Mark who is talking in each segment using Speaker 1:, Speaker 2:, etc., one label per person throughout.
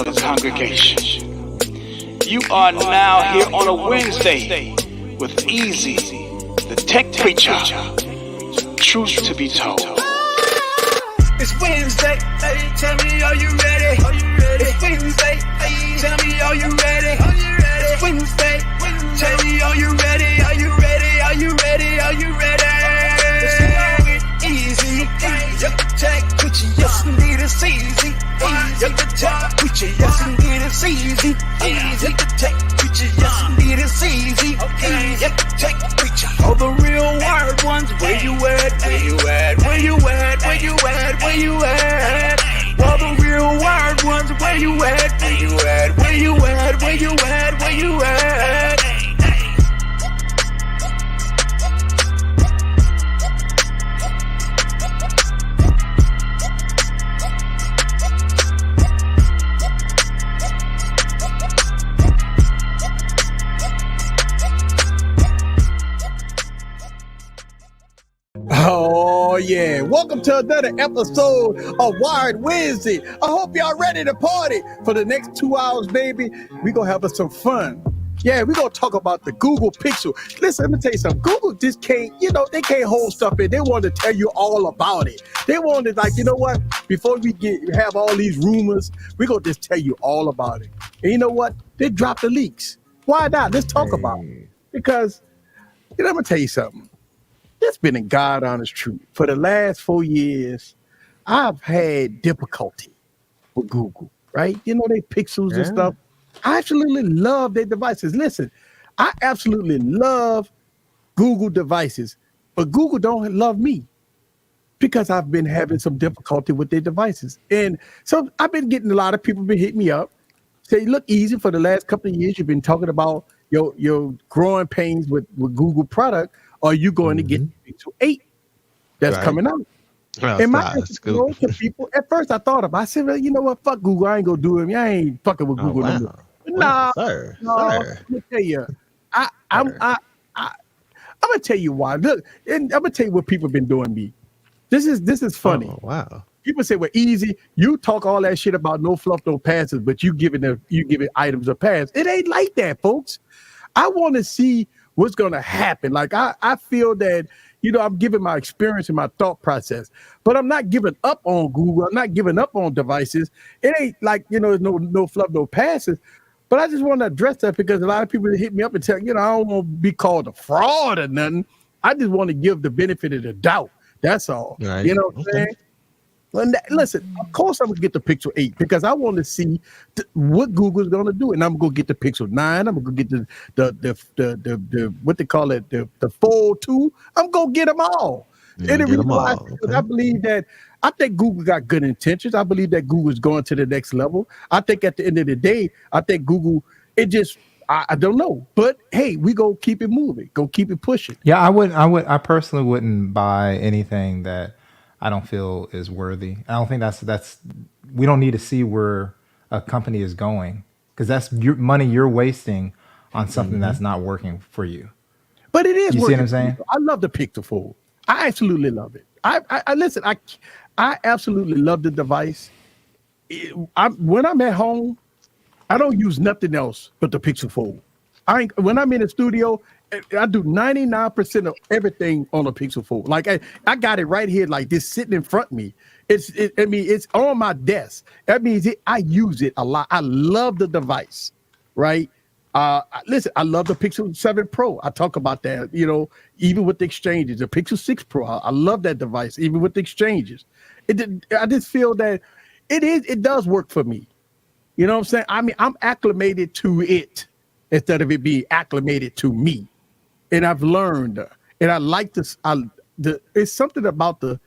Speaker 1: this congregation. You are now here on a Wednesday with Easy, the tech preacher. Truth to be told.
Speaker 2: It's Wednesday, hey, tell me, are you ready? It's Wednesday, hey, tell me, are you ready? It's Wednesday, tell me, are you ready? Are you ready? Are you ready? Are you ready? Let's go with easy, tech preacher, yes indeed it's easy. The tech preacher, yes indeed it's easy. The tech preacher, yes indeed it's easy. The tech preacher, all the real word ones, where you at? Where you at? Where you at? Where you at? Where you at? All the real word ones, where you at? Where you at? Where you at? Where you at? Where you at?
Speaker 3: Oh yeah, welcome to another episode of Wired Wednesday. I hope y'all ready to party for the next 2 hours, baby. We gonna have us some fun. Yeah, we gonna talk about the Google Pixel. Listen, let me tell you something. Google just can't, they can't hold stuff in. They want to tell you all about it. They want to, like, you know what? Before we have all these rumors, we gonna just tell you all about it. And you know what? They dropped the leaks. Why not? Let's talk about it. Because, I'm gonna tell you something. It's been a God honest truth. For the last 4 years, I've had difficulty with Google, right? They pixels and stuff. I absolutely love their devices. Listen, I absolutely love Google devices, but Google don't love me because I've been having some difficulty with their devices. And so I've been getting a lot of people been hitting me up, say, look, Easy, for the last couple of years, you've been talking about your growing pains with Google product. Are you going to get the Pixel 8 that's coming out?
Speaker 4: Well,
Speaker 3: and my to people, at first I thought about it. I said, well, you know what? Fuck Google. I ain't going to do it. I ain't fucking with Google.
Speaker 4: Wow.
Speaker 3: Nah,
Speaker 4: Sir.
Speaker 3: Let me tell you. I'm going to tell you why. Look, and I'm going to tell you what people have been doing me. This is funny.
Speaker 4: Oh, wow.
Speaker 3: People say, well, Easy, you talk all that shit about no fluff, no passes, but you giving items a pass. It ain't like that, folks. I want to see what's going to happen. Like, I feel that, I'm giving my experience and my thought process, but I'm not giving up on Google. I'm not giving up on devices. It ain't like, no fluff, no passes, but I just want to address that because a lot of people hit me up and tell, I don't want to be called a fraud or nothing. I just want to give the benefit of the doubt. That's all.
Speaker 4: Right.
Speaker 3: You know what I'm saying? Listen, of course I'm gonna get the Pixel 8 because I want to see what Google's gonna do, and I'm gonna get the Pixel 9. I'm gonna get the what they call it, the Fold 2. I'm gonna get them all. And the reason why, I think Google got good intentions. I believe that Google's going to the next level. I think at the end of the day, I think Google, I don't know, but hey, we go keep it moving, go keep it pushing.
Speaker 5: Yeah, I personally wouldn't buy anything that I don't feel is worthy. I don't think that's we don't need to see where a company is going because that's your money you're wasting on something that's not working for you.
Speaker 3: But it is.
Speaker 5: You see what I'm saying?
Speaker 3: I love the Pixel Fold. I absolutely love it. I listen. I absolutely love the device. When I'm at home, I don't use nothing else but the Pixel Fold. When I'm in the studio, I do 99% of everything on a Pixel Fold. Like I got it right here, like this sitting in front of me. It's on my desk. That means I use it a lot. I love the device, right? Listen, I love the Pixel 7 Pro. I talk about that, even with the exchanges. The Pixel 6 Pro, I love that device, even with the exchanges. I just feel that it does work for me. You know what I'm saying? I mean, I'm acclimated to it instead of it being acclimated to me. And I've learned, and I like this. It's something about the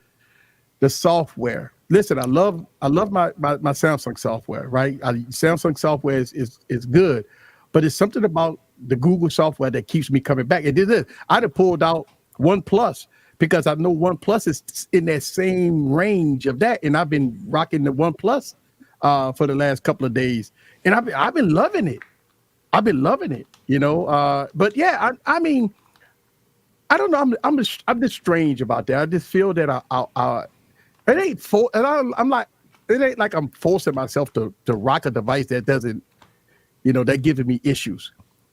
Speaker 3: software. Listen, I love my Samsung software, right? Samsung software is good, but it's something about the Google software that keeps me coming back. I'd have pulled out OnePlus because I know OnePlus is in that same range of that, and I've been rocking the OnePlus for the last couple of days, and I've been loving it. But yeah, I mean, I don't know. I'm just strange about that. I just feel that it ain't full, and I'm like, it ain't like I'm forcing myself to rock a device that doesn't, that gives me issues.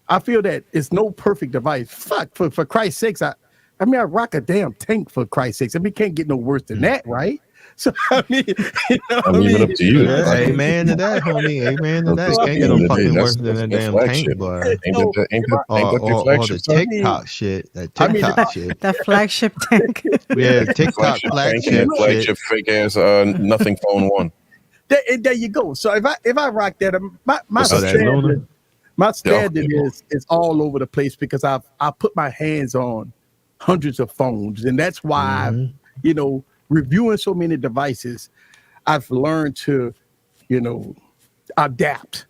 Speaker 3: I feel that it's no perfect device. Fuck, for Christ's sakes, I rock a damn tank for Christ's sakes. It can't get no worse than that, right? So I mean,
Speaker 4: I'm leaving it up to you.
Speaker 6: Yeah, amen to that, homie. Amen to that. Can't get no fucking worse than that damn tank, boy.
Speaker 4: Ain't that your
Speaker 6: Or
Speaker 4: flagship?
Speaker 6: the TikTok shit. That TikTok shit.
Speaker 7: That flagship tank.
Speaker 6: Yeah, TikTok flagship shit.
Speaker 4: Fake ass nothing phone one.
Speaker 3: There you go. So if I rock that, my standard is all over the place because I put my hands on hundreds of phones, and that's why reviewing so many devices, I've learned to adapt.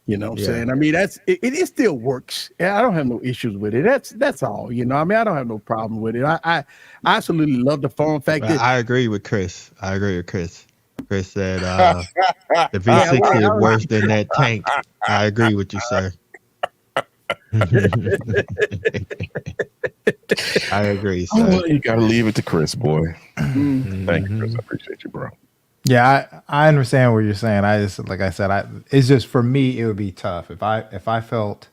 Speaker 3: You know what I'm saying? I mean, it still works. I don't have no issues with it. That's all. I don't have no problem with it. I absolutely love the phone. In fact,
Speaker 6: I agree with Chris. Chris said the V60 is worse than that tank. I agree with you, sir. I agree, sir.
Speaker 4: Oh, you gotta leave it to Chris, boy. Thank you, Chris. I appreciate you, bro.
Speaker 5: Yeah, I understand what you're saying. I just, like I said, it's just for me, it would be tough if I felt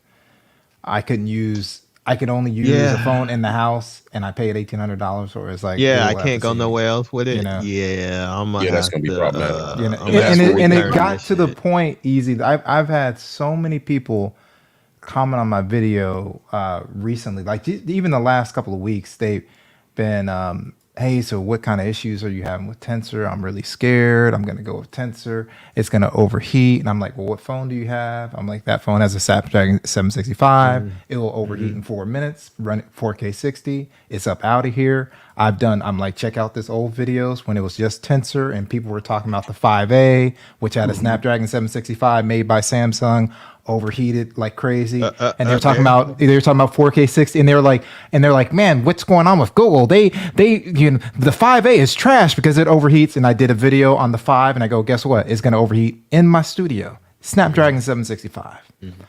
Speaker 5: I could only use a phone in the house and I paid $1,800, or it's like,
Speaker 6: I can't go nowhere else with it.
Speaker 4: That's gonna be problematic.
Speaker 5: And it got to the point easy. I've had so many people comment on my video recently, like even the last couple of weeks, they've been hey, so what kind of issues are you having with Tensor? I'm really scared. I'm going to go with Tensor. It's going to overheat. And I'm like, well, what phone do you have? I'm like, that phone has a Snapdragon 765. It will overheat in 4 minutes, run it 4K 60. It's up out of here. I'm like, check out this old videos when it was just Tensor and people were talking about the 5A, which had a Snapdragon 765 made by Samsung, overheated like crazy. And they were talking about 4K 60, and they're like, man, what's going on with Google? They the 5A is trash because it overheats. And I did a video on the 5, and I go, guess what? It's going to overheat in my studio. Snapdragon 765.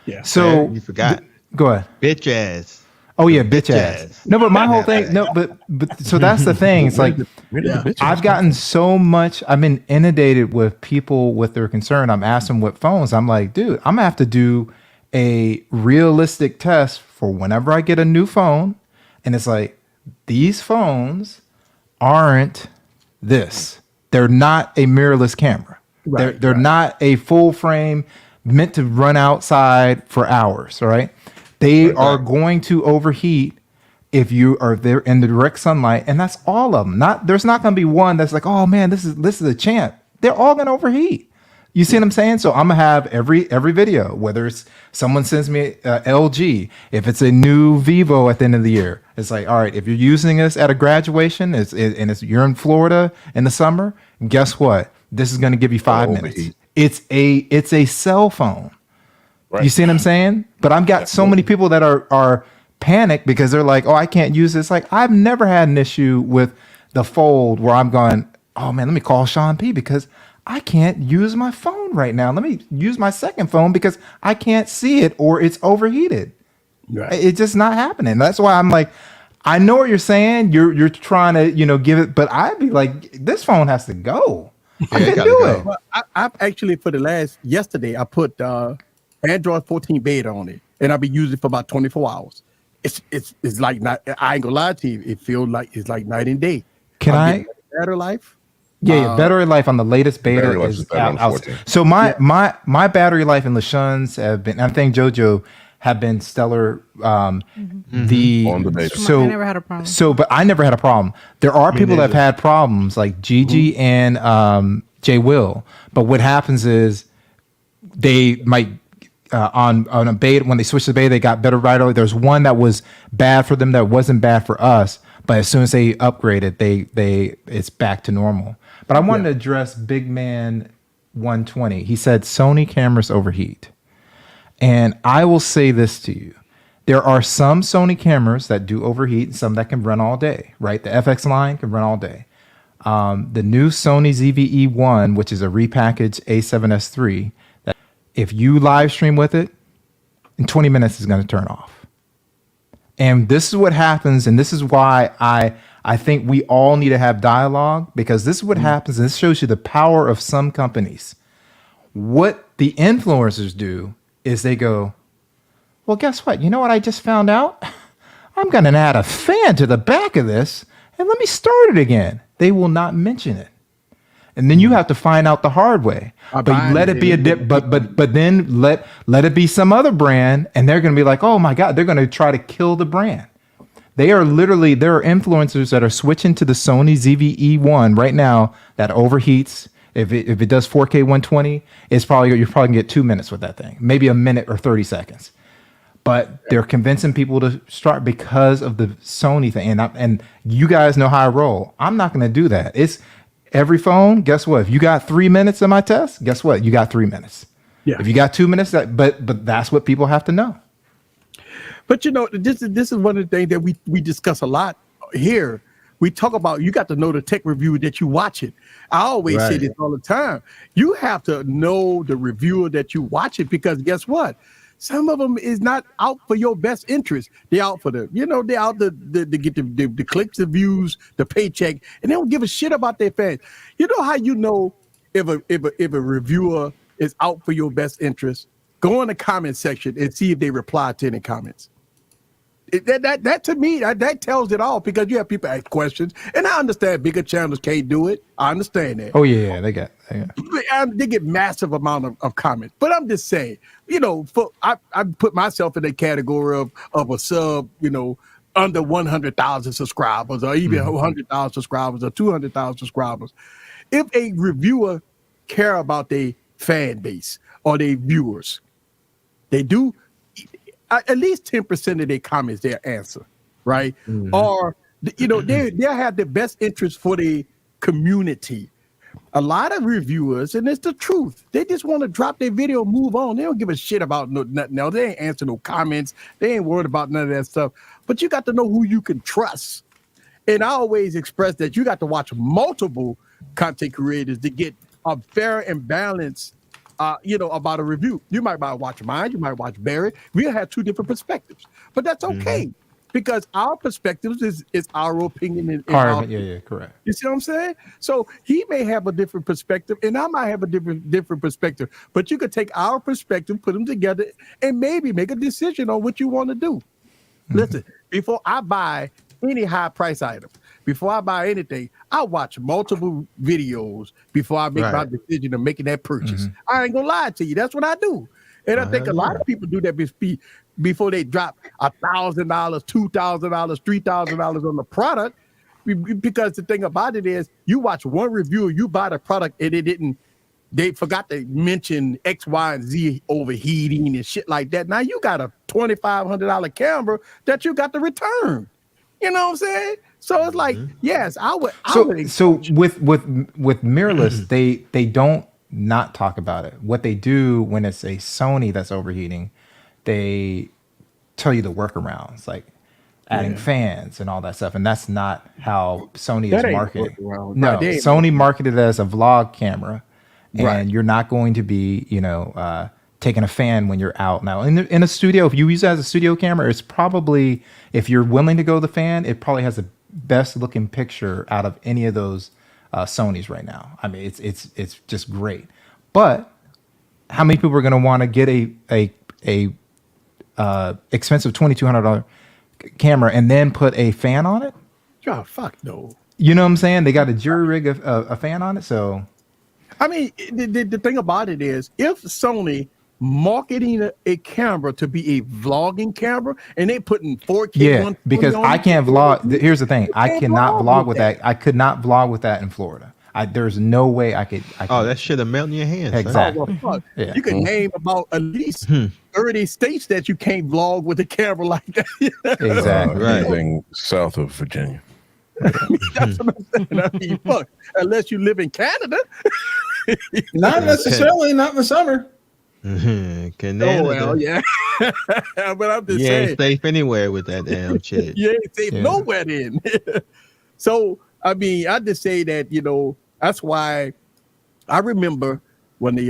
Speaker 3: Yeah.
Speaker 5: So
Speaker 6: you forgot.
Speaker 5: Go ahead.
Speaker 6: Bitch ass.
Speaker 5: Oh yeah, bitch ass. No, but my whole thing. No, but so that's the thing. It's like I've gotten so much. I've been inundated with people with their concern. I'm asking what phones. I'm like, dude, I'm gonna have to do a realistic test for whenever I get a new phone, and it's like these phones aren't this. They're not a mirrorless camera. They're not a full frame meant to run outside for hours. All right. They are going to overheat if you are there in the direct sunlight, and that's all of them. There's not going to be one that's like, oh man, this is a champ. They're all going to overheat. You see what I'm saying? So I'm gonna have every video, whether it's someone sends me LG, if it's a new Vivo at the end of the year, it's like, all right, if you're using this at a graduation, you're in Florida in the summer, guess what? This is going to give you 5 minutes. It's a cell phone. Right. You see what I'm saying? But I've got so many people that are panicked because they're like, oh, I can't use this. Like, I've never had an issue with the Fold where I'm going, oh man, let me call Sean P because I can't use my phone right now. Let me use my second phone because I can't see it or it's overheated. Right. It's just not happening. That's why I'm like, I know what you're saying. You're trying to, give it, but I'd be like, this phone has to go. I can't do it.
Speaker 3: Well, I've actually yesterday I put Android 14 beta on it, and I've been using it for about 24 hours. It's like not. I ain't gonna lie to you. It feels like it's like night and day.
Speaker 5: Can I
Speaker 3: better life?
Speaker 5: Yeah, battery life on the latest beta is out. So my battery life and LaShun's have been. I think JoJo have been stellar. On the beta. So I never had a problem. But I never had a problem. There are people that have had problems, like Gigi and Jay Will. But what happens is they might. On a beta, when they switched to beta, they got better right away. There's one that was bad for them that wasn't bad for us, but as soon as they upgraded, it's back to normal. But I wanted to address Big Man 120. He said Sony cameras overheat, and I will say this to you: there are some Sony cameras that do overheat, and some that can run all day. Right, the FX line can run all day. The new Sony ZV-E1, which is a repackaged A7S III. If you live stream with it, in 20 minutes it's going to turn off. And this is what happens, and this is why I think we all need to have dialogue, because this is what happens. And this shows you the power of some companies. What the influencers do is they go, well, guess what? You know what I just found out? I'm going to add a fan to the back of this and let me start it again. They will not mention it. And then you have to find out the hard way. But let it be but then let it be some other brand, and they're going to be like, oh my God, they're going to try to kill the brand. There are influencers that are switching to the Sony ZV-E1 right now that overheats. If it does 4K 120, you're probably gonna get 2 minutes with that thing, maybe a minute or 30 seconds. But they're convincing people to start because of the Sony thing. And you guys know how I roll. I'm not going to do that. It's every phone. Guess what? If you got 3 minutes in my test, guess what? You got 3 minutes. Yeah. If you got 2 minutes, but that's what people have to know.
Speaker 3: But you know, this is one of the things that we discuss a lot here. We talk about, you got to know the tech reviewer that you watch it. I always say this all the time. You have to know the reviewer that you watch it, because guess what? Some of them is not out for your best interest. They're out for they're out to get the clicks, the views, the paycheck, and they don't give a shit about their fans. You know how you know if a reviewer is out for your best interest? Go in the comment section and see if they reply to any comments. That to me, that tells it all, because you have people ask questions, and I understand bigger channels can't do it. I understand that.
Speaker 5: Oh yeah, they
Speaker 3: get massive amount of comments. But I'm just saying, I put myself in the category of a sub, under 100,000 subscribers, or even 100,000 subscribers, or 200,000 subscribers. If a reviewer care about their fan base or their viewers, they do. At least 10% of their comments they'll answer, right? Or they'll have the best interest for the community. A lot of reviewers, and it's the truth, they just want to drop their video and move on. They don't give a shit about nothing else. They ain't answer no comments. They ain't worried about none of that stuff. But you got to know who you can trust. And I always express that you got to watch multiple content creators to get a fair and balanced about a review. You might watch mine, you might watch Barry. We'll have two different perspectives, but that's okay, because our perspectives is our opinion.
Speaker 5: Correct.
Speaker 3: You see what I'm saying? So he may have a different perspective, and I might have a different perspective, but you could take our perspective, put them together, and maybe make a decision on what you want to do. Listen, before I buy any high price item, before I buy anything, I watch multiple videos before I make my decision of making that purchase. I ain't gonna lie to you. That's what I do. And I think a lot of people do that before they drop $1,000, $2,000, $3,000 on the product. Because the thing about it is, you watch one review, you buy the product, and they forgot to mention X, Y, and Z overheating and shit like that. Now you got a $2,500 camera that you got to return. You know what I'm saying? So it's like, yes, I would.
Speaker 5: So with mirrorless, they don't not talk about it. What they do when it's a Sony that's overheating, they tell you the workarounds, like adding fans and all that stuff. And that's not how Sony is marketed. No, Sony marketed it as a vlog camera, and you're not going to be, taking a fan when you're out. Now in a studio, if you use it as a studio camera, it's probably, if you're willing to go the fan, it probably has the best looking picture out of any of those Sonys right now. I mean, it's just great. But how many people are going to want to get a expensive $2,200 camera and then put a fan on it?
Speaker 3: Oh, fuck no.
Speaker 5: You know what I'm saying? They got a jury rig a fan on it. So,
Speaker 3: I mean, the thing about it is, if Sony marketing a camera to be a vlogging camera, and they putting 4K,
Speaker 5: because I can't vlog. Here's the thing: I cannot vlog with that. I could not vlog with that in Florida. There's no way I could.
Speaker 6: That shit will melt in your hands.
Speaker 5: Exactly.
Speaker 3: Oh, well, you can name about at least 30 states that you can't vlog with a camera like that.
Speaker 5: Exactly.
Speaker 4: Anything south of Virginia.
Speaker 3: That's what I'm saying. I mean, fuck, unless you live in Canada.
Speaker 7: Not necessarily, not in the summer.
Speaker 6: Canada.
Speaker 3: Oh, well, yeah. But I'm just saying.
Speaker 6: You ain't safe anywhere with that damn shit.
Speaker 3: You ain't safe nowhere then. So, I mean, I just say that, that's why I remember when the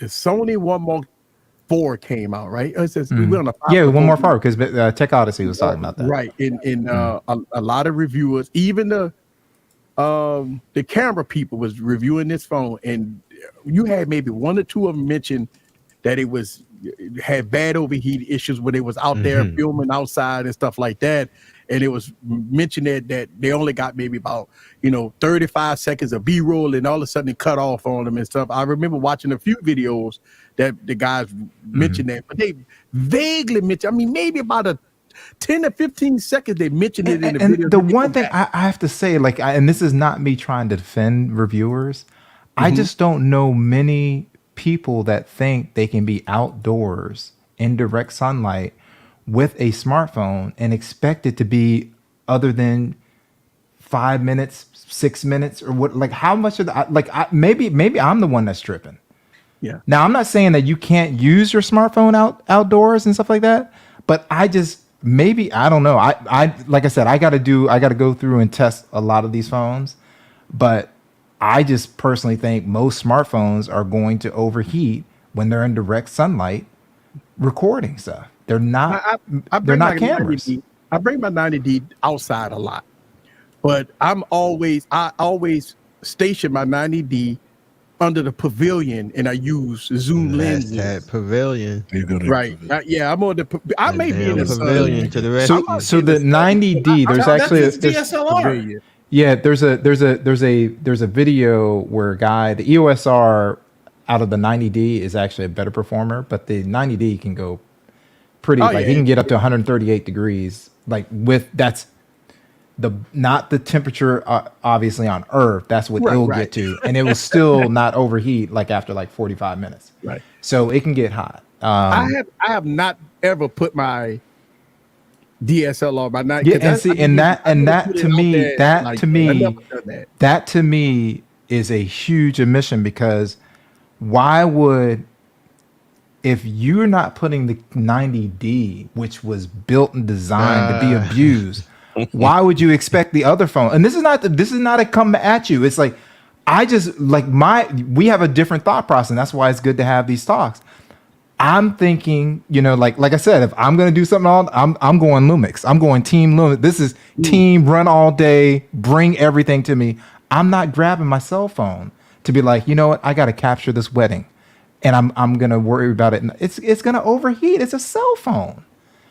Speaker 3: Sony 1 Mark 4 came out, right? It says we went on a 5
Speaker 5: Yeah, one more
Speaker 3: 4.
Speaker 5: part because Tech Odyssey was talking about that.
Speaker 3: Right. In a lot of reviewers, even the camera people was reviewing this phone, and you had maybe one or two of them mention that it had bad overheat issues when they was out there filming outside and stuff like that. And it was mentioned that they only got maybe about 35 seconds of B-roll, and all of a sudden it cut off on them and stuff. I remember watching a few videos that the guys mentioned that, but they vaguely mentioned. I mean, maybe about a 10 to 15 seconds they mentioned it in the video.
Speaker 5: And the one thing I have to say, and this is not me trying to defend reviewers, I just don't know many people that think they can be outdoors in direct sunlight with a smartphone and expect it to be other than 5 minutes, 6 minutes, or what? Like, how much of that? Maybe I'm the one that's tripping.
Speaker 3: Yeah. Now,
Speaker 5: I'm not saying that you can't use your smartphone outdoors and stuff like that, but I don't know. I like I said, I got to go through and test a lot of these phones, but I just personally think most smartphones are going to overheat when they're in direct sunlight recording stuff. They're not. They're not cameras.
Speaker 3: 90D. I bring my 90D outside a lot, but I always station my 90D under the pavilion, and I use zoom lenses.
Speaker 6: That pavilion,
Speaker 3: right? I'm on the. I may be in the
Speaker 6: pavilion to the rest.
Speaker 5: So the 90D, there's actually a
Speaker 7: DSLR.
Speaker 5: Yeah, there's a video where the EOS R out of the 90D is actually a better performer, but the 90D can go pretty he can get up to 138 degrees. That's not the temperature obviously on Earth. That's what it'll get to, and it will still not overheat after 45 minutes.
Speaker 3: Right.
Speaker 5: So it can get hot.
Speaker 3: I have not ever put my DSLR by night.
Speaker 5: Yeah, that to me is a huge omission, because why would, if you're not putting the 90D, which was built and designed to be abused, why would you expect the other phone? And this is not a come at you. It's like, we have a different thought process, and that's why it's good to have these talks. I'm thinking, like I said, if I'm gonna do something, I'm going Lumix. I'm going Team Lumix. This is team run all day, bring everything to me. I'm not grabbing my cell phone to be like, you know what, I got to capture this wedding, and I'm gonna worry about it. It's gonna overheat. It's a cell phone.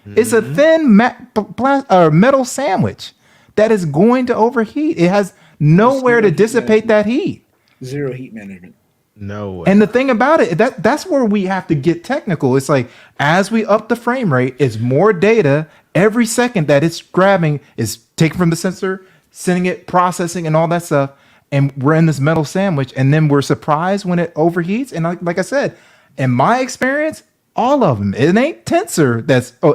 Speaker 5: It's a thin metal sandwich that is going to overheat. It has nowhere to dissipate that heat.
Speaker 7: Zero heat management.
Speaker 6: No way.
Speaker 5: And the thing about it, that's where we have to get technical. It's like, as we up the frame rate, it's more data every second that it's grabbing is taken from the sensor, sending it, processing, and all that stuff. And we're in this metal sandwich, and then we're surprised when it overheats. And like I said, in my experience, all of them, it ain't Tensor.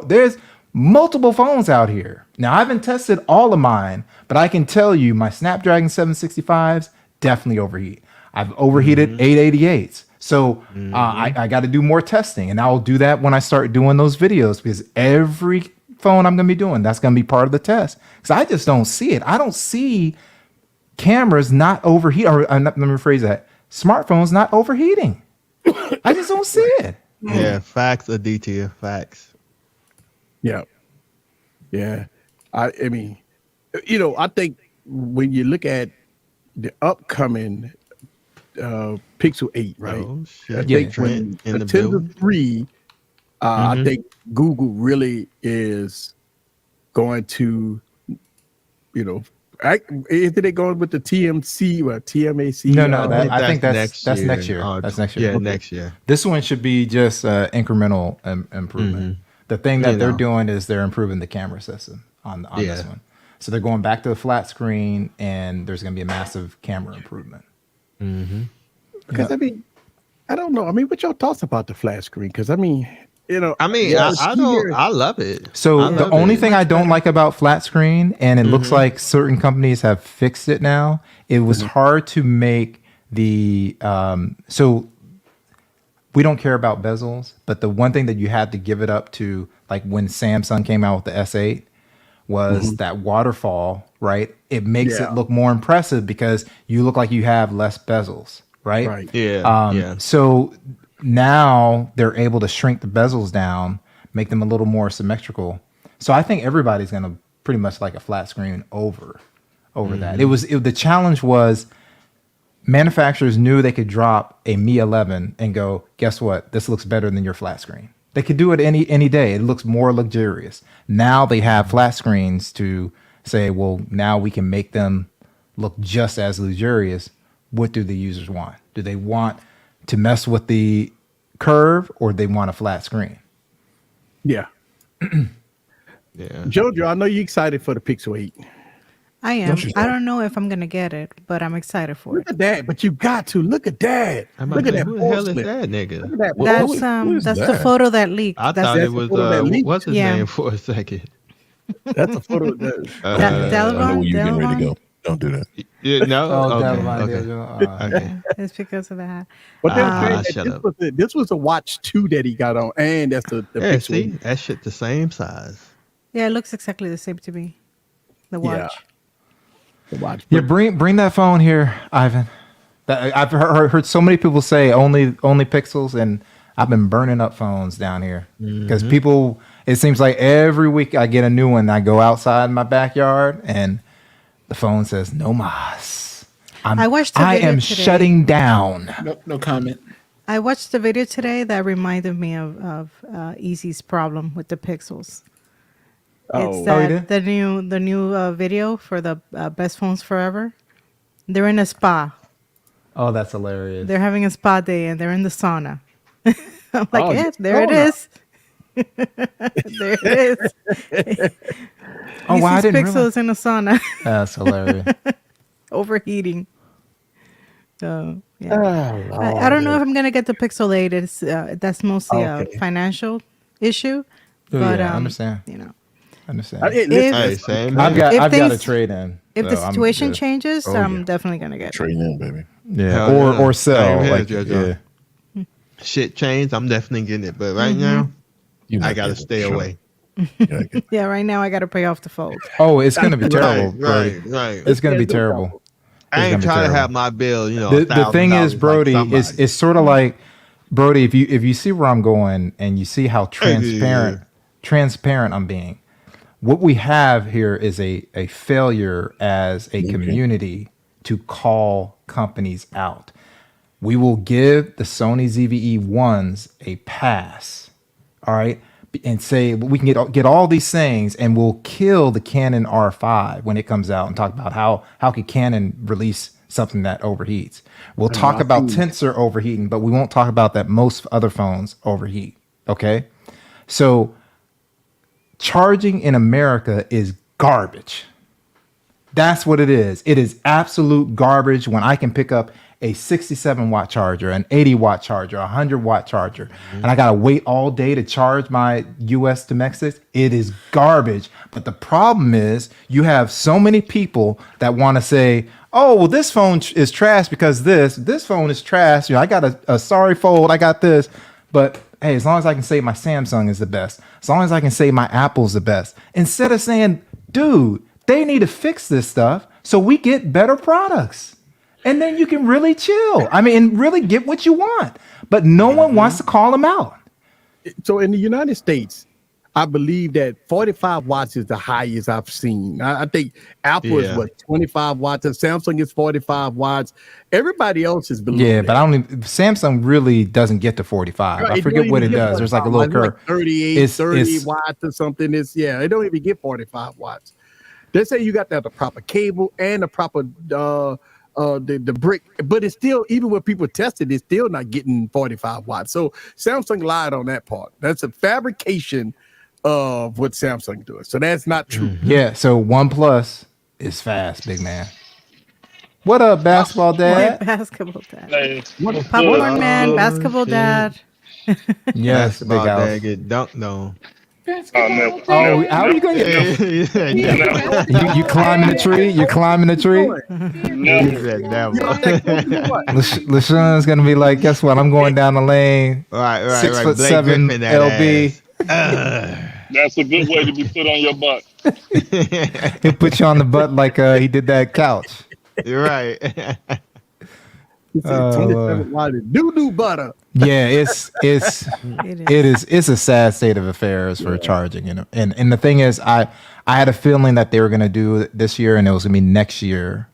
Speaker 5: There's multiple phones out here. Now, I haven't tested all of mine, but I can tell you my Snapdragon 765s definitely overheat. I've overheated 888s. So I got to do more testing, and I'll do that when I start doing those videos, because every phone I'm going to be doing, that's going to be part of the test. Because I just don't see it. I don't see cameras not overheat, or let me rephrase that. Smartphones not overheating. I just don't see it.
Speaker 6: Yeah, facts, Aditya, facts.
Speaker 3: Yeah. I mean, I think when you look at the upcoming Pixel 8, right?
Speaker 6: Oh, shit.
Speaker 3: I think when
Speaker 6: in
Speaker 3: the
Speaker 6: the
Speaker 3: Tensor
Speaker 6: building.
Speaker 3: 3, I think Google really is going to, isn't it going with the TMC or TMAC?
Speaker 5: No, I think that's next year. That's next year.
Speaker 6: Yeah, next year.
Speaker 5: This one should be just incremental improvement. The thing that they're doing is they're improving the camera system on this one. So they're going back to the flat screen, and there's going to be a massive camera improvement.
Speaker 3: Because I don't know. I mean, what y'all thoughts about the flat screen? Because I
Speaker 6: love it.
Speaker 5: So the only thing I don't like about flat screen, and it looks like certain companies have fixed it now, it was hard to make the so we don't care about bezels, but the one thing that you had to give it up to, like when Samsung came out with the S8, was that waterfall, right? It makes it look more impressive because you look like you have less bezels, right?
Speaker 3: Right.
Speaker 6: Yeah.
Speaker 5: So now they're able to shrink the bezels down, make them a little more symmetrical. So I think everybody's going to pretty much like a flat screen over that. The challenge was manufacturers knew they could drop a Mi 11 and go, guess what? This looks better than your flat screen. They could do it any day. It looks more luxurious. Now they have flat screens to say, well, now we can make them look just as luxurious. What do the users want? Do they want to mess with the curve, or they want a flat screen?
Speaker 3: Yeah.
Speaker 6: Yeah.
Speaker 3: Jojo, I know you're excited for the Pixel 8.
Speaker 8: I am. I don't know if I'm gonna get it, but I'm excited for
Speaker 3: Look
Speaker 8: it.
Speaker 3: at that. But you got to. Look at that. Look at that.
Speaker 6: Who the hell is
Speaker 3: porcelain.
Speaker 6: that nigga?
Speaker 3: Look at that.
Speaker 8: That's the photo that leaked.
Speaker 6: I
Speaker 8: That's
Speaker 6: thought it was
Speaker 3: photo that leaked.
Speaker 6: what's his
Speaker 8: Yeah.
Speaker 6: name for a second.
Speaker 3: That's a photo of that.
Speaker 4: I know
Speaker 8: Delvon.
Speaker 4: where you're getting ready to
Speaker 8: Delvon?
Speaker 4: go. Don't do that.
Speaker 6: Yeah, no.
Speaker 5: Oh,
Speaker 6: okay.
Speaker 5: never mind.
Speaker 6: Okay. Okay.
Speaker 8: It's because of that.
Speaker 3: But they're saying
Speaker 6: shut
Speaker 3: that
Speaker 6: up.
Speaker 3: this was a watch 2 that he got on, and that's the
Speaker 6: Yeah,
Speaker 3: Pixel
Speaker 6: see,
Speaker 3: 8.
Speaker 6: that shit the same size.
Speaker 8: Yeah, it looks exactly the same to me. The watch.
Speaker 3: Yeah. The watch.
Speaker 5: Yeah, bring that phone here, Ivan. I've heard so many people say only Pixels, and I've been burning up phones down here because people. It seems like every week I get a new one. I go outside my backyard, and the phone says no mas.
Speaker 8: I watched the
Speaker 5: I
Speaker 8: video
Speaker 5: am
Speaker 8: today.
Speaker 5: shutting down.
Speaker 7: No comment.
Speaker 8: I watched the video today that reminded me of Easy's problem with the Pixels.
Speaker 3: Oh.
Speaker 8: It's
Speaker 5: Oh, you
Speaker 8: that
Speaker 5: did?
Speaker 8: the new video for the best phones forever. They're in a spa.
Speaker 5: Oh, that's hilarious.
Speaker 8: They're having a spa day and they're in the sauna. I'm like,
Speaker 3: Oh,
Speaker 8: yeah,
Speaker 3: the
Speaker 8: there it
Speaker 3: sauna.
Speaker 8: is. There it is.
Speaker 5: Oh, wow, I
Speaker 8: Easy's
Speaker 5: didn't
Speaker 8: Pixels
Speaker 5: realize.
Speaker 8: in a sauna,
Speaker 5: That's hilarious.
Speaker 8: overheating. So yeah.
Speaker 3: Oh,
Speaker 8: I don't know if I'm gonna get the Pixel 8. It's that's mostly
Speaker 3: Okay.
Speaker 8: a financial issue.
Speaker 5: Oh,
Speaker 8: But
Speaker 5: yeah, I understand.
Speaker 8: you know,
Speaker 5: I understand.
Speaker 8: If-
Speaker 6: Hey, same.
Speaker 5: I've
Speaker 6: here.
Speaker 5: got
Speaker 8: If
Speaker 5: a
Speaker 8: things-
Speaker 5: trade in.
Speaker 8: if the
Speaker 5: so I'm
Speaker 8: situation
Speaker 5: good.
Speaker 8: changes,
Speaker 5: Oh,
Speaker 8: I'm
Speaker 5: yeah.
Speaker 8: definitely gonna get it.
Speaker 4: Trading in, baby.
Speaker 5: Yeah,
Speaker 6: Hell yeah.
Speaker 5: or sell.
Speaker 6: Same here,
Speaker 5: Like,
Speaker 6: JoJo.
Speaker 5: yeah.
Speaker 6: Shit changed. I'm definitely getting it, but right now
Speaker 4: You
Speaker 6: I
Speaker 4: not
Speaker 6: gotta
Speaker 4: getting it,
Speaker 6: stay
Speaker 4: sure.
Speaker 6: away.
Speaker 4: You gotta get it.
Speaker 8: Yeah, right now I gotta pay off the fold.
Speaker 5: Oh, it's gonna be terrible,
Speaker 6: Right,
Speaker 5: Brody.
Speaker 6: right.
Speaker 5: It's gonna be
Speaker 3: Yeah, no
Speaker 5: terrible.
Speaker 3: problem.
Speaker 6: I ain't
Speaker 5: gonna be
Speaker 6: trying to
Speaker 5: terrible.
Speaker 6: have my bill. You know,
Speaker 5: The thing is,
Speaker 6: $1,000
Speaker 5: Brody,
Speaker 6: like
Speaker 5: is
Speaker 6: somebody.
Speaker 5: it's sort of like Brody. If you see where I'm going and you see how transparent I'm being, what we have here is a failure as a community to call companies out. We will give the Sony ZVE ones a pass, all right, and say we can get all these things, and we'll kill the Canon R5 when it comes out, and talk about how could Canon release something that overheats. We'll talk about Tensor overheating, but we won't talk about that most other phones overheat. Okay, so charging in America is garbage. That's what it is. It is absolute garbage when I can pick up a 67 watt charger, an 80 watt charger, a 100 watt charger, and I got to wait all day to charge my US domestics. It is garbage. But the problem is you have so many people that want to say, oh, well, this phone is trash because this phone is trash. You know, I got a sorry fold. I got this. But hey, as long as I can say my Samsung is the best, as long as I can say my Apple's the best, instead of saying, dude, they need to fix this stuff so we get better products. And then you can really chill. I mean, and really get what you want. But no one wants to call them out.
Speaker 3: So in the United States, I believe that 45 watts is the highest I've seen. I think Apple is what, 25 watts, and Samsung is 45 watts. Everybody else is below.
Speaker 5: Yeah,
Speaker 3: that.
Speaker 5: but I don't even, Samsung really doesn't get to 45.
Speaker 3: Right,
Speaker 5: I
Speaker 3: it
Speaker 5: forget
Speaker 3: don't
Speaker 5: what it
Speaker 3: even get
Speaker 5: does. There's like a
Speaker 3: 45
Speaker 5: little
Speaker 3: watts.
Speaker 5: curve.
Speaker 3: Like 38,
Speaker 5: It's-
Speaker 3: 30
Speaker 5: it's-
Speaker 3: watts or something. It don't even get 45 watts. They say you got to have the proper cable and the proper the brick, but it's still, even when people test it, it's still not getting 45 watts. So Samsung lied on that part. That's a fabrication of what Samsung does. So that's not true.
Speaker 5: Yeah, so OnePlus is fast, big man. What up, basketball dad?
Speaker 8: Basketball dad.
Speaker 9: Hey,
Speaker 8: Popcorn man, basketball
Speaker 6: shit.
Speaker 8: dad.
Speaker 5: Yes, big
Speaker 6: Basketball
Speaker 5: house.
Speaker 6: dad get dunked on.
Speaker 9: never.
Speaker 5: Oh, how are you going to get
Speaker 6: Yeah,
Speaker 5: you climbing the tree? You climbing the tree?
Speaker 9: Never.
Speaker 5: LaShawn's going to be like, guess what? I'm going down the lane.
Speaker 6: Right.
Speaker 5: 6'7"
Speaker 6: Blake Griffin that
Speaker 5: LB.
Speaker 6: ass.
Speaker 9: That's a good way to be put on your butt.
Speaker 5: He'll put you on the butt like he did that couch.
Speaker 6: You're right.
Speaker 3: It's
Speaker 5: Oh,
Speaker 3: 27 watt doo-doo butter.
Speaker 5: Yeah, it's it's a sad state of affairs for charging, And the thing is, I had a feeling that they were gonna do it this year and it was gonna be next year.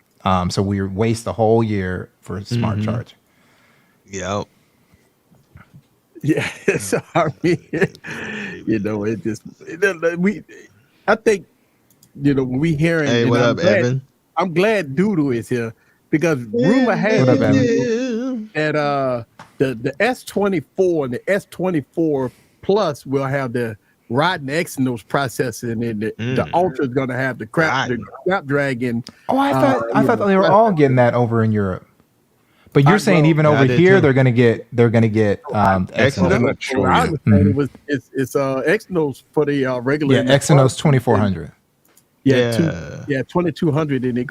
Speaker 5: So we waste the whole year for smart charging.
Speaker 6: Yep.
Speaker 3: Yeah, so I mean, it just I think when we hearing.
Speaker 6: Hey, what up, Evan?
Speaker 3: I'm glad Doodoo is here because rumor has
Speaker 5: What up,
Speaker 3: that the S24 and the S24 Plus will have the Ryzen Exynos processing, and the Ultra is going to have the Snapdragon.
Speaker 5: Oh, I thought they were all getting that over in Europe. But you're saying even over here they're gonna get Exynos.
Speaker 4: I'm not sure.
Speaker 3: I understand it's Exynos for the regular.
Speaker 5: Yeah, Exynos 2400.
Speaker 3: Yeah, 2200, and they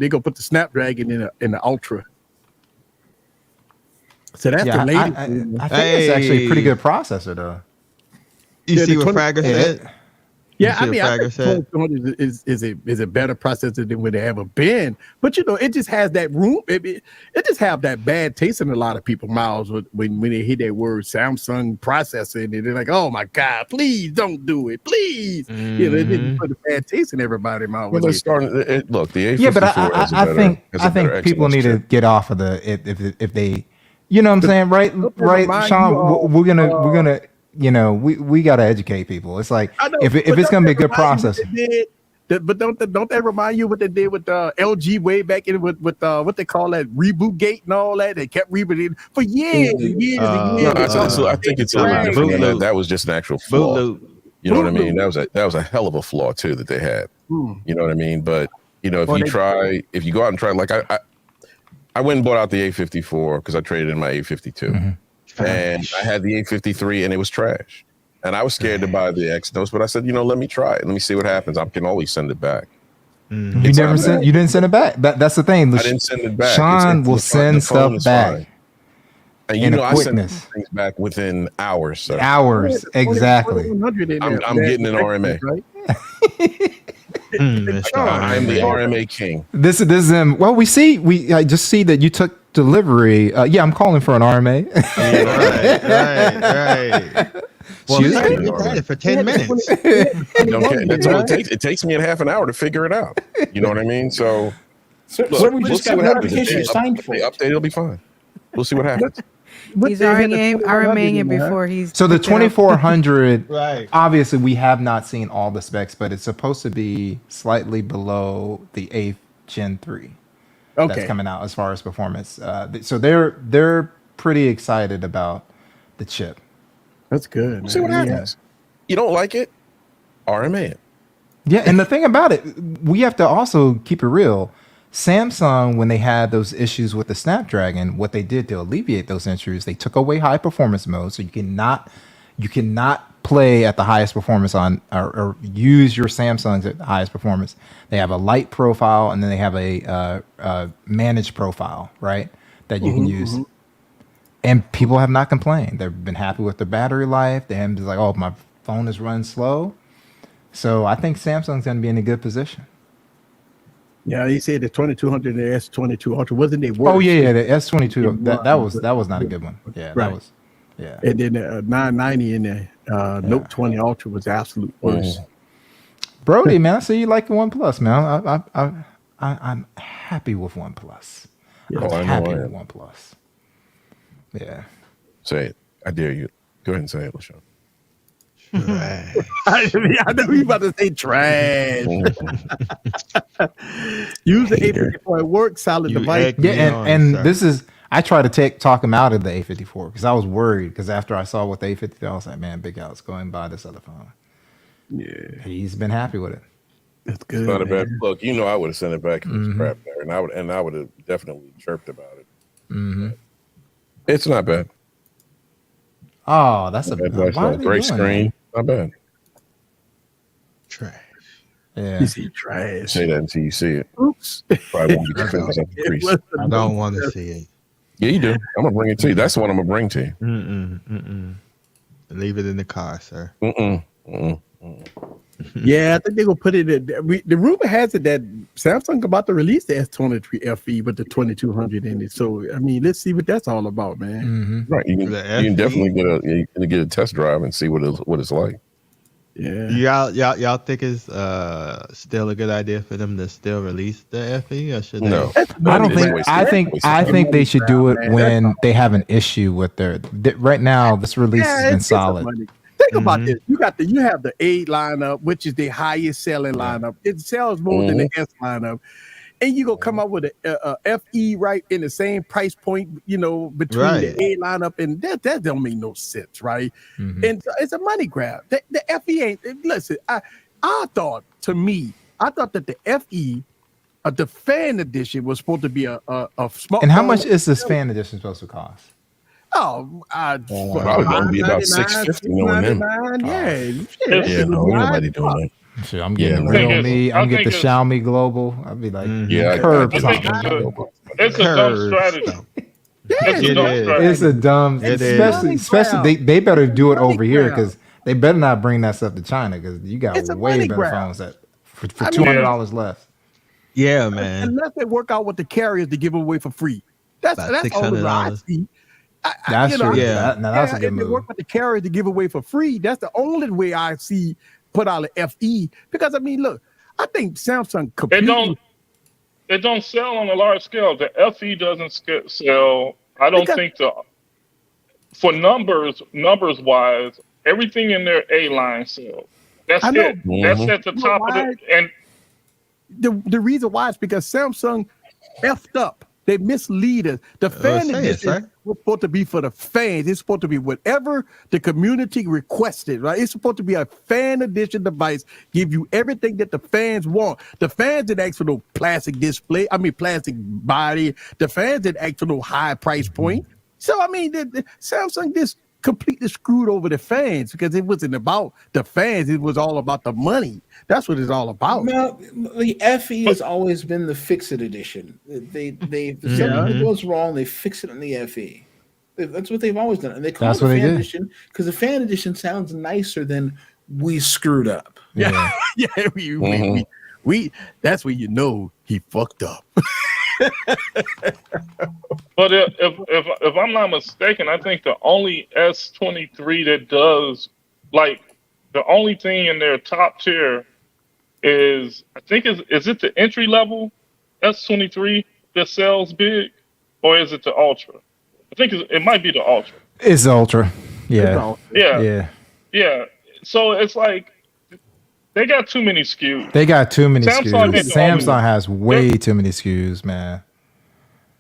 Speaker 3: go put the Snapdragon in the Ultra. So that's the latest.
Speaker 5: I think it's actually a pretty good processor though.
Speaker 6: You see what Fragger said?
Speaker 3: Yeah, I mean, I think 2200 is a better processor than what they ever been. But it just has that room. It just have that bad taste in a lot of people's mouths when they hear that word Samsung processor, and they're like, "Oh my God, please don't do it, please." It didn't put a bad taste in everybody's mouth.
Speaker 4: Well, they're starting. Look, the A54.
Speaker 5: Yeah, but I think people need to get off of if they, you know what I'm saying, right, Sean? We're gonna. We got to educate people. It's like if it's going to be a good process.
Speaker 3: But don't that remind you what they did with LG way back in with what they call that reboot gate and all that? They kept rebooting for years and years and years.
Speaker 4: I think it's a little different. That was just an actual flaw. You know what I mean? That was a hell of a flaw too that they had. You know what I mean? But if you go out and try, like I went and bought out the A54 because I traded in my A52. Mm-hmm. And I had the A53 and it was trash. And I was scared to buy the Exynos, but I said, let me try it. Let me see what happens. I can always send it back.
Speaker 5: You didn't send it back. That's the thing.
Speaker 4: I didn't send it back.
Speaker 5: Sean will send stuff back.
Speaker 4: And I send things back within hours, sir.
Speaker 5: Hours, exactly.
Speaker 4: I'm getting an RMA. Right? I'm the RMA king.
Speaker 5: This is well, I just see that you took delivery. I'm calling for an RMA.
Speaker 6: Right. Well, you had it for 10 minutes.
Speaker 4: I don't care. That's all it takes. It takes me a half an hour to figure it out. You know what I mean? So we'll see what happens. If they update, it'll be fine. We'll see what happens.
Speaker 8: He's RMAing it before he's.
Speaker 5: So the 2400, right? Obviously, we have not seen all the specs, but it's supposed to be slightly below the 8th Gen 3. That's coming out as far as performance. So they're pretty excited about the chip.
Speaker 3: That's good.
Speaker 4: We'll see what happens. You don't like it? RMA it.
Speaker 5: Yeah, and the thing about it, we have to also keep it real. Samsung, when they had those issues with the Snapdragon, what they did to alleviate those issues, they took away high performance mode, so you cannot play at the highest performance on or use your Samsungs at the highest performance. They have a light profile, and then they have a managed profile, right, that you can use. And people have not complained. They've been happy with the battery life. They haven't been like, oh, my phone is running slow. So I think Samsung's going to be in a good position.
Speaker 3: Yeah, he said the 2200 and the S22 Ultra wasn't it worse?
Speaker 5: Oh yeah, the S22 that was not a good one. Yeah,
Speaker 3: right.
Speaker 5: That was
Speaker 3: And then the 990 and the Note 20 Ultra was absolute worse.
Speaker 5: Brody, man, I see you like the OnePlus, man. I'm happy with OnePlus.
Speaker 3: Yeah.
Speaker 5: I'm happy with OnePlus. Yeah.
Speaker 4: Say it. I dare you. Go ahead and say it, LaShawn.
Speaker 3: I know you about to say trash. Use the A54 at work, solid device.
Speaker 5: Yeah, and this is I try to talk him out of the A54 because I was worried because after I saw what the A53, I was like, man, Big Al's going buy this other phone.
Speaker 3: Yeah,
Speaker 5: he's been happy with it.
Speaker 3: That's good.
Speaker 4: It's not a bad look. I would have sent it back if it was crap there, and I would have definitely chirped about it.
Speaker 5: Mm-hmm.
Speaker 4: It's not bad.
Speaker 5: Oh, that's a
Speaker 4: great screen. Not bad.
Speaker 6: Trash.
Speaker 5: Yeah.
Speaker 3: You see trash.
Speaker 4: Say that until you see it.
Speaker 3: Oops.
Speaker 4: Probably won't be the
Speaker 6: I don't want to see it.
Speaker 4: Yeah, you do. I'm gonna bring it to you. That's the one I'm gonna bring to you.
Speaker 6: Leave it in the car, sir.
Speaker 3: Yeah, I think they're gonna put it in. The rumor has it that Samsung about to release the S23 FE with the 2200 in it. So I mean, let's see what that's all about, man.
Speaker 4: Right, you can definitely get a test drive and see what it's like.
Speaker 3: Yeah.
Speaker 6: Y'all think it's still a good idea for them to still release the FE, or should
Speaker 4: No.
Speaker 5: I don't think. I think they should do it when they have an issue with their. Right now, this release has been solid.
Speaker 3: Think about this. You have the A lineup, which is the highest selling lineup. It sells more than the S lineup. And you gonna come up with a FE right in the same price point, between the A lineup, and that don't make no sense, right? And so it's a money grab. The FE ain't. Listen, I thought that the FE, the fan edition, was supposed to be a small.
Speaker 5: And how much is this fan edition supposed to cost?
Speaker 3: Oh,
Speaker 4: probably gonna be about $650 knowing them. Ain't nobody doing that.
Speaker 5: Shit, I'm getting real me. I'm getting the Xiaomi Global. I'll be like, curb something.
Speaker 9: It's a dumb strategy.
Speaker 5: It's a dumb, especially they better do it over here, because they better not bring that stuff to China, because you got way better phones for $200 less.
Speaker 6: Yeah, man.
Speaker 3: Unless they work out with the carriers to give away for free. That's all I see.
Speaker 5: That's true. That's a good move.
Speaker 3: They work with the carriers to give away for free. That's the only way I see put out an FE, because I mean, look, I think Samsung
Speaker 9: it don't sell on a large scale. The FE doesn't sell. I don't think for numbers wise, everything in their A line sells. That's it. That's at the top of it. And
Speaker 3: the reason why is because Samsung effed up. They mislead us. The fan edition was supposed to be for the fans. It's supposed to be whatever the community requested, right? It's supposed to be a fan edition device, give you everything that the fans want. The fans didn't ask for no plastic body. The fans didn't ask for no high price point. So, I mean, the Samsung just completely screwed over the fans, because it wasn't about the fans. It was all about the money. That's what it's all about.
Speaker 7: Well, the FE has always been the fix-it edition. If something goes wrong, they fix it in the FE. That's what they've always done. And they call it the fan edition because the fan edition sounds nicer than we screwed up.
Speaker 3: Yeah. We that's when you know he fucked up.
Speaker 9: But if I'm not mistaken, I think the only S23 that does, like, the only thing in their top tier is, I think, is it the entry level S23 that sells big, or is it the Ultra? I think it might be the Ultra.
Speaker 5: It's the Ultra. Yeah.
Speaker 9: Yeah. So it's like they got too many SKUs.
Speaker 5: Samsung has way too many SKUs, man.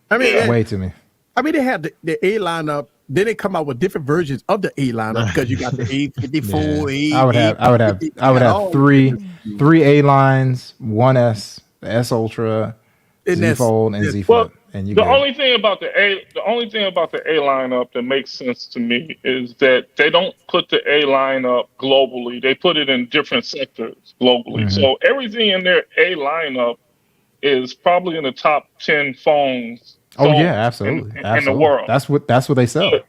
Speaker 3: I mean,
Speaker 5: way too many.
Speaker 3: I mean, they have the A lineup. Then they come out with different versions of the A lineup, because you got the A54.
Speaker 5: I would have three A lines, one S, the S Ultra, Z Fold, and Z Flip. And
Speaker 9: the only thing about the A lineup that makes sense to me is that they don't put the A lineup globally. They put it in different sectors globally. So everything in their A lineup is probably in the top 10 phones.
Speaker 5: Oh yeah, absolutely.
Speaker 9: In the world.
Speaker 5: That's what they sell.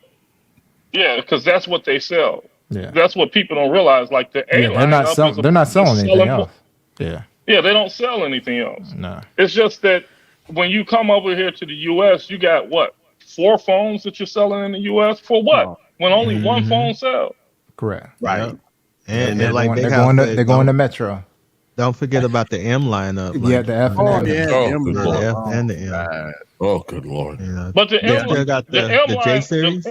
Speaker 9: Yeah, because that's what they sell.
Speaker 5: Yeah.
Speaker 9: That's what people don't realize. Like the A lineup,
Speaker 5: they're not selling anything else. Yeah.
Speaker 9: Yeah, they don't sell anything else.
Speaker 5: No.
Speaker 9: It's just that when you come over here to the US, you got 4 phones that you're selling in the US for what? When only one phone sells.
Speaker 5: Correct.
Speaker 6: Right.
Speaker 5: Yep.
Speaker 6: And
Speaker 5: they're going to Metro.
Speaker 6: Don't forget about the M lineup.
Speaker 5: Yeah, the F and M.
Speaker 6: The F and the M.
Speaker 4: Oh, good Lord.
Speaker 9: But the M
Speaker 6: still got the J series.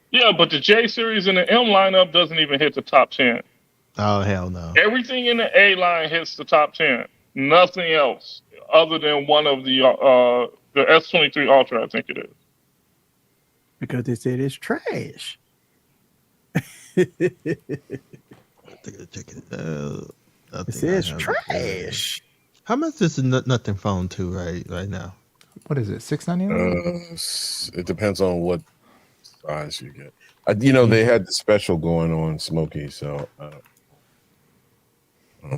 Speaker 9: Yeah, but the J series and the M lineup doesn't even hit the top 10.
Speaker 6: Oh, hell no.
Speaker 9: Everything in the A line hits the top 10. Nothing else other than one of the S23 Ultra, I think it is.
Speaker 3: Because they said it's trash. It says trash.
Speaker 6: How much is the Nothing Phone 2 right now?
Speaker 5: What is it? $699?
Speaker 4: It depends on what size you get. They had the special going on, Smokey. So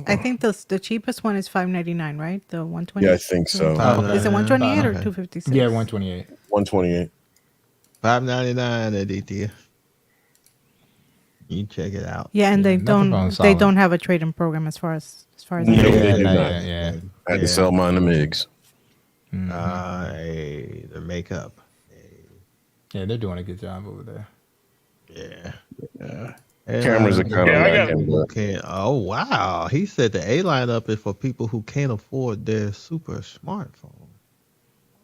Speaker 8: I think the cheapest one is $599, right? The 120.
Speaker 4: Yeah, I think so.
Speaker 8: Is it 128 or 256?
Speaker 5: Yeah, 128.
Speaker 4: 128.
Speaker 6: $599 at DT. You check it out.
Speaker 8: Yeah, and they don't have a trade-in program as far as I know.
Speaker 4: Yeah. I had to sell mine to Migs.
Speaker 6: The makeup.
Speaker 5: Yeah, they're doing a good job over there.
Speaker 6: Yeah.
Speaker 4: Cameras are kind of lacking.
Speaker 6: Oh wow! He said the A lineup is for people who can't afford their super smartphone.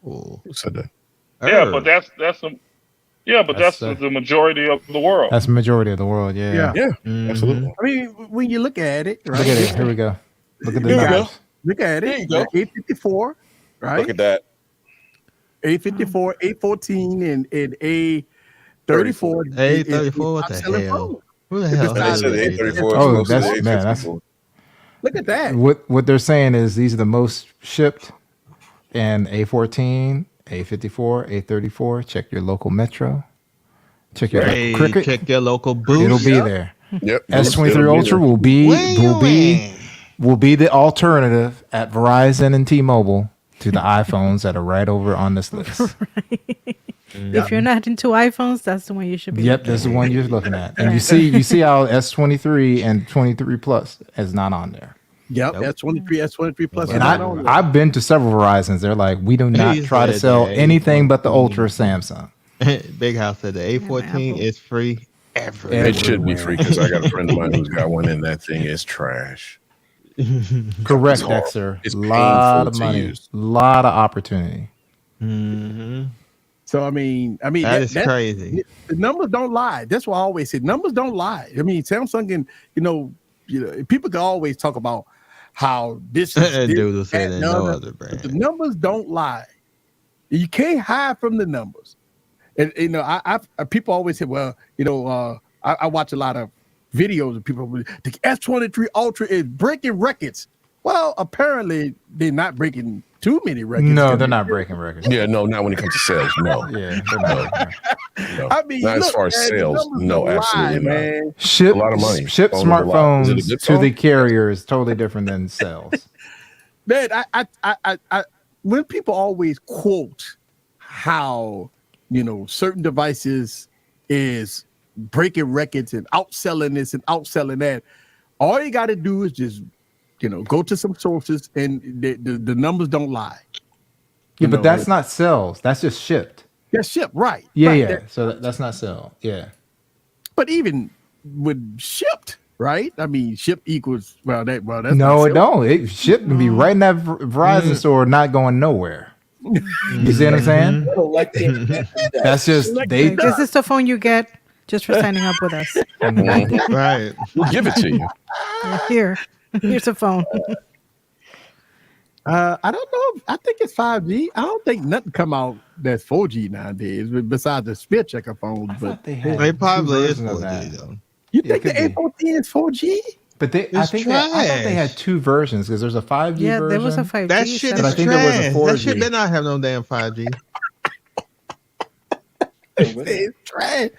Speaker 4: Who said that?
Speaker 9: Yeah, but that's the majority of the world.
Speaker 5: That's the majority of the world. Yeah.
Speaker 4: Absolutely.
Speaker 3: I mean, when you look at it, right?
Speaker 5: Look at it. Here we go. Look at the numbers.
Speaker 3: Look at it. A54, right?
Speaker 4: Look at that.
Speaker 3: A54, A14, and A34.
Speaker 6: A34. What the hell? Who the hell?
Speaker 4: They said A34.
Speaker 5: Oh, that's.
Speaker 3: Look at that.
Speaker 5: What they're saying is these are the most shipped, and A14, A54, A34. Check your local Metro. Check your Cricket.
Speaker 6: Check your local booth.
Speaker 5: It'll be there.
Speaker 4: Yep.
Speaker 5: S23 Ultra will be the alternative at Verizon and T-Mobile to the iPhones that are right over on this list.
Speaker 8: If you're not into iPhones, that's the one you should be.
Speaker 5: Yep, that's the one you're looking at. And you see how S23 and 23 Plus is not on there.
Speaker 3: Yep, S23 Plus.
Speaker 5: And I've been to several Verizons. They're like, we do not try to sell anything but the Ultra Samsung.
Speaker 6: Big House said the A14 is free everywhere.
Speaker 4: It should be free because I got a friend of mine who's got one, and that thing is trash.
Speaker 5: Correct, Dexter.
Speaker 4: It's
Speaker 5: a lot of
Speaker 4: painful to
Speaker 5: money,
Speaker 4: use.
Speaker 5: a lot of opportunity.
Speaker 3: So I mean,
Speaker 6: that's crazy.
Speaker 3: The numbers don't lie. That's what I always say. Numbers don't lie. I mean, Samsung can, people can always talk about how this is
Speaker 6: dude will say that no other brand.
Speaker 3: The numbers don't lie. You can't hide from the numbers. And I people always say, well, I watch a lot of videos of people. The S23 Ultra is breaking records. Well, apparently they're not breaking too many records.
Speaker 5: No, they're not breaking records.
Speaker 4: Yeah, no, not when it comes to sales. No.
Speaker 5: Yeah, they're not.
Speaker 4: No.
Speaker 3: I mean,
Speaker 4: not as far as sales. No, absolutely
Speaker 3: man.
Speaker 4: not.
Speaker 5: Ship
Speaker 4: a lot of money.
Speaker 5: Ship
Speaker 4: Phone
Speaker 5: smartphones to the carrier is totally different than sales.
Speaker 3: Man, I when people always quote how certain devices is breaking records and outselling this and outselling that, all you got to do is just go to some sources, and the numbers don't lie.
Speaker 5: Yeah, but that's not sales. That's just shipped.
Speaker 3: That's shipped, right?
Speaker 5: Yeah,
Speaker 3: right.
Speaker 5: yeah. So that's not sell. Yeah.
Speaker 3: But even with shipped, right? I mean, ship equals that's
Speaker 5: no, it don't. It shipped can be right in that Verizon store, not going nowhere. You see what I'm saying? That's just
Speaker 8: This is the phone you get just for signing up with us.
Speaker 6: Right.
Speaker 4: We'll give it to you.
Speaker 8: Here's a phone.
Speaker 3: I don't know. I think it's 5G. I don't think nothing come out that's 4G nowadays, besides the spear checker phones. But
Speaker 6: they probably is 4G though.
Speaker 3: You think the A14 is 4G?
Speaker 5: But I thought they had two versions because there's a 5G version.
Speaker 8: Yeah, there was a 5G.
Speaker 6: That shit is
Speaker 5: I think there was a 4G.
Speaker 6: That shit did not have no damn 5G.
Speaker 3: It's trash.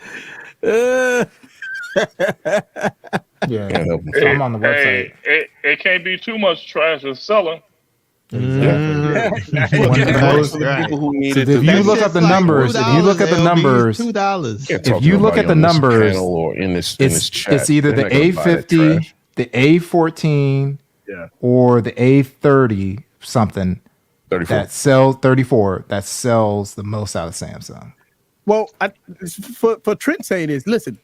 Speaker 5: Yeah, I'm on the website.
Speaker 9: It can't be too much trash to selling.
Speaker 5: Exactly.
Speaker 4: If
Speaker 5: you look at the numbers,
Speaker 6: $2, $2.
Speaker 5: If you look at the numbers, it's either the A50, the A14, or the A30 something
Speaker 4: 34.
Speaker 5: that sells 34 that sells the most out of Samsung.
Speaker 3: Well, for Trent saying this, listen,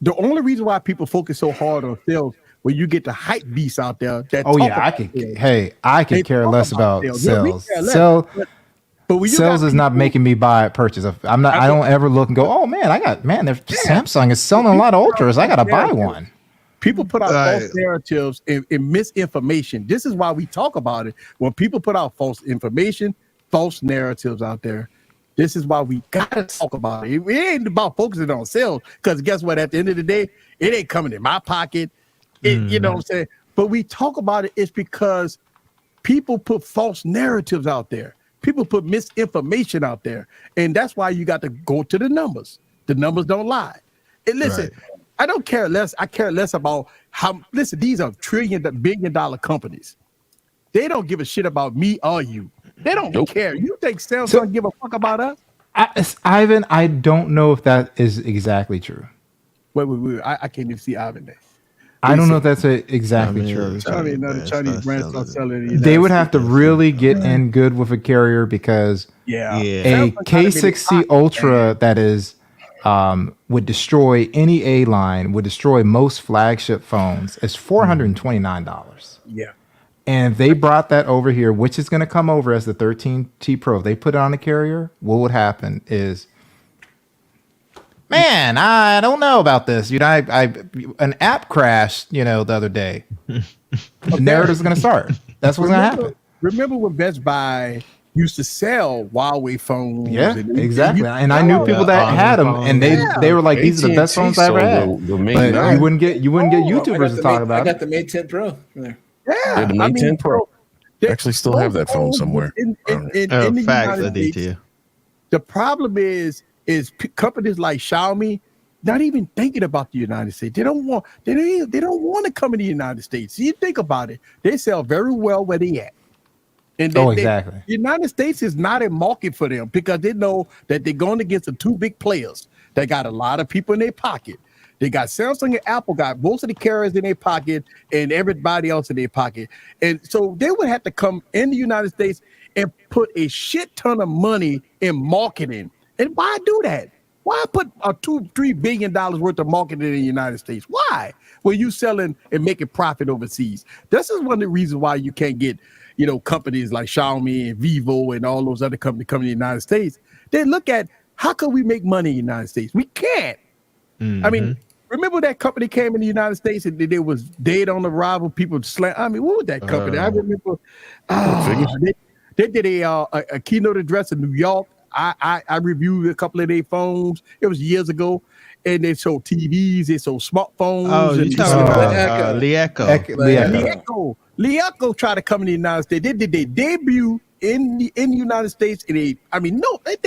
Speaker 3: the only reason why people focus so hard on sales when you get the hype beasts out there.
Speaker 5: I could care less about sales.
Speaker 3: But
Speaker 5: sales is not making me buy a purchase. I don't ever look and go, oh man, Samsung is selling a lot of Ultras. I gotta buy one.
Speaker 3: People put out false narratives and misinformation. This is why we talk about it. When people put out false information, false narratives out there, this is why we gotta talk about it. It ain't about focusing on sales, because guess what? At the end of the day, it ain't coming in my pocket. You know what I'm saying? But we talk about it. It's because people put false narratives out there. People put misinformation out there, and that's why you got to go to the numbers. The numbers don't lie. And listen, I don't care less. I care less about how. Listen, these are billion-dollar companies. They don't give a shit about me or you. They don't care. You think Samsung give a fuck about us?
Speaker 5: Ivan, I don't know if that is exactly true.
Speaker 3: Wait. I can't even see Ivan there.
Speaker 5: I don't know if that's exactly true.
Speaker 3: Another Chinese brand start selling it.
Speaker 5: They would have to really get in good with a carrier because a K6C Ultra that is would destroy any A line, would destroy most flagship phones. It's $429.
Speaker 3: Yeah.
Speaker 5: And if they brought that over here, which is going to come over as the 13T Pro, if they put it on a carrier, what would happen is, man, I don't know about this. You know, an app crashed, the other day. The narrative's going to start. That's what's going to happen.
Speaker 3: Remember when Best Buy used to sell Huawei phones?
Speaker 5: Yeah, exactly. And I knew people that had them, and they were like, "These are the best phones I ever had." But you wouldn't get YouTubers to talk about it.
Speaker 7: I got the Mate 10 Pro there.
Speaker 3: Yeah,
Speaker 4: the Mate 10 Pro. I actually still have that phone somewhere.
Speaker 3: In the
Speaker 6: facts,
Speaker 3: United States,
Speaker 6: detail.
Speaker 3: the problem is companies like Xiaomi not even thinking about the United States. They don't want to come in the United States. You think about it. They sell very well where they at. And
Speaker 5: exactly.
Speaker 3: The United States is not a market for them because they know that they're going against the two big players that got a lot of people in their pocket. They got Samsung and Apple got most of the carriers in their pocket and everybody else in their pocket. And so they would have to come in the United States and put a shit ton of money in marketing. And why do that? Why put a $2-3 billion worth of marketing in the United States? Why? Well, you selling and making profit overseas. This is one of the reasons why you can't get, companies like Xiaomi and Vivo and all those other companies coming to the United States. They look at how can we make money in the United States? We can't.
Speaker 6: Mm-hmm.
Speaker 3: I mean, remember that company came in the United States and there was dead on arrival. People slam. I mean, what was that company? I remember. They did a keynote address in New York. I reviewed a couple of their phones. It was years ago, and they sold TVs. They sold smartphones.
Speaker 6: Oh, you talking about
Speaker 3: Leeco. Leeco tried to come in the United States. They did their debut in the United States, and they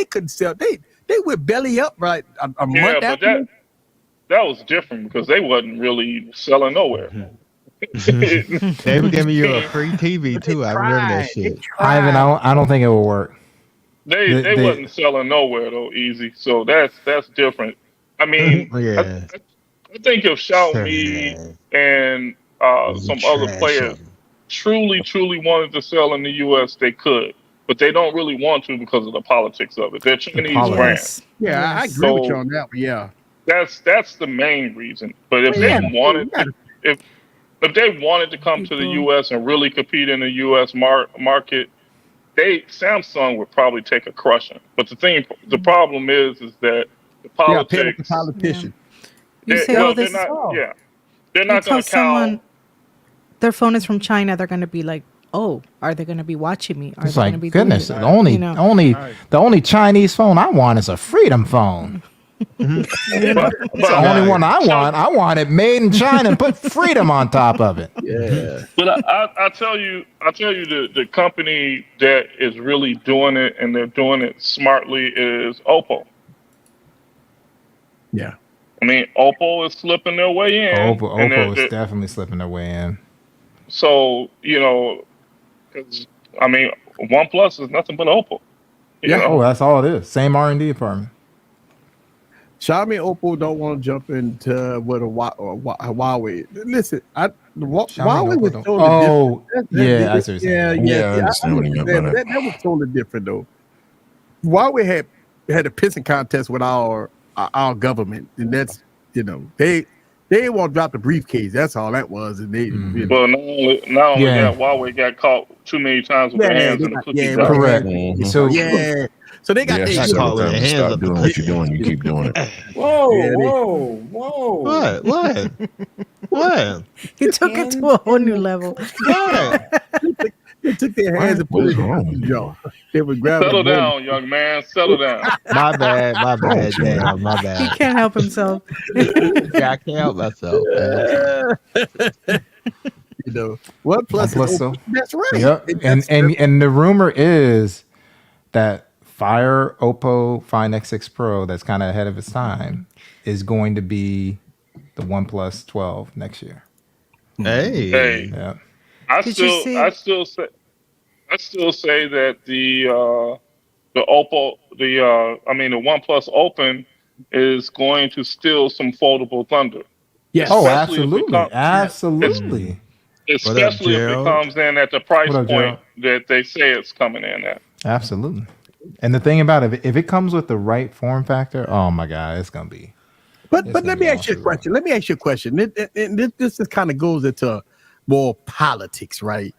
Speaker 3: couldn't sell. They went belly up right a month after.
Speaker 9: That was different because they wasn't really selling nowhere.
Speaker 6: They were giving you a free TV too. I remember that shit.
Speaker 5: Ivan, I don't think it will work.
Speaker 9: They wasn't selling nowhere though, easy. So that's different. I mean, I think if Xiaomi and some other players truly wanted to sell in the U.S., they could, but they don't really want to because of the politics of it. They're Chinese brands.
Speaker 3: Yeah, I agree with you on that. Yeah,
Speaker 9: that's the main reason. But if they wanted, if they wanted to come to the U.S. and really compete in the U.S. market, Samsung would probably take a crushing. But the problem is that the politics.
Speaker 3: The politician.
Speaker 8: You say,
Speaker 9: they're not going to count.
Speaker 8: Their phone is from China. They're going to be like, oh, are they going to be watching me?
Speaker 5: It's like, goodness, the only Chinese phone I want is a Freedom phone. It's the only one I want. I want it made in China and put Freedom on top of it.
Speaker 3: Yeah.
Speaker 9: But I tell you, the company that is really doing it and they're doing it smartly is Oppo.
Speaker 3: Yeah.
Speaker 9: I mean, Oppo is slipping their way in.
Speaker 5: Oppo is definitely slipping their way in.
Speaker 9: So, because, I mean, OnePlus is nothing but Oppo.
Speaker 5: That's all it is. Same R&D department.
Speaker 3: Xiaomi and Oppo don't want to jump into what a Huawei. Listen, Huawei was totally different. That was totally different though. Huawei had a pissing contest with our government, and that's they won't drop the briefcase. That's all that was, and they.
Speaker 9: Well, not only that, Huawei got caught too many times with their hands in the cookie jar.
Speaker 5: Correct.
Speaker 3: Mm-hmm. So they got
Speaker 4: their stop doing what you're doing. You keep doing it.
Speaker 7: Whoa!
Speaker 6: What?
Speaker 8: He took it to a whole new level.
Speaker 3: They took their hands and put it in the jar. They would grab.
Speaker 9: Settle down, young man. Settle down.
Speaker 6: My bad. Damn, my bad.
Speaker 8: He can't help himself.
Speaker 6: I can't help myself.
Speaker 3: OnePlus. That's right.
Speaker 5: Yep. And the rumor is that Oppo Find X6 Pro, that's kind of ahead of its time, is going to be the OnePlus 12 next year.
Speaker 6: Hey.
Speaker 5: Yeah.
Speaker 9: I still say that the OnePlus Open is going to steal some foldable thunder.
Speaker 3: Yes.
Speaker 5: Oh,
Speaker 9: Especially if it
Speaker 5: absolutely, absolutely.
Speaker 9: Especially if it
Speaker 6: Gerald?
Speaker 9: comes in at the price
Speaker 5: What up,
Speaker 9: point
Speaker 5: Gerald?
Speaker 9: that they say it's coming in at.
Speaker 5: Absolutely. And the thing about it, if it comes with the right form factor, oh my God, it's gonna be.
Speaker 3: But let me ask you a question. Let me ask you a question. This kind of goes into more politics, right?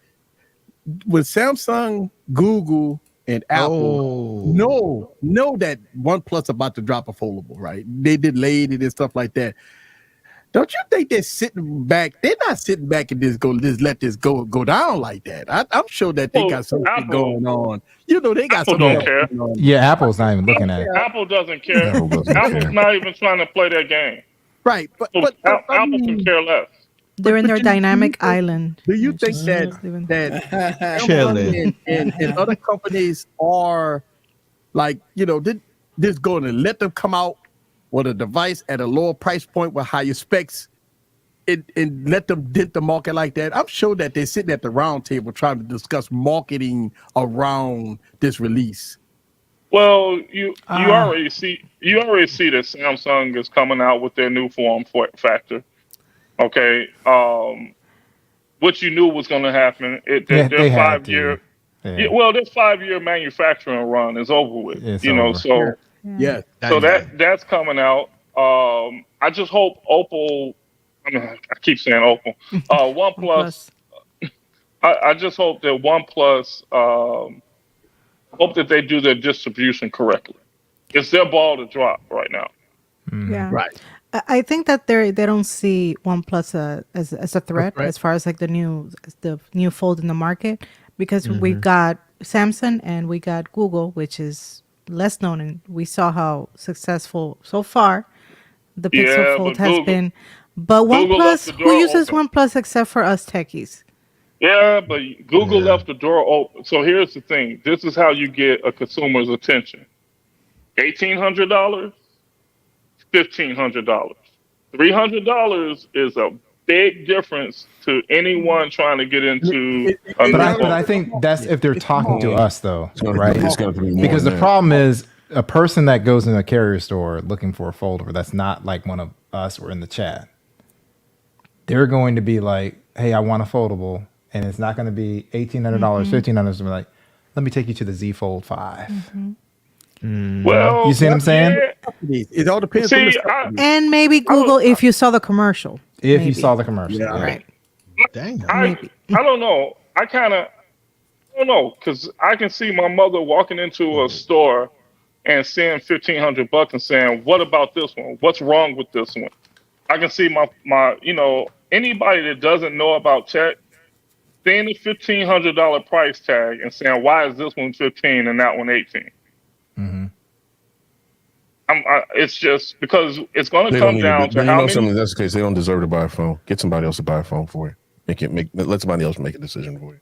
Speaker 3: When Samsung, Google, and Apple know that OnePlus about to drop a foldable, right? They delayed it and stuff like that. Don't you think they're sitting back? They're not sitting back and just let this go down like that. I'm sure that they got something going on. You know, they got
Speaker 9: Apple
Speaker 3: something
Speaker 9: don't care.
Speaker 3: going on.
Speaker 5: Yeah, Apple's not even looking at it.
Speaker 9: Apple doesn't care.
Speaker 4: Apple doesn't
Speaker 9: Apple's
Speaker 4: care.
Speaker 9: not even trying to play that game.
Speaker 3: Right, but
Speaker 9: Apple
Speaker 3: I
Speaker 9: can
Speaker 3: mean,
Speaker 9: care less.
Speaker 8: They're in their dynamic island.
Speaker 3: do you think
Speaker 8: Just
Speaker 3: that
Speaker 8: leaving-
Speaker 3: Samsung and other companies are like, you know, this going to let them come out with a device at a lower price point with higher specs and let them dent the market like that? I'm sure that they're sitting at the round table trying to discuss marketing around this release.
Speaker 9: Well, you already see that Samsung is coming out with their new form factor. Okay, what you knew was going to happen. Their
Speaker 5: they had
Speaker 9: 5
Speaker 5: to.
Speaker 9: year,
Speaker 5: Yeah.
Speaker 9: well, their 5 year manufacturing run is over with.
Speaker 5: It's
Speaker 9: know,
Speaker 5: over.
Speaker 9: so
Speaker 3: Yeah.
Speaker 9: so that's coming out. I just hope Oppo. I mean, I keep saying Oppo. OnePlus. I just hope that OnePlus. Hope that they do their distribution correctly. It's their ball to drop right now.
Speaker 8: Yeah.
Speaker 3: Right.
Speaker 8: I think that they don't see OnePlus as a threat as far as like the new fold in the market, because we've got Samsung and we got Google, which is less known, and we saw how successful so far the Pixel Fold has been. But OnePlus, who uses OnePlus except for us techies?
Speaker 9: Yeah, but Google left the door open. So here's the thing. This is how you get a consumer's attention. $1,800, $1,500. $300 is a big difference to anyone trying to get into a
Speaker 5: But I think that's if they're talking to us, though, right?
Speaker 4: It's gonna be more
Speaker 5: Because the
Speaker 4: than
Speaker 5: problem is a person that goes in a carrier store looking for a folder that's not like one of us or in the chat. They're going to be like, "Hey, I want a foldable," and it's not going to be $1,800, $1,500. Be like, "Let me take you to the Z Fold 5."
Speaker 9: Well,
Speaker 5: you see what I'm saying?
Speaker 3: Yeah. It all depends on the
Speaker 8: and maybe Google if you saw the commercial.
Speaker 5: If you saw the commercial,
Speaker 3: yeah.
Speaker 8: Right.
Speaker 6: Dang.
Speaker 9: I don't know. I don't know, because I can see my mother walking into a store and seeing $1,500 and saying, "What about this one? What's wrong with this one?" I can see my anybody that doesn't know about tech seeing the $1,500 price tag and saying, "Why is this one 15 and that one 18?" It's just because it's going to come down to how many.
Speaker 4: Something that's the case. They don't deserve to buy a phone. Get somebody else to buy a phone for you. Let somebody else make a decision for you.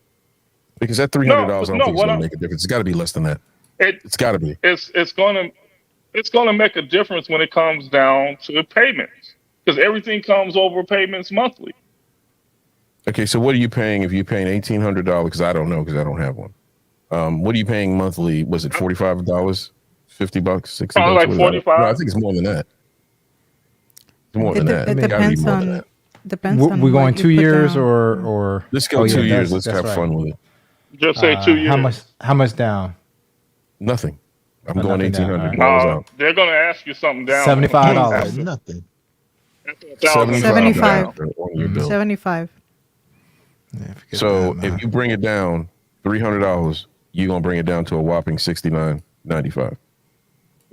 Speaker 4: Because that $300, I don't think it's going to make a difference. It's got to be less than that. It's got to be.
Speaker 9: It's going to make a difference when it comes down to payments, because everything comes over payments monthly.
Speaker 4: Okay, so what are you paying if you're paying $1,800? Because I don't know, because I don't have one. What are you paying monthly? Was it $45, $50, $60?
Speaker 9: Like 45.
Speaker 4: No, I think it's more than that. It's more than that.
Speaker 8: It depends on.
Speaker 5: We're going 2 years or
Speaker 4: let's go 2 years. Let's have fun with it.
Speaker 9: Just say 2 years.
Speaker 5: How much down?
Speaker 4: Nothing. I'm going $1,800 out.
Speaker 9: They're going to ask you something down.
Speaker 5: $75.
Speaker 6: Nothing.
Speaker 8: 75
Speaker 4: on your bill.
Speaker 8: 75.
Speaker 5: Yeah,
Speaker 4: so if you bring it down $300, you're gonna bring it down to a whopping $69.95.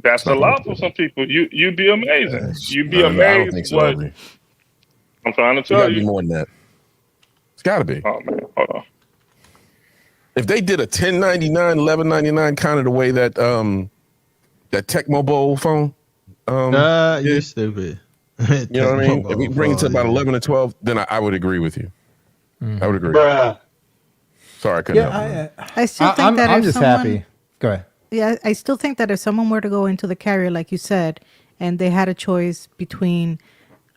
Speaker 9: That's a lot for some people. You'd be amazing. You'd be amazed.
Speaker 4: I don't think so.
Speaker 9: What I'm trying to tell you.
Speaker 4: Be more than that. It's got to be.
Speaker 9: Oh man, hold on.
Speaker 4: If they did a $10.99, $11.99 kind of the way that that Tecmo Bowl phone,
Speaker 6: you're stupid.
Speaker 4: You know what I mean? If we bring it to about 11 or 12, then I would agree with you. I would agree. Sorry, I couldn't help it.
Speaker 8: I still think that
Speaker 5: I'm
Speaker 8: if
Speaker 5: just happy. Go ahead.
Speaker 8: Yeah, I still think that if someone were to go into the carrier, like you said, and they had a choice between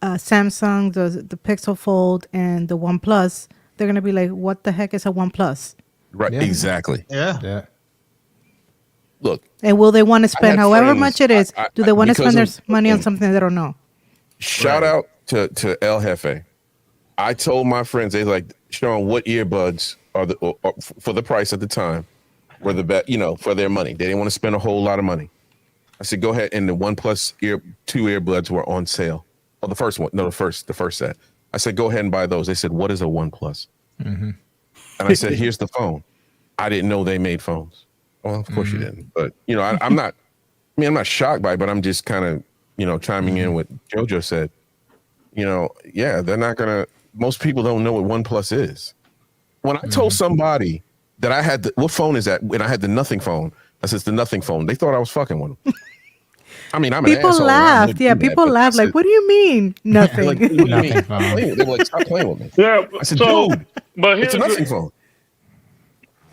Speaker 8: Samsung, the Pixel Fold, and the OnePlus, they're gonna be like, "What the heck is a OnePlus?"
Speaker 4: Right?
Speaker 5: Yeah.
Speaker 4: Exactly.
Speaker 6: Yeah.
Speaker 4: look.
Speaker 8: And will they want to spend however much it is? Do they want to spend their money on something they don't know?
Speaker 4: Shout out to El Jefe. I told my friends, they like, Sean, what earbuds are for the price at the time were the best, for their money. They didn't want to spend a whole lot of money. I said, go ahead. And the OnePlus 2 earbuds were on sale. Oh, the first one. No, the first set. I said, go ahead and buy those. They said, what is a OnePlus? Mm-hmm. And I said, here's the phone. I didn't know they made phones. Well, of course you didn't. But, I'm not shocked by it, but I'm just kind of, chiming in what JoJo said. They're not going to, most people don't know what OnePlus is. When I told somebody that I had what phone is that? And I had the nothing phone. I said, it's the nothing phone. They thought I was fucking with them. I mean, I'm
Speaker 8: people
Speaker 4: an asshole.
Speaker 8: Laughed. Yeah, people laughed. Like, what do you mean? Nothing.
Speaker 4: Like, what do you mean? They were like, stop playing with me.
Speaker 9: Yeah,
Speaker 4: I said, dude,
Speaker 9: but
Speaker 4: it's a nothing phone.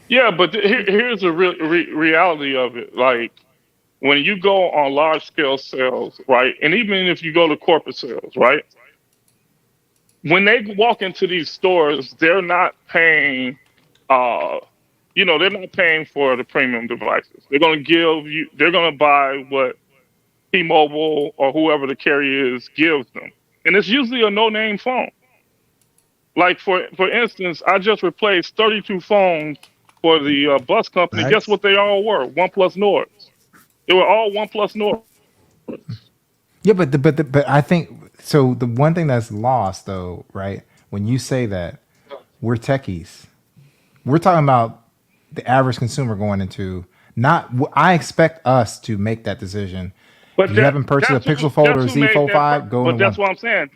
Speaker 9: Yeah, but here's the reality of it. Like, when you go on large scale sales, right, and even if you go to corporate sales, right, when they walk into these stores, they're not paying, they're not paying for the premium devices. They're going to buy what T-Mobile or whoever the carrier is gives them. And it's usually a no-name phone. Like, for instance, I just replaced 32 phones for the bus company. Nice. Guess what they all were? OnePlus Nords. They were all OnePlus Nords.
Speaker 5: Yeah, but I think, so the one thing that's lost, though, right, when you say that, we're techies. We're talking about the average consumer going into, I expect us to make that decision. But if you haven't purchased a Pixel Fold or a Z Fold 5, go.
Speaker 9: But that's what I'm saying.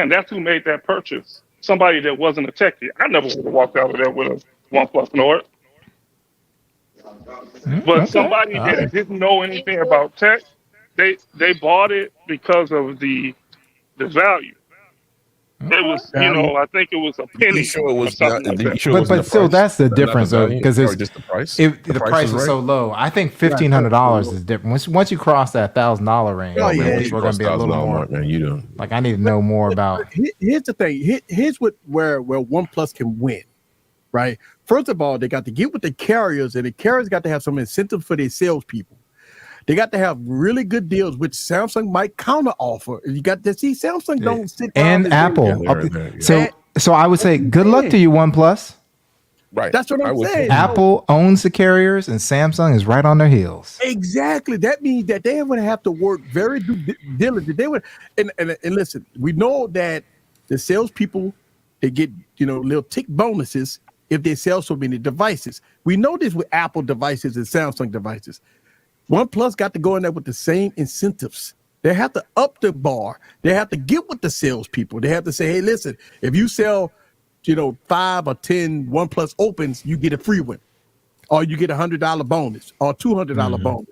Speaker 9: That's who made that purchase. Somebody that wasn't a techie. I never would have walked out of there with a OnePlus Nord. But somebody that didn't know anything about tech, they bought it because of the value. It was, I think it was a penny.
Speaker 4: Sure it was not,
Speaker 5: but still, that's the difference, though, because it's
Speaker 4: just the price.
Speaker 5: The price was so low. I think $1,500 is different. Once you cross that $1,000 range, people are going to be a little more. Man, you do. Like, I need to know more about.
Speaker 3: Here's the thing. Here's where OnePlus can win, right? First of all, they got to get with the carriers, and the carriers got to have some incentive for their salespeople. They got to have really good deals, which Samsung might counter offer. You got to see Samsung don't sit down
Speaker 5: and Apple. So I would say good luck to you, OnePlus.
Speaker 4: Right.
Speaker 3: That's what I'm saying.
Speaker 5: Apple owns the carriers, and Samsung is right on their heels.
Speaker 3: Exactly. That means that they would have to work very diligently. They would, and listen. We know that the salespeople, they get little tick bonuses if they sell so many devices. We know this with Apple devices and Samsung devices. OnePlus got to go in there with the same incentives. They have to up the bar. They have to get with the salespeople. They have to say, hey, listen, if you sell, 5 or 10 OnePlus Opens, you get a free one, or you get $100 bonus or $200 bonus.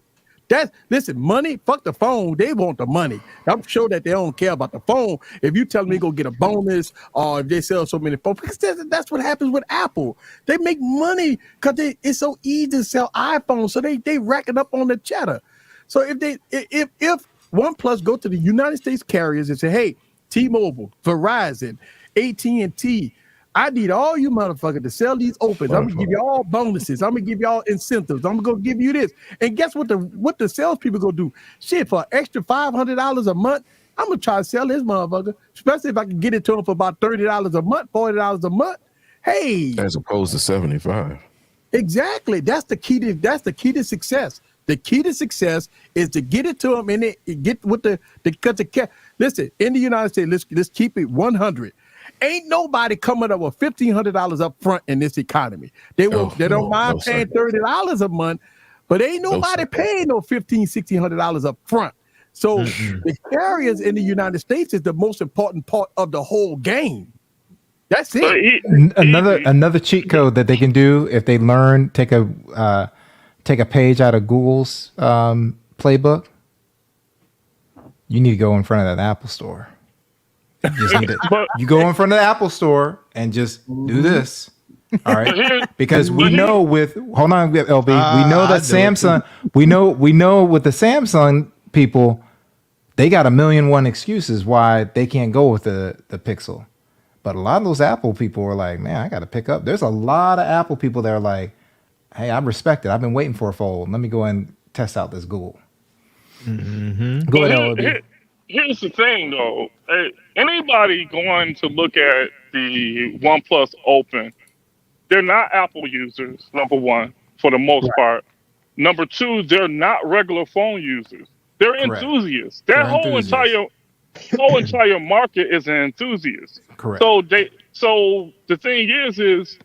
Speaker 3: Listen, money, fuck the phone. They want the money. I'm sure that they don't care about the phone. If you tell me go get a bonus, or if they sell so many phones, because that's what happens with Apple. They make money because it's so easy to sell iPhones, so they racking up on the cheddar. So if OnePlus go to the United States carriers and say, hey, T-Mobile, Verizon, AT&T, I need all you motherfuckers to sell these Opens. I'm gonna give you all bonuses. I'm gonna give you all incentives. I'm gonna give you this. And guess what the salespeople gonna do? Shit, for an extra $500 a month, I'm gonna try to sell this motherfucker, especially if I can get it to them for about $30 a month, $40 a month. Hey,
Speaker 4: as opposed to 75.
Speaker 3: Exactly. That's the key to success. The key to success is to get it to them and get with listen, in the United States, let's keep it 100. Ain't nobody coming up with $1,500 up front in this economy. They don't mind paying $30 a month, but ain't nobody paying no $1,500-$1,600 up front. So the carriers in the United States is the most important part of the whole game. That's it.
Speaker 5: Another cheat code that they can do if they learn, take a page out of Google's playbook. You need to go in front of that Apple store. You go in front of the Apple store and just do this. All right. Because we know hold on, LB, we know that Samsung, we know with the Samsung people, they got 1,000,001 excuses why they can't go with the Pixel. But a lot of those Apple people were like, man, I got to pick up. There's a lot of Apple people that are like, hey, I respect it. I've been waiting for a fold. Let me go and test out this Google.
Speaker 6: Mm-hmm.
Speaker 5: Go ahead,
Speaker 9: Here's the thing, though. Anybody going to look at the OnePlus Open, they're not Apple users, number one, for the most part. Number two, they're not regular phone users. They're enthusiasts. That whole entire market is an enthusiast.
Speaker 5: Correct.
Speaker 9: So the thing is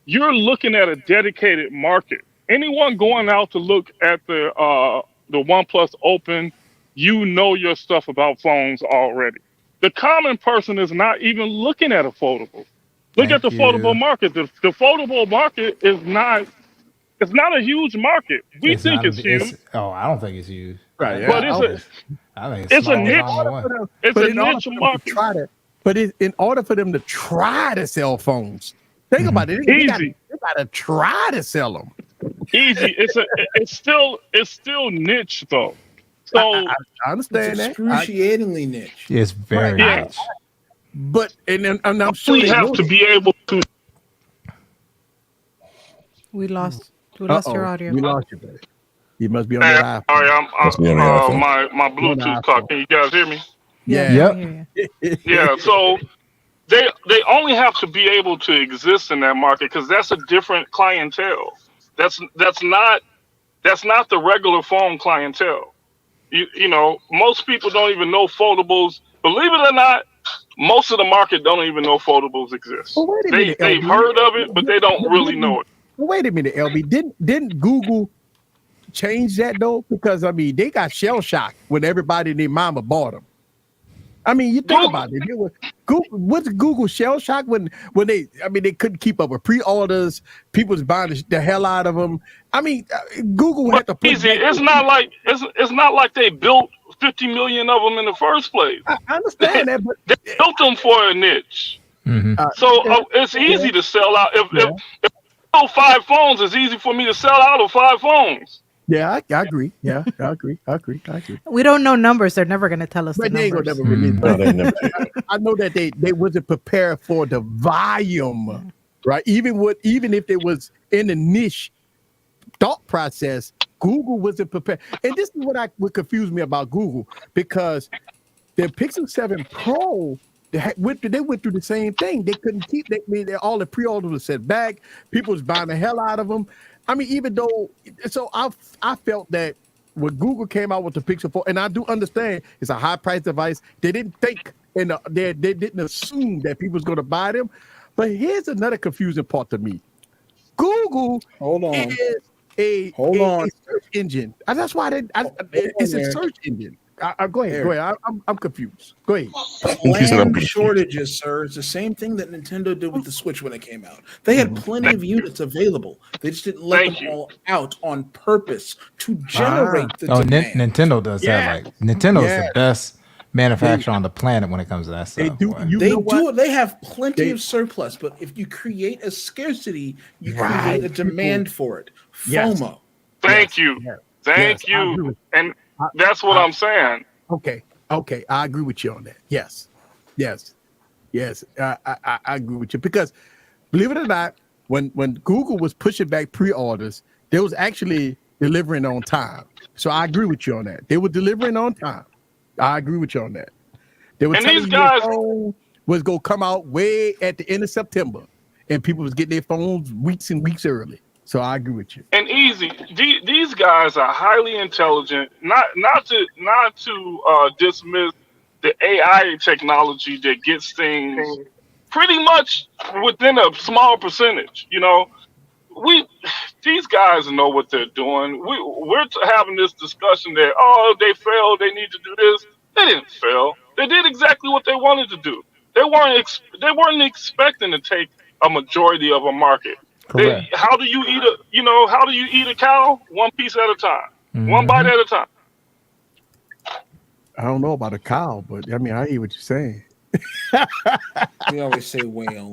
Speaker 9: you're looking at a dedicated market. Anyone going out to look at the OnePlus Open, you know your stuff about phones already. The common person is not even looking at a foldable. Look at the foldable market. The foldable market is not. It's not a huge market. We think it's huge.
Speaker 5: I don't think it's huge.
Speaker 3: Right.
Speaker 9: But it's a niche. It's a niche market.
Speaker 3: In order for them to try to sell phones, think about it. They got to try to sell them.
Speaker 9: Easy. It's still niche though. So
Speaker 3: I understand that.
Speaker 7: Excruciatingly niche.
Speaker 5: It's very niche.
Speaker 3: But and I'm sure
Speaker 9: we have to be able to.
Speaker 8: We lost your audio.
Speaker 3: We lost you, buddy. You must be on your iPhone.
Speaker 9: All right, my Bluetooth caught. Can you guys hear me?
Speaker 3: Yeah.
Speaker 9: Yeah. So they only have to be able to exist in that market because that's a different clientele. That's not the regular phone clientele. You know, most people don't even know foldables. Believe it or not, most of the market don't even know foldables exist.
Speaker 3: Well,
Speaker 9: they've heard of it, but they don't really know it.
Speaker 3: Well, wait a minute, LB. Didn't Google change that though? Because I mean, they got shell shocked when everybody and their mama bought them. I mean, you think about it. What's Google shell shocked when they couldn't keep up with pre-orders. People was buying the hell out of them. I mean, Google had to put
Speaker 9: easy. It's not like they built 50 million of them in the first place.
Speaker 3: I understand that, but
Speaker 9: they built them for a niche.
Speaker 5: Mm-hmm.
Speaker 9: It's easy to sell out. If I sell 5 phones, it's easy for me to sell out of 5 phones.
Speaker 3: Yeah, I agree. Yeah, I agree.
Speaker 8: We don't know numbers. They're never going to tell us the numbers.
Speaker 3: Never release. I know that they wasn't prepared for the volume, right? Even if it was in the niche thought process, Google wasn't prepared. And this is what confused me about Google, because the Pixel 7 Pro, they went through the same thing. They couldn't keep. All the pre-orders were set back. People was buying the hell out of them. I mean, even though, so I felt that when Google came out with the Pixel 4, and I do understand it's a high price device, they didn't think and they didn't assume that people was going to buy them. But here's another confusing part to me: Google is a search engine. And that's why it's a search engine. Go ahead. I'm confused. Go ahead.
Speaker 7: Land shortages, sir. It's the same thing that Nintendo did with the Switch when it came out. They had plenty of units available. They just didn't let them all out on purpose to generate the demand.
Speaker 5: Nintendo does that. Like Nintendo's the best manufacturer on the planet when it comes to that stuff.
Speaker 7: They have plenty of surplus, but if you create a scarcity, you create a demand for it. FOMO.
Speaker 9: Thank you. And that's what I'm saying.
Speaker 3: Okay, I agree with you on that. Yes, I agree with you, because believe it or not, when Google was pushing back pre-orders, they was actually delivering on time. So I agree with you on that. They were delivering on time. I agree with you on that. They were telling you your phone was gonna come out way at the end of September, and people was getting their phones weeks and weeks early. So I agree with you.
Speaker 9: And easy, these guys are highly intelligent. Not to dismiss the AI technology that gets things pretty much within a small percentage. You know, these guys know what they're doing. We're having this discussion that they failed, they need to do this. They didn't fail. They did exactly what they wanted to do. They weren't expecting to take a majority of a market. How do you eat a cow? One piece at a time, one bite at a time.
Speaker 3: I don't know about a cow, but I mean, I hear what you're saying.
Speaker 7: We always say whale.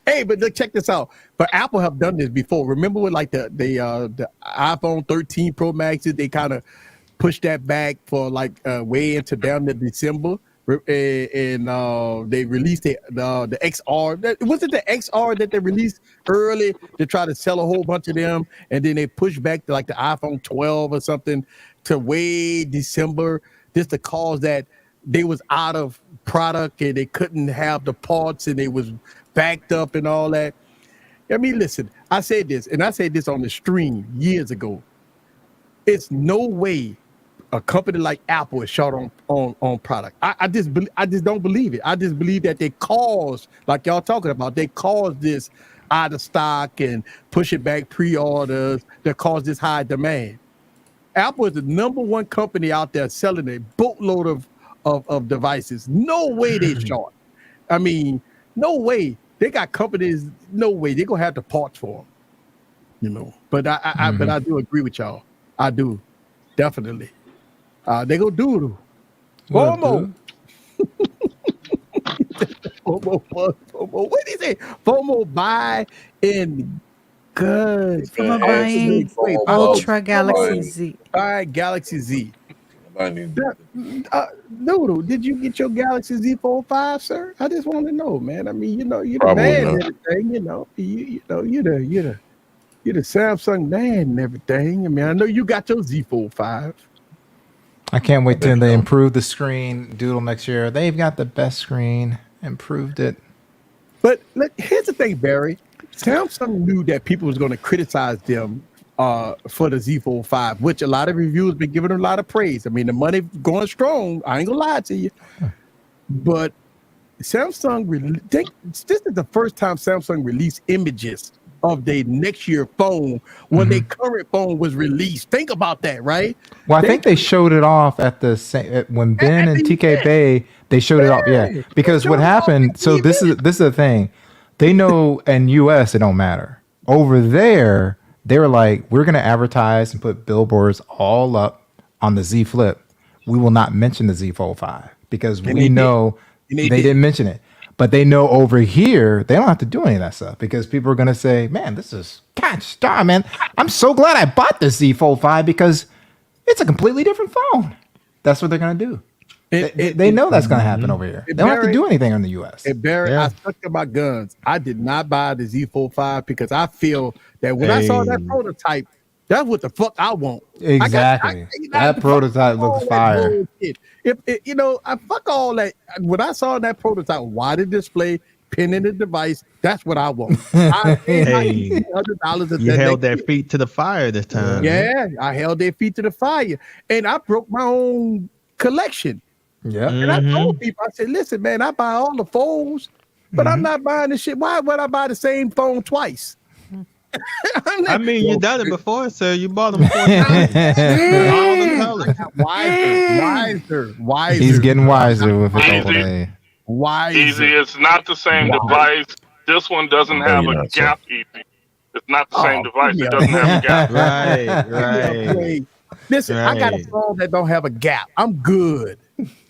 Speaker 3: Hey, but look, check this out. But Apple have done this before. Remember with like the iPhone 13 Pro Maxes, they kind of pushed that back for like way into down to December. and they released the XR. Was it the XR that they released early to try to sell a whole bunch of them, and then they pushed back to like the iPhone 12 or something to way December, just to cause that they was out of product and they couldn't have the parts and they was backed up and all that. I mean, listen, I said this, and I said this on the stream years ago. It's no way a company like Apple is short on product. I just don't believe it. I just believe that they caused, like y'all talking about, they caused this out of stock and push it back pre-orders that caused this high demand. Apple is the number one company out there selling a boatload of devices. No way they short. I mean, no way. They got companies, no way. They're going to have the parts for them, you know. But I do agree with y'all. I do. Definitely. They go do it. FOMO. FOMO. What did he say? FOMO buy in goods.
Speaker 8: FOMO buying Ultra Galaxy Z.
Speaker 3: Buy Galaxy Z. Noodle, did you get your Galaxy Z Fold 5, sir? I just want to know, man. I mean, you know, you're the man and everything. You know, you're the Samsung man and everything. I mean, I know you got your Z Fold 5.
Speaker 5: I can't wait till they improve the screen, Doodle, next year. They've got the best screen, improved it.
Speaker 3: But look, here's the thing, Barry. Samsung knew that people was going to criticize them for the Z Fold 5, which a lot of reviewers been giving them a lot of praise. I mean, the money going strong. I ain't gonna lie to you, but Samsung, this is the first time Samsung released images of their next year phone when their current phone was released. Think about that, right?
Speaker 5: Well, I think they showed it off at the same when Ben and TK Bay. They showed it off, yeah. Because what happened? So this is the thing. They know in US it don't matter. Over there, they were like, we're going to advertise and put billboards all up on the Z Flip. We will not mention the Z Fold 5 because we know they didn't mention it. But they know over here, they don't have to do any of that stuff because people are going to say, man, this is, gosh darn, man. I'm so glad I bought the Z Fold 5 because it's a completely different phone. That's what they're going to do. They know that's going to happen over here. They don't have to do anything in the U.S.
Speaker 3: Barry, I stuck to my guns. I did not buy the Z Fold 5 because I feel that when I saw that prototype, that's what the fuck I want.
Speaker 5: Exactly. That prototype looks fire.
Speaker 3: I fuck all that. When I saw that prototype, wide display, pin in the device, that's what I want.
Speaker 6: You held their feet to the fire this time.
Speaker 3: Yeah, I held their feet to the fire. And I broke my own collection.
Speaker 5: Yeah.
Speaker 3: And I told people, I said, listen, man, I buy all the phones, but I'm not buying this shit. Why would I buy the same phone twice?
Speaker 6: I mean, you done it before, sir. You bought them 4 times.
Speaker 3: Wiser.
Speaker 5: He's getting wiser with it.
Speaker 9: Easy. It's not the same device. This one doesn't have a gap. Easy. It's not the same device. It doesn't have a gap.
Speaker 6: Right.
Speaker 3: Listen, I got a phone that don't have a gap. I'm good.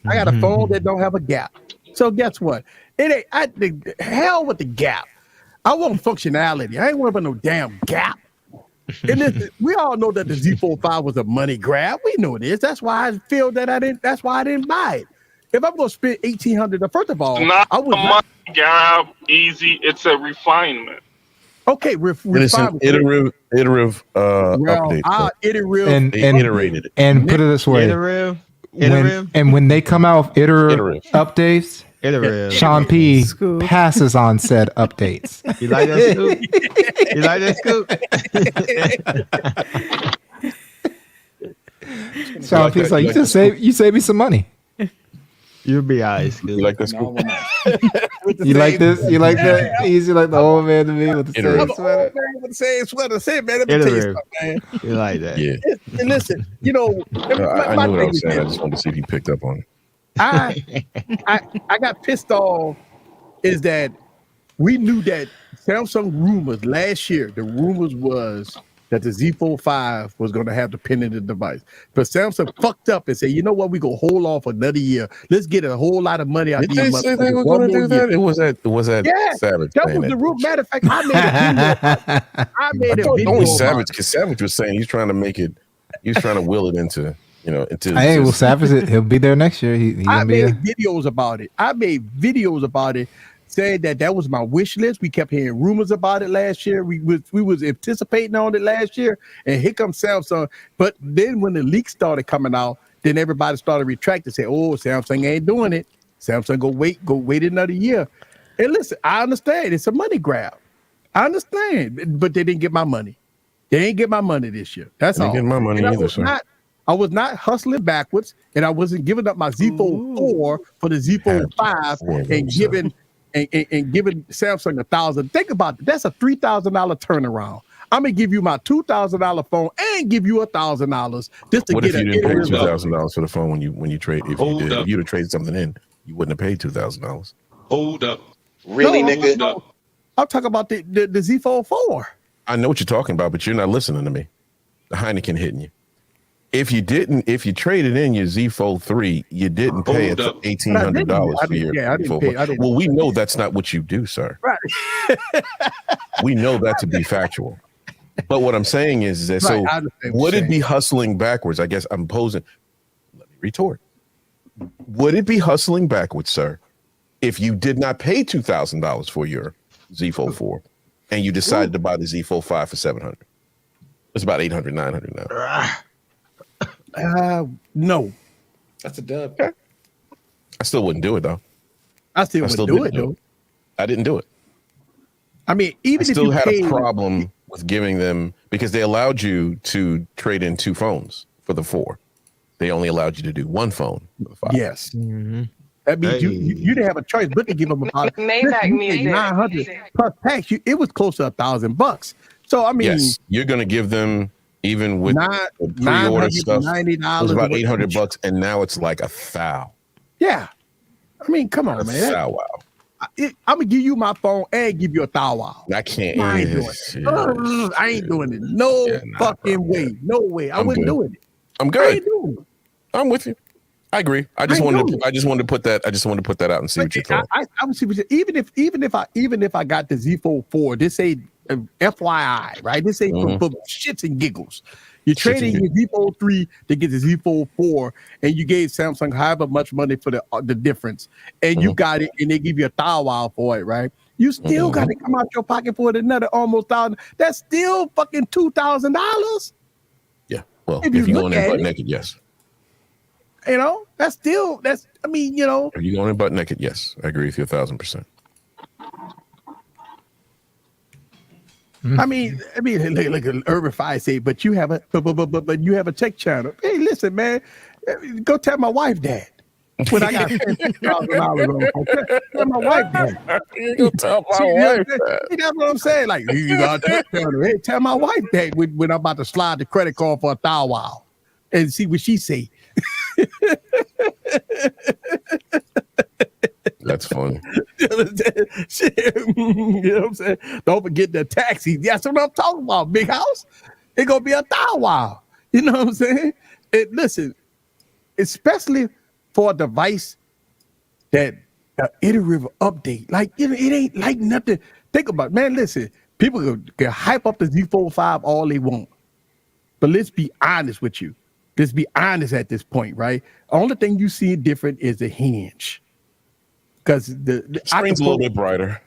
Speaker 3: I got a phone that don't have a gap. So guess what? It ain't. Hell with the gap. I want functionality. I ain't worried about no damn gap. And listen, we all know that the Z Fold 5 was a money grab. We know this. That's why I feel that I didn't. That's why I didn't buy it. If I'm gonna spend $1,800, first of all,
Speaker 9: I would not grab. Easy. It's a refinement.
Speaker 3: Okay,
Speaker 4: it's an iterative update.
Speaker 5: Iterated. And put it this way: when they come out with iterative updates. Sean P passes on said updates.
Speaker 6: You like that scoop? You like that
Speaker 5: scoop? Sean P's like, you save me some money.
Speaker 6: You'll be eyes.
Speaker 4: You like that scoop?
Speaker 5: You like this? You like that? Easy like the old man to me with the same sweater.
Speaker 3: With the same sweater. Say, man, let me tell you something, man.
Speaker 6: You like that?
Speaker 4: Yeah.
Speaker 3: And listen,
Speaker 4: I knew what I was saying. I just wanted to see if he picked up on it.
Speaker 3: I got pissed off is that we knew that Samsung rumors last year, the rumors was that the Z Fold 5 was going to have the pin in the device. But Samsung fucked up and said, you know what, we go hold off another year. Let's get a whole lot of money out of these.
Speaker 4: Did they say they were going to do that? It was that Savage.
Speaker 3: That was the root. Matter of fact, I made a video.
Speaker 4: Only Savage, because Savage was saying he's trying to make it, he's trying to will it into. You know,
Speaker 5: hey, well, Savage, he'll be there next year.
Speaker 3: I made videos about it. Saying that was my wish list. We kept hearing rumors about it last year. We was anticipating on it last year, and here comes Samsung. But then when the leaks started coming out, then everybody started retracting, say, "Oh, Samsung ain't doing it. Samsung go wait another year." And listen, I understand it's a money grab. I understand, but they didn't get my money. They ain't get my money this year. That's all.
Speaker 4: They didn't get my money either, sir.
Speaker 3: I was not hustling backwards, and I wasn't giving up my Z Fold 4 for the Z Fold 5 and giving Samsung $1,000. Think about it. That's a $3,000 turnaround. I'm gonna give you my $2,000 phone and give you $1,000 just to
Speaker 4: what
Speaker 3: get
Speaker 4: if you
Speaker 3: it.
Speaker 4: didn't pay $2,000 for the phone when you trade? If you'd have traded something in, you wouldn't have paid $2,000.
Speaker 10: Hold up,
Speaker 2: really, nigga?
Speaker 3: No. I'm talking about the Z Fold 4.
Speaker 4: I know what you're talking about, but you're not listening to me. The Heineken hitting you. If you traded in your Z Fold 3, you didn't pay $1,800 for your.
Speaker 3: Yeah, I didn't pay.
Speaker 4: Well, we know that's not what you do, sir.
Speaker 3: Right.
Speaker 4: We know that to be factual. But what I'm saying is that would it be hustling backwards? I guess I'm posing. Let me retort. Would it be hustling backwards, sir, if you did not pay $2,000 for your Z Fold 4 and you decided to buy the Z Fold 5 for $700? It's about $800, $900 now.
Speaker 3: No.
Speaker 7: That's a dub.
Speaker 4: Okay. I still wouldn't do it though.
Speaker 3: I still wouldn't do it though.
Speaker 4: I didn't do it.
Speaker 3: I mean, even
Speaker 4: I
Speaker 3: if
Speaker 4: still
Speaker 3: you
Speaker 4: had
Speaker 3: paid,
Speaker 4: a problem with giving them because they allowed you to trade in 2 phones for the 4. They only allowed you to do 1 phone for the 5.
Speaker 3: Yes. Mm-hmm. That means you didn't have a choice but to give them about $900 plus tax. It was close to $1,000. So I mean,
Speaker 4: yes, you're going to give them. Even with the pre-order stuff, it was about $800, and now it's like $1,000.
Speaker 3: Yeah, I mean, come on, man.
Speaker 4: Wow.
Speaker 3: I'm gonna give you my phone and give you $1,000.
Speaker 4: I can't.
Speaker 3: I ain't doing it. I ain't doing it. No fucking way. No way. I wouldn't do it.
Speaker 4: I'm good. I ain't doing it. I'm with you. I agree. I just wanted to put that out and see what you thought.
Speaker 3: I would see even if I got the Z Fold 4, this ain't FYI, right? This ain't for shits and giggles. You're trading your Z Fold 3 to get the Z Fold 4, and you gave Samsung however much money for the difference, and you got it, and they give you $1,000 for it, right? You still got to come out your pocket for another almost $1,000. That's still fucking $2,000.
Speaker 4: Yeah. Well, if you go in there butt naked, yes.
Speaker 3: You know, I mean, you know.
Speaker 4: If you going in butt naked, yes. I agree with you 1,000%.
Speaker 3: I mean, look at Urban Fire say, but you have a tech channel. Hey, listen, man, go tell my wife that. When I got $10,000 tell my wife that.
Speaker 4: You go tell my wife that.
Speaker 3: That's what I'm saying. Like, you got a tech channel. Hey, tell my wife that when I'm about to slide the credit card for $1,000 and see what she say.
Speaker 4: That's funny.
Speaker 3: You know what I'm saying? Don't forget the taxi. That's what I'm talking about. Big house. It's gonna be $1,000. You know what I'm saying? Listen, especially for a device that iterative update, like it ain't like nothing. Think about it, man. Listen, people can hype up the Z Fold 5 all they want, but let's be honest with you. Let's be honest at this point, right? The only thing you see different is the hinge. Because the
Speaker 4: screen's a little bit brighter.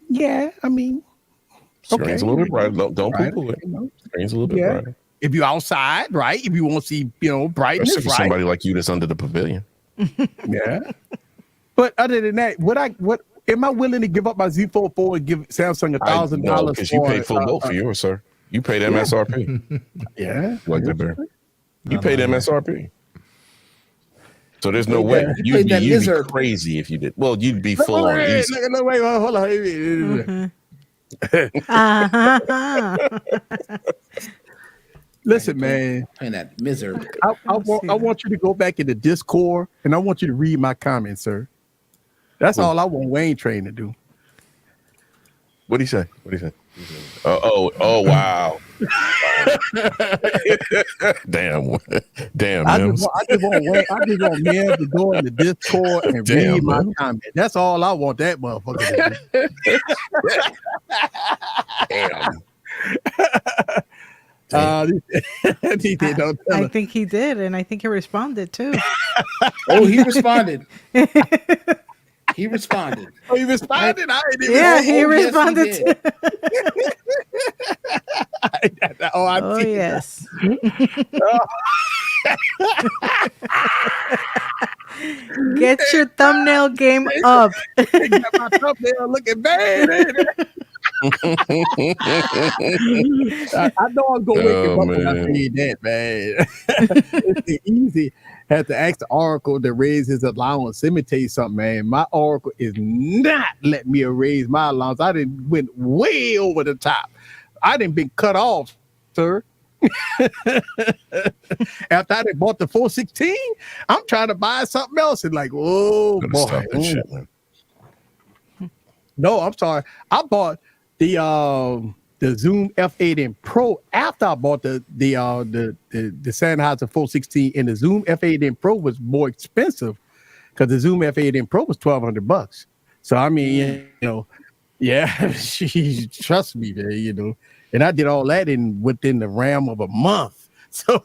Speaker 3: Yeah, I mean,
Speaker 4: screen's a little bit brighter. Don't poo-poo it. Screen's a little bit brighter.
Speaker 3: If you're outside, right? If you want to see, brightness,
Speaker 4: especially for somebody like you that's under the pavilion.
Speaker 3: Yeah. But other than that, what am I willing to give up my Z Fold 4 and give Samsung $1,000?
Speaker 4: Because you paid full boat for yours, sir. You paid MSRP.
Speaker 3: Yeah.
Speaker 4: Like that, bear. You paid MSRP. So there's no way you'd be crazy if you did. Well, you'd be full on easy.
Speaker 3: Wait, hold on. Listen, man.
Speaker 7: And that misery.
Speaker 3: I want you to go back into Discord and I want you to read my comments, sir. That's all I want Wayne Train to do.
Speaker 4: What'd he say? Oh, wow. Damn.
Speaker 3: I just want man to go into Discord and read my comment. That's all I want that motherfucker to do.
Speaker 4: Damn.
Speaker 3: He did.
Speaker 8: I think he did, and I think he responded too.
Speaker 7: Oh, he responded. He responded.
Speaker 3: Oh, he responded.
Speaker 8: He responded.
Speaker 7: Yes, he
Speaker 8: too.
Speaker 3: Oh,
Speaker 8: yes. Get your thumbnail game up.
Speaker 3: Got my thumbnail looking bad. Ain't it? I know I'm gonna wake him up when I say that, man. It's easy. Had to ask the Oracle to raise his allowance. Let me tell you something, man. My Oracle is not letting me raise my allowance. I didn't went way over the top. I didn't been cut off, sir. After I done bought the 416, I'm trying to buy something else and like, oh boy.
Speaker 4: Stop that shit, man.
Speaker 3: No, I'm sorry. I bought the Zoom F8N Pro after I bought the Sennheiser 416, and the Zoom F8N Pro was more expensive because the Zoom F8N Pro was $1,200. So I mean, trust me, man, and I did all that within the realm of a month. So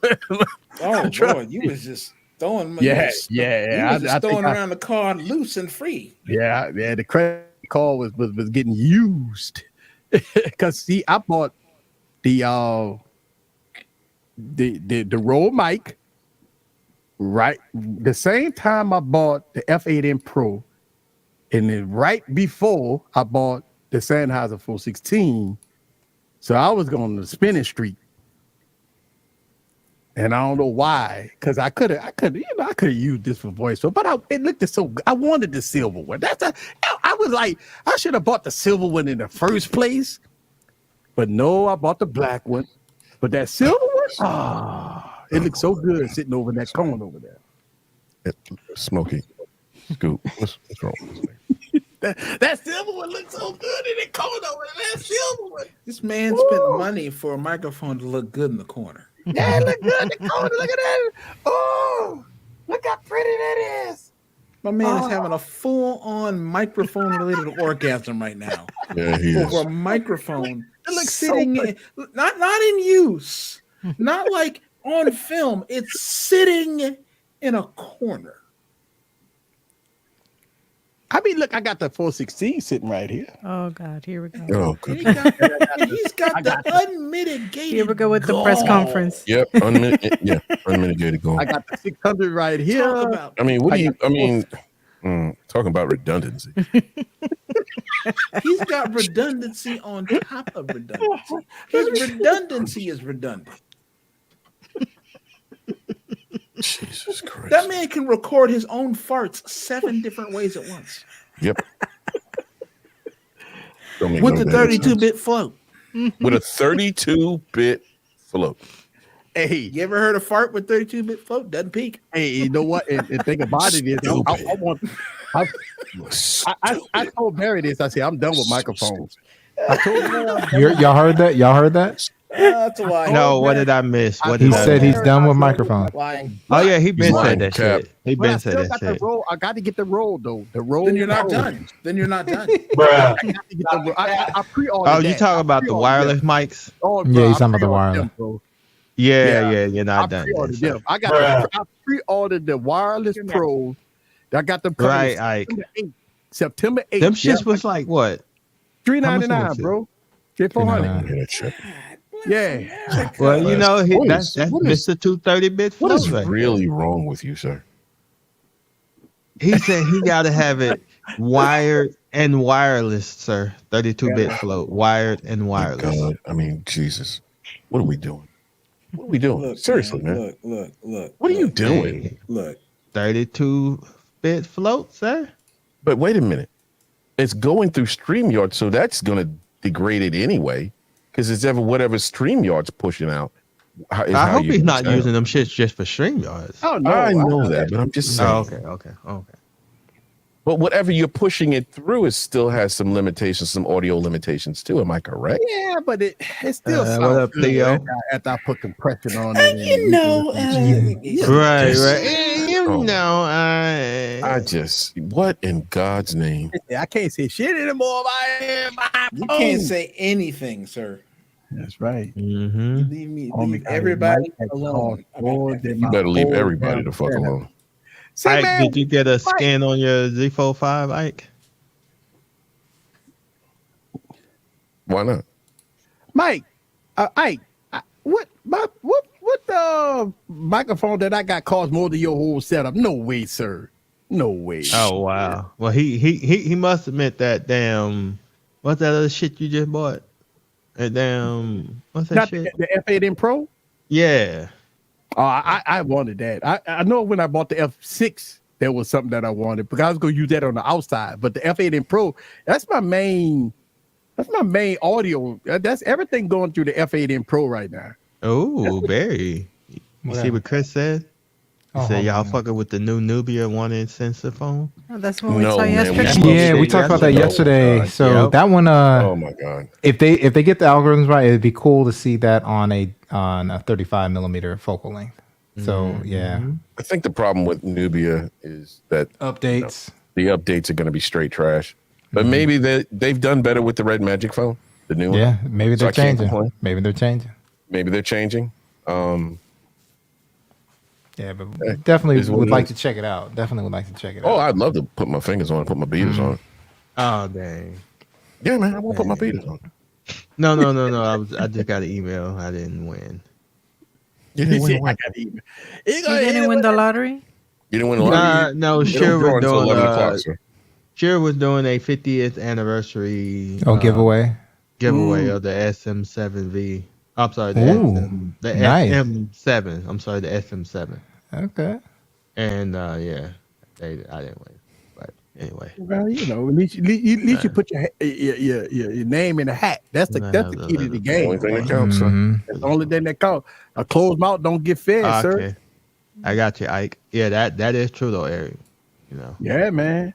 Speaker 7: Lord, you was just throwing money.
Speaker 3: Yeah.
Speaker 7: You was just throwing around the card loose and free.
Speaker 3: Yeah. The credit card was getting used. Because see, I bought the Rode mic right the same time I bought the F8N Pro, and then right before I bought the Sennheiser 416. So I was going to the spinning street, and I don't know why, because I could have used this for voiceover, but it looked so good. I wanted the silver one. I was like, I should have bought the silver one in the first place, but no, I bought the black one. But that silver one, it looks so good sitting over in that cone over there.
Speaker 4: Smokey, Scoop, what's wrong with this thing?
Speaker 3: That silver one looks so good in the corner over there. That silver one.
Speaker 7: This man spent money for a microphone to look good in the corner.
Speaker 3: Yeah, it look good in the corner. Look at that. Oh, look how pretty that is.
Speaker 7: My man is having a full-on microphone-related orgasm right now.
Speaker 4: Yeah, he is.
Speaker 7: Over a microphone
Speaker 3: It looks
Speaker 7: sitting not in use, not like on film. It's sitting in a corner.
Speaker 3: I mean, look, I got the 416 sitting right here.
Speaker 8: Oh God, here we go.
Speaker 4: Oh, good.
Speaker 7: He's got the unmitigated.
Speaker 8: Here we go with the press conference.
Speaker 4: Yep, unmitigated gold.
Speaker 3: I got the 600 right here.
Speaker 4: Talking about redundancy.
Speaker 7: He's got redundancy on top of redundancy. His redundancy is redundant.
Speaker 4: Jesus Christ.
Speaker 7: That man can record his own farts 7 different ways at once.
Speaker 4: Yep.
Speaker 7: With the 32-bit float.
Speaker 4: With a 32-bit float.
Speaker 3: Hey,
Speaker 7: you ever heard a fart with 32-bit float? Doesn't peak.
Speaker 3: Hey, you know what? And think about it is, I told Barry this. I said, I'm done with microphones. I told him,
Speaker 5: y'all heard that? Y'all heard that?
Speaker 7: That's a lie.
Speaker 6: No, what did I miss?
Speaker 5: He said he's done with microphones.
Speaker 6: Oh yeah, he been said that shit. He been said that shit.
Speaker 3: I got to get the roll though. The roll.
Speaker 7: Then you're not done.
Speaker 3: Bruh. I pre-ordered.
Speaker 6: Oh, you talking about the wireless mics?
Speaker 3: Oh,
Speaker 5: yeah, he's talking about the wireless.
Speaker 6: Yeah, you're not done.
Speaker 3: I pre-ordered the wireless Pro. I got them coming September 8th.
Speaker 6: Them shits was like what?
Speaker 3: $399, bro. $400. Yeah.
Speaker 6: Well, you know, that's Mr. 230-bit.
Speaker 4: What is really wrong with you, sir?
Speaker 6: He said he got to have it wired and wireless, sir. 32-bit float, wired and wireless.
Speaker 4: God, I mean, Jesus, what are we doing? What are we doing?
Speaker 7: Look,
Speaker 4: seriously, man.
Speaker 7: Look.
Speaker 4: What are you doing?
Speaker 6: Hey,
Speaker 7: look.
Speaker 6: 32-bit float, sir.
Speaker 4: But wait a minute. It's going through StreamYard, so that's going to degrade it anyway. Because it's whatever StreamYard's pushing out.
Speaker 6: I hope he's not using them shits just for StreamYards.
Speaker 3: Oh no,
Speaker 4: I know that, but I'm just saying.
Speaker 6: Okay.
Speaker 4: But whatever you're pushing it through, it still has some limitations, some audio limitations too. Am I correct?
Speaker 3: Yeah, but it still sounds
Speaker 6: what up,
Speaker 3: good
Speaker 6: Theo?
Speaker 3: after I put compression on it.
Speaker 6: Right.
Speaker 4: I just, what in God's name?
Speaker 3: I can't say shit anymore.
Speaker 7: You can't say anything, sir.
Speaker 3: That's right.
Speaker 7: Leave everybody alone.
Speaker 4: You better leave everybody the fuck alone.
Speaker 6: Say, Ike, man, did you get a scan on your Z Fold 5, Ike?
Speaker 4: Why not?
Speaker 3: Mike, Ike, what microphone that I got cost more than your whole setup? No way, sir. No way.
Speaker 6: Oh wow. Well, he must have meant that damn. What's that other shit you just bought? That damn. What's that shit?
Speaker 3: The F8N Pro.
Speaker 6: Yeah.
Speaker 3: Oh, I wanted that. I know when I bought the F6, there was something that I wanted because I was going to use that on the outside. But the F8N Pro, that's my main audio. That's everything going through the F8N Pro right now.
Speaker 6: Oh, Barry. You see what Chris said? He said y'all fucking with the new Nubia 1-inch sensor phone.
Speaker 8: Oh, that's what we saw yesterday.
Speaker 5: Yeah, we talked about that yesterday. So that one,
Speaker 4: oh my god!
Speaker 5: If they get the algorithms right, it'd be cool to see that on a 35 millimeter focal length. So yeah,
Speaker 4: I think the problem with Nubia is that
Speaker 5: updates.
Speaker 4: The updates are going to be straight trash. But maybe they've done better with the Red Magic phone, the new one.
Speaker 5: Yeah, maybe they're changing. Maybe they're changing. Yeah, but definitely would like to check it out.
Speaker 4: Oh, I'd love to put my fingers on it, put my beaters on.
Speaker 6: Oh, dang.
Speaker 4: Yeah, man, I won't put my beaters on.
Speaker 6: No. I just got an email. I didn't win.
Speaker 8: You didn't win the lottery?
Speaker 4: You didn't win the lottery?
Speaker 6: No, Shira was doing a 50th anniversary
Speaker 5: giveaway
Speaker 6: of the SM7V. I'm sorry, the SM7. I'm sorry, the SM7.
Speaker 5: Okay.
Speaker 6: And I didn't win. But anyway.
Speaker 3: Well, at least you put your name in the hat. That's the key to the game.
Speaker 4: Only thing that counts,
Speaker 3: That's the only thing that counts. A closed mouth don't get fed, sir.
Speaker 6: Okay. I got you, Ike. Yeah, that is true though, Eric.
Speaker 3: Yeah, man.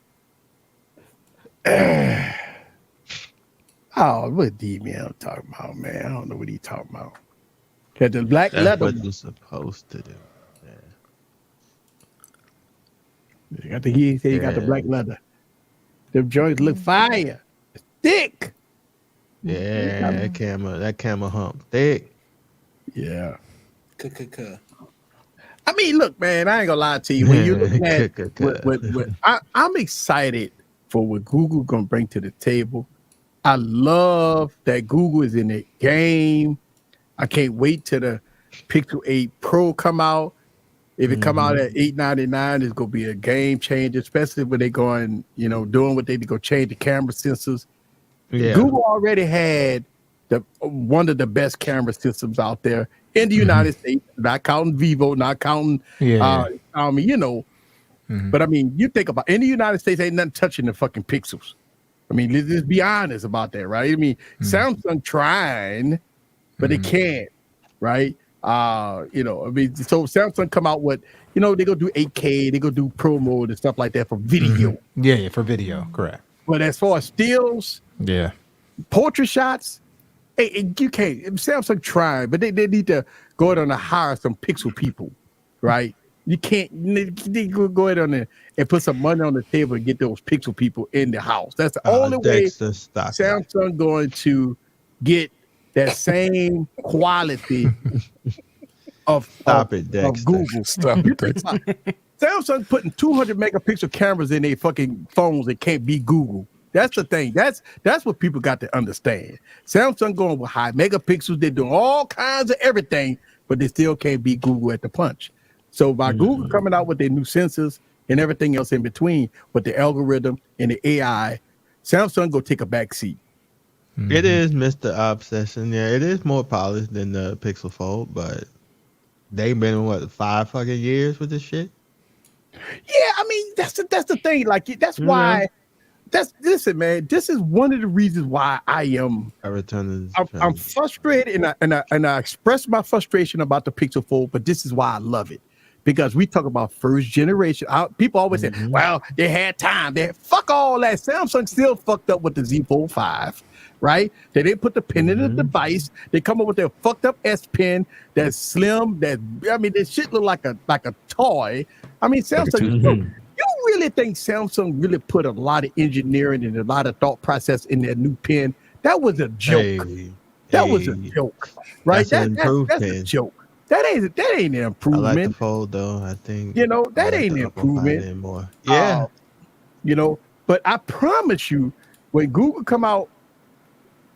Speaker 3: Oh, what D-Man talking about, man? I don't know what he talking about. Got the black leather.
Speaker 6: That's what you're supposed to do.
Speaker 3: Yeah. He said he got the black leather. The joints look fire. It's thick.
Speaker 6: Yeah, that camera hump thick.
Speaker 3: Yeah. I mean, look, man, I ain't gonna lie to you. When you look at I'm excited for what Google gonna bring to the table. I love that Google is in the game. I can't wait till the Pixel 8 Pro come out. If it come out at $899, it's gonna be a game changer, especially when they going, doing what they go change the camera sensors. Yeah. Google already had one of the best camera systems out there in the United States, not counting Vivo, not counting Xiaomi, But I mean, you think about in the United States, ain't nothing touching the fucking Pixels. I mean, let's just be honest about that, right? I mean, Samsung trying, but they can't, right? So Samsung come out with, they go do 8K, they go do pro mode and stuff like that for video.
Speaker 5: Yeah, for video, correct.
Speaker 3: But as far as stills, portrait shots, you can't. Samsung trying, but they need to go ahead and hire some Pixel people, right? You can't they go ahead on there and put some money on the table and get those Pixel people in the house. That's the only way Samsung going to get that same quality of Google. Samsung putting 200 megapixel cameras in their fucking phones that can't beat Google. That's the thing. That's what people got to understand. Samsung going with high megapixels. They're doing all kinds of everything, but they still can't beat Google at the punch. So by Google coming out with their new sensors and everything else in between, with the algorithm and the AI, Samsung go take a back seat.
Speaker 6: It is Mr. Obsession. Yeah, it is more polished than the Pixel Fold, but they've been 5 fucking years with this shit.
Speaker 3: Yeah, I mean that's the thing. Like that's why. Listen, man. This is one of the reasons why I'm frustrated, and I express my frustration about the Pixel Fold. But this is why I love it, because we talk about first generation. People always say, "Well, they had time." Fuck all that. Samsung still fucked up with the Z Fold 5. Right? They didn't put the pin in the device. They come up with their fucked up S Pen that's slim. This shit look like a toy. I mean, Samsung. You really think Samsung really put a lot of engineering and a lot of thought process in their new pen? That was a joke. That was a joke, right?
Speaker 6: That's an
Speaker 3: That's a joke. That ain't an improvement.
Speaker 6: I like the Fold though. I think
Speaker 3: that ain't an improvement
Speaker 6: anymore. Yeah,
Speaker 3: but I promise you, when Google come out,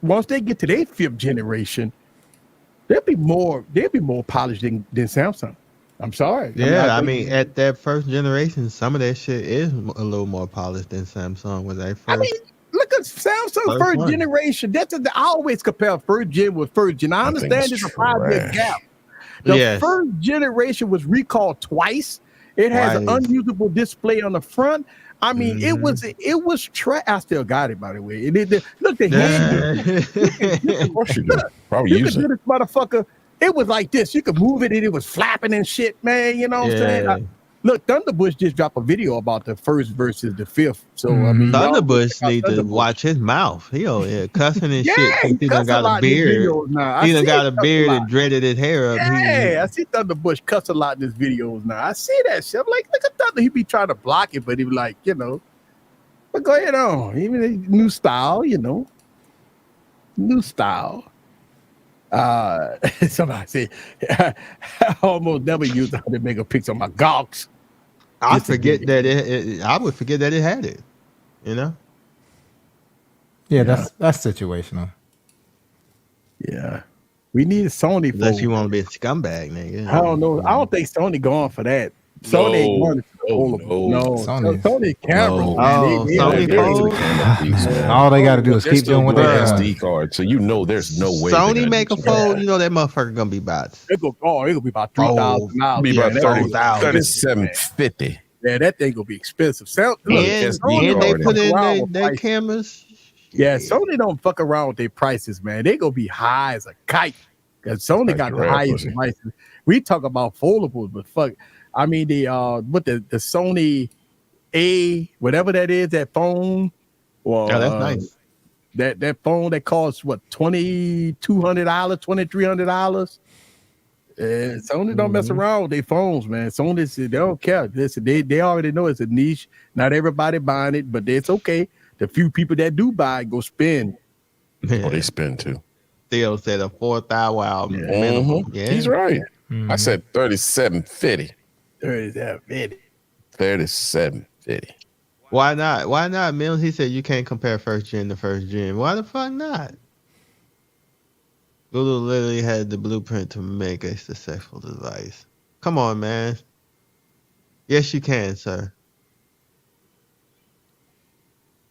Speaker 3: once they get to their 5th generation, they'll be more polished than Samsung. I'm sorry.
Speaker 6: Yeah, I mean, at that first generation, some of that shit is a little more polished than Samsung was at first.
Speaker 3: I mean, look at Samsung first generation. I always compare first gen with first gen. I understand there's a 5-year gap. The first generation was recalled twice. It has an unusable display on the front. I mean, it was trash. I still got it, by the way. Look, the hand.
Speaker 4: Of course you do. Probably use it.
Speaker 3: This motherfucker. It was like this. You could move it, and it was flapping and shit, man. You know what I'm saying? Look, Thunderbush just dropped a video about the first versus the 5th. So I mean,
Speaker 6: Thunderbush need to watch his mouth. He over here cussing and shit. He done got a beard. He done got a beard and dreaded his hair up.
Speaker 3: Yeah, I see Thunderbush cuss a lot in his videos now. I see that shit. I'm like, look at Thunder. He be trying to block it, but he be like, but go ahead on. Even a new style, new style. Somebody say I almost never used how to make a picture of my gawks.
Speaker 6: I forget that I would forget that it had it.
Speaker 5: Yeah, that's situational.
Speaker 3: Yeah, we need a Sony.
Speaker 6: Unless you want to be a scumbag, nigga.
Speaker 3: I don't know. I don't think Sony going for that. Sony ain't going to Sony camera.
Speaker 6: Sony
Speaker 5: phone. All they got to do is keep doing what they got.
Speaker 4: SD card, so there's no way.
Speaker 6: Sony make a fold. That motherfucker gonna be about.
Speaker 3: It'll be about $3,000.
Speaker 4: Be about $37.50.
Speaker 3: Yeah, that thing gonna be expensive.
Speaker 6: And they put in their cameras.
Speaker 3: Yeah, Sony don't fuck around with their prices, man. They gonna be high as a kite. Because Sony got the highest prices. We talk about foldables, but fuck. I mean, the Sony A, whatever that is, that phone. Well,
Speaker 6: that's nice.
Speaker 3: That phone that costs what, $2,200, $2,300. Sony don't mess around with their phones, man. Sony, they don't care. Listen, they already know it's a niche. Not everybody buying it, but it's okay. The few people that do buy it go spend.
Speaker 4: They spend too.
Speaker 6: Theo said a 4,000
Speaker 4: minimum. Yeah, he's right. I said $37.50. $37.50.
Speaker 6: Why not? Why not, Mills? He said you can't compare first gen to first gen. Why the fuck not? Google literally had the blueprint to make a successful device. Come on, man. Yes, you can, sir.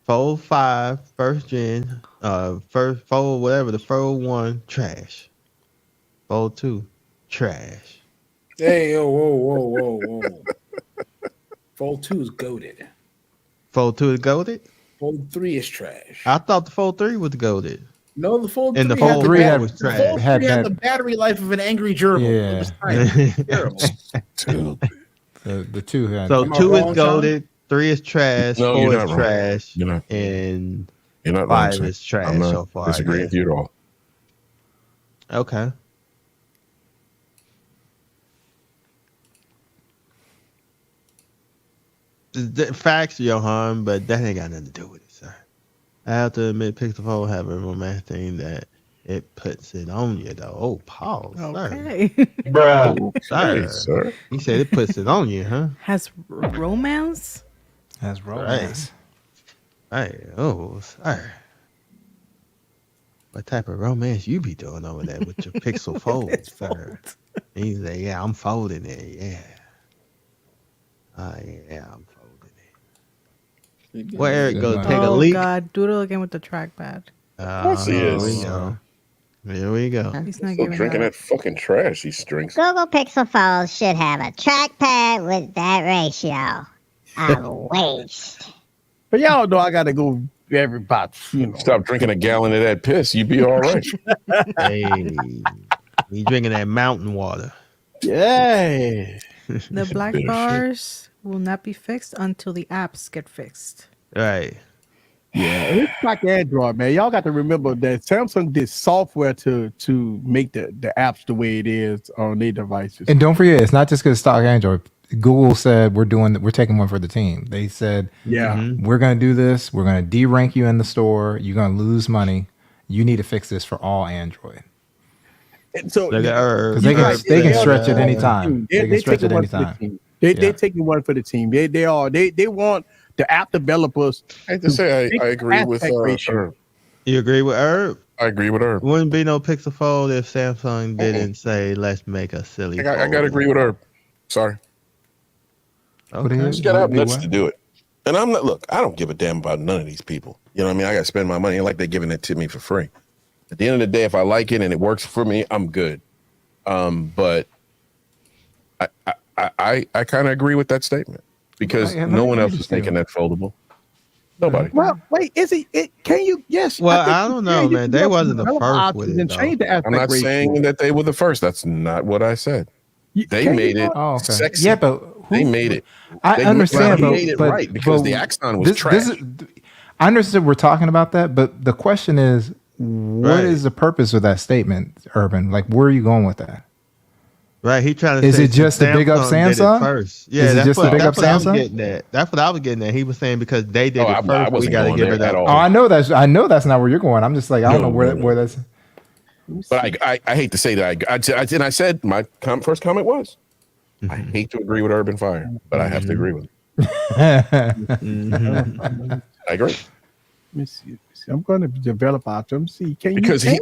Speaker 6: Fold 5, first gen, first Fold, whatever, the Fold 1, trash. Fold 2, trash.
Speaker 7: Hey, whoa. Fold 2 is goated.
Speaker 6: Fold 2 is goated?
Speaker 7: Fold 3 is trash.
Speaker 6: I thought the Fold 3 was goated.
Speaker 7: No, the Fold 3
Speaker 6: and the Fold 3 was trash.
Speaker 7: The Fold 3 had the battery life of an angry gerbil.
Speaker 5: Yeah.
Speaker 7: It was terrible.
Speaker 5: The 2 had.
Speaker 6: So 2 is goated, 3 is trash, 4 is trash, and
Speaker 4: you're not
Speaker 6: 5 is trash
Speaker 4: I'm not
Speaker 6: so far.
Speaker 4: Disagree with you at all.
Speaker 6: Okay. The facts, Johan, but that ain't got nothing to do with it, sir. I have to admit, Pixel Fold have a romantic thing that it puts it on you, though. Oh, pause,
Speaker 8: okay.
Speaker 6: sir.
Speaker 4: Bruh.
Speaker 6: Sir. He said it puts it on you, huh?
Speaker 8: Has romance?
Speaker 5: Has romance.
Speaker 6: Hey, oh, sir. What type of romance you be doing over there with your Pixel Fold, sir? He's like, yeah, I'm folding it, yeah. Yeah, I'm folding it. Where Eric go take a leak?
Speaker 8: Oh God, doodle again with the trackpad.
Speaker 6: Here we go. Here we go.
Speaker 8: He's not
Speaker 4: Still drinking that fucking trash. He drinks.
Speaker 10: Google Pixel Fold should have a trackpad with that ratio of waste.
Speaker 3: But y'all know I gotta go everybody.
Speaker 4: Stop drinking a gallon of that piss. You be all right.
Speaker 6: Hey, you drinking that mountain water?
Speaker 3: Yeah.
Speaker 8: The black bars will not be fixed until the apps get fixed.
Speaker 6: Right.
Speaker 3: Yeah, it's like Android, man. Y'all got to remember that Samsung did software to make the apps the way it is on their devices.
Speaker 5: And don't forget, it's not just because stock Android. Google said we're taking one for the team. They said,
Speaker 3: we're
Speaker 5: going to do this. We're going to de-rank you in the store. You're going to lose money. you need to fix this for all Android.
Speaker 3: And so
Speaker 5: because they can stretch it anytime. They can stretch it anytime.
Speaker 3: They're taking one for the team. They want the app developers.
Speaker 4: I hate to say I agree with Herb.
Speaker 6: You agree with Herb?
Speaker 4: I agree with Herb.
Speaker 6: Wouldn't be no Pixel Fold if Samsung didn't say, let's make a silly
Speaker 4: I got to agree with Herb. Sorry.
Speaker 6: Okay.
Speaker 4: You got to have nuts to do it. And I'm not, look, I don't give a damn about none of these people. You know what I mean? I got to spend my money like they're giving it to me for free. At the end of the day, if I like it and it works for me, I'm good. But I kind of agree with that statement because no one else is making that foldable. Nobody.
Speaker 3: Well, wait, can you? Yes.
Speaker 6: Well, I don't know, man. They wasn't the first with it.
Speaker 4: I'm not saying that they were the first. That's not what I said. They made it sexy.
Speaker 5: Yeah, but
Speaker 4: they made it.
Speaker 5: I understand,
Speaker 4: they made it
Speaker 5: but
Speaker 4: right because the Axon was trash.
Speaker 5: I understand we're talking about that, but the question is, what is the purpose of that statement, Urban? Like, where are you going with that?
Speaker 6: Right, he trying to.
Speaker 5: Is it just to big up Samsung
Speaker 6: first? Yeah, that's just to big up Samsung. That's what I was getting at. He was saying because they did it first, we got to give it up.
Speaker 5: Oh, I know that's not where you're going. I'm just like, I don't know where that's.
Speaker 4: But I hate to say that. I said my first comment was, I hate to agree with Urban Fire, but I have to agree with him. I agree.
Speaker 3: Let me see. I'm going to develop Optum. See,
Speaker 4: because they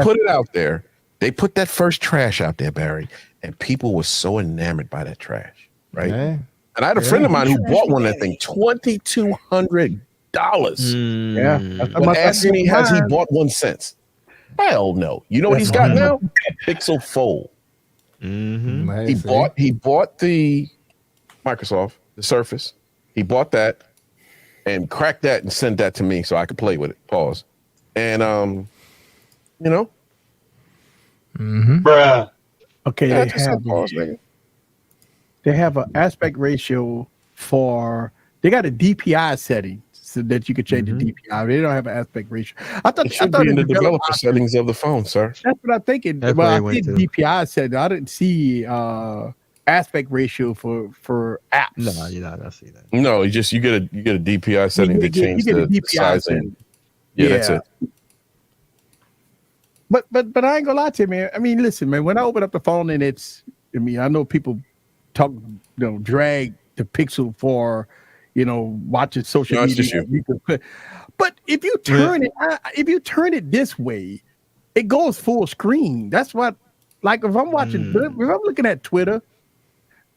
Speaker 4: put it out there. They put that first trash out there, Barry, and people were so enamored by that trash, right?
Speaker 5: Yeah.
Speaker 4: And I had a friend of mine who bought one of that thing, $2,200.
Speaker 3: Yeah,
Speaker 4: but ask me, has he bought one since? Hell no. You know what he's got now? Pixel Fold. He bought the Microsoft, the Surface. He bought that and cracked that and sent that to me so I could play with it. Pause. And you know.
Speaker 3: Bruh. Okay, they have an aspect ratio for. They got a DPI setting so that you could change the DPI. They don't have an aspect ratio. I thought
Speaker 4: it should be in the developer settings of the phone, sir.
Speaker 3: That's what I'm thinking. Well, I did DPI setting. I didn't see aspect ratio for apps.
Speaker 6: No, you're not gonna see that.
Speaker 4: No, you get a DPI setting to change the size. Yeah, that's it.
Speaker 3: But I ain't gonna lie to you, man. I mean, listen, man. When I open up the phone and I know people drag the Pixel for, watching social media. But if you turn it this way, it goes full screen. That's what, like, if I'm watching, if I'm looking at Twitter,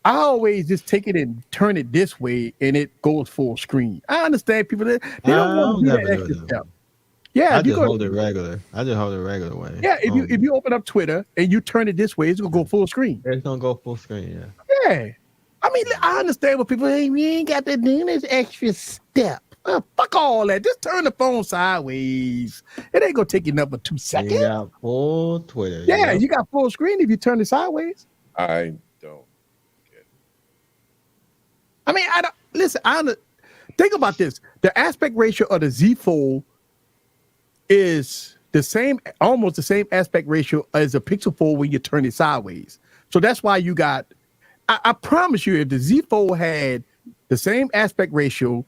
Speaker 3: I always just take it and turn it this way, and it goes full screen. I understand people they don't want to do that extra step. Yeah,
Speaker 6: I just hold it regular. I just hold it regular way.
Speaker 3: Yeah, if you open up Twitter and you turn it this way, it's gonna go full screen.
Speaker 6: It's gonna go full screen.
Speaker 3: Yeah. I mean, I understand what people say. We ain't got to do this extra step. Fuck all that. Just turn the phone sideways. It ain't gonna take you nothing but 2 seconds.
Speaker 6: You got full Twitter.
Speaker 3: Yeah, you got full screen if you turn it sideways.
Speaker 4: I don't get it.
Speaker 3: I mean, I don't listen. Think about this. The aspect ratio of the Z Fold is almost the same aspect ratio as a Pixel Fold when you turn it sideways. So that's why you got. I promise you, if the Z Fold had the same aspect ratio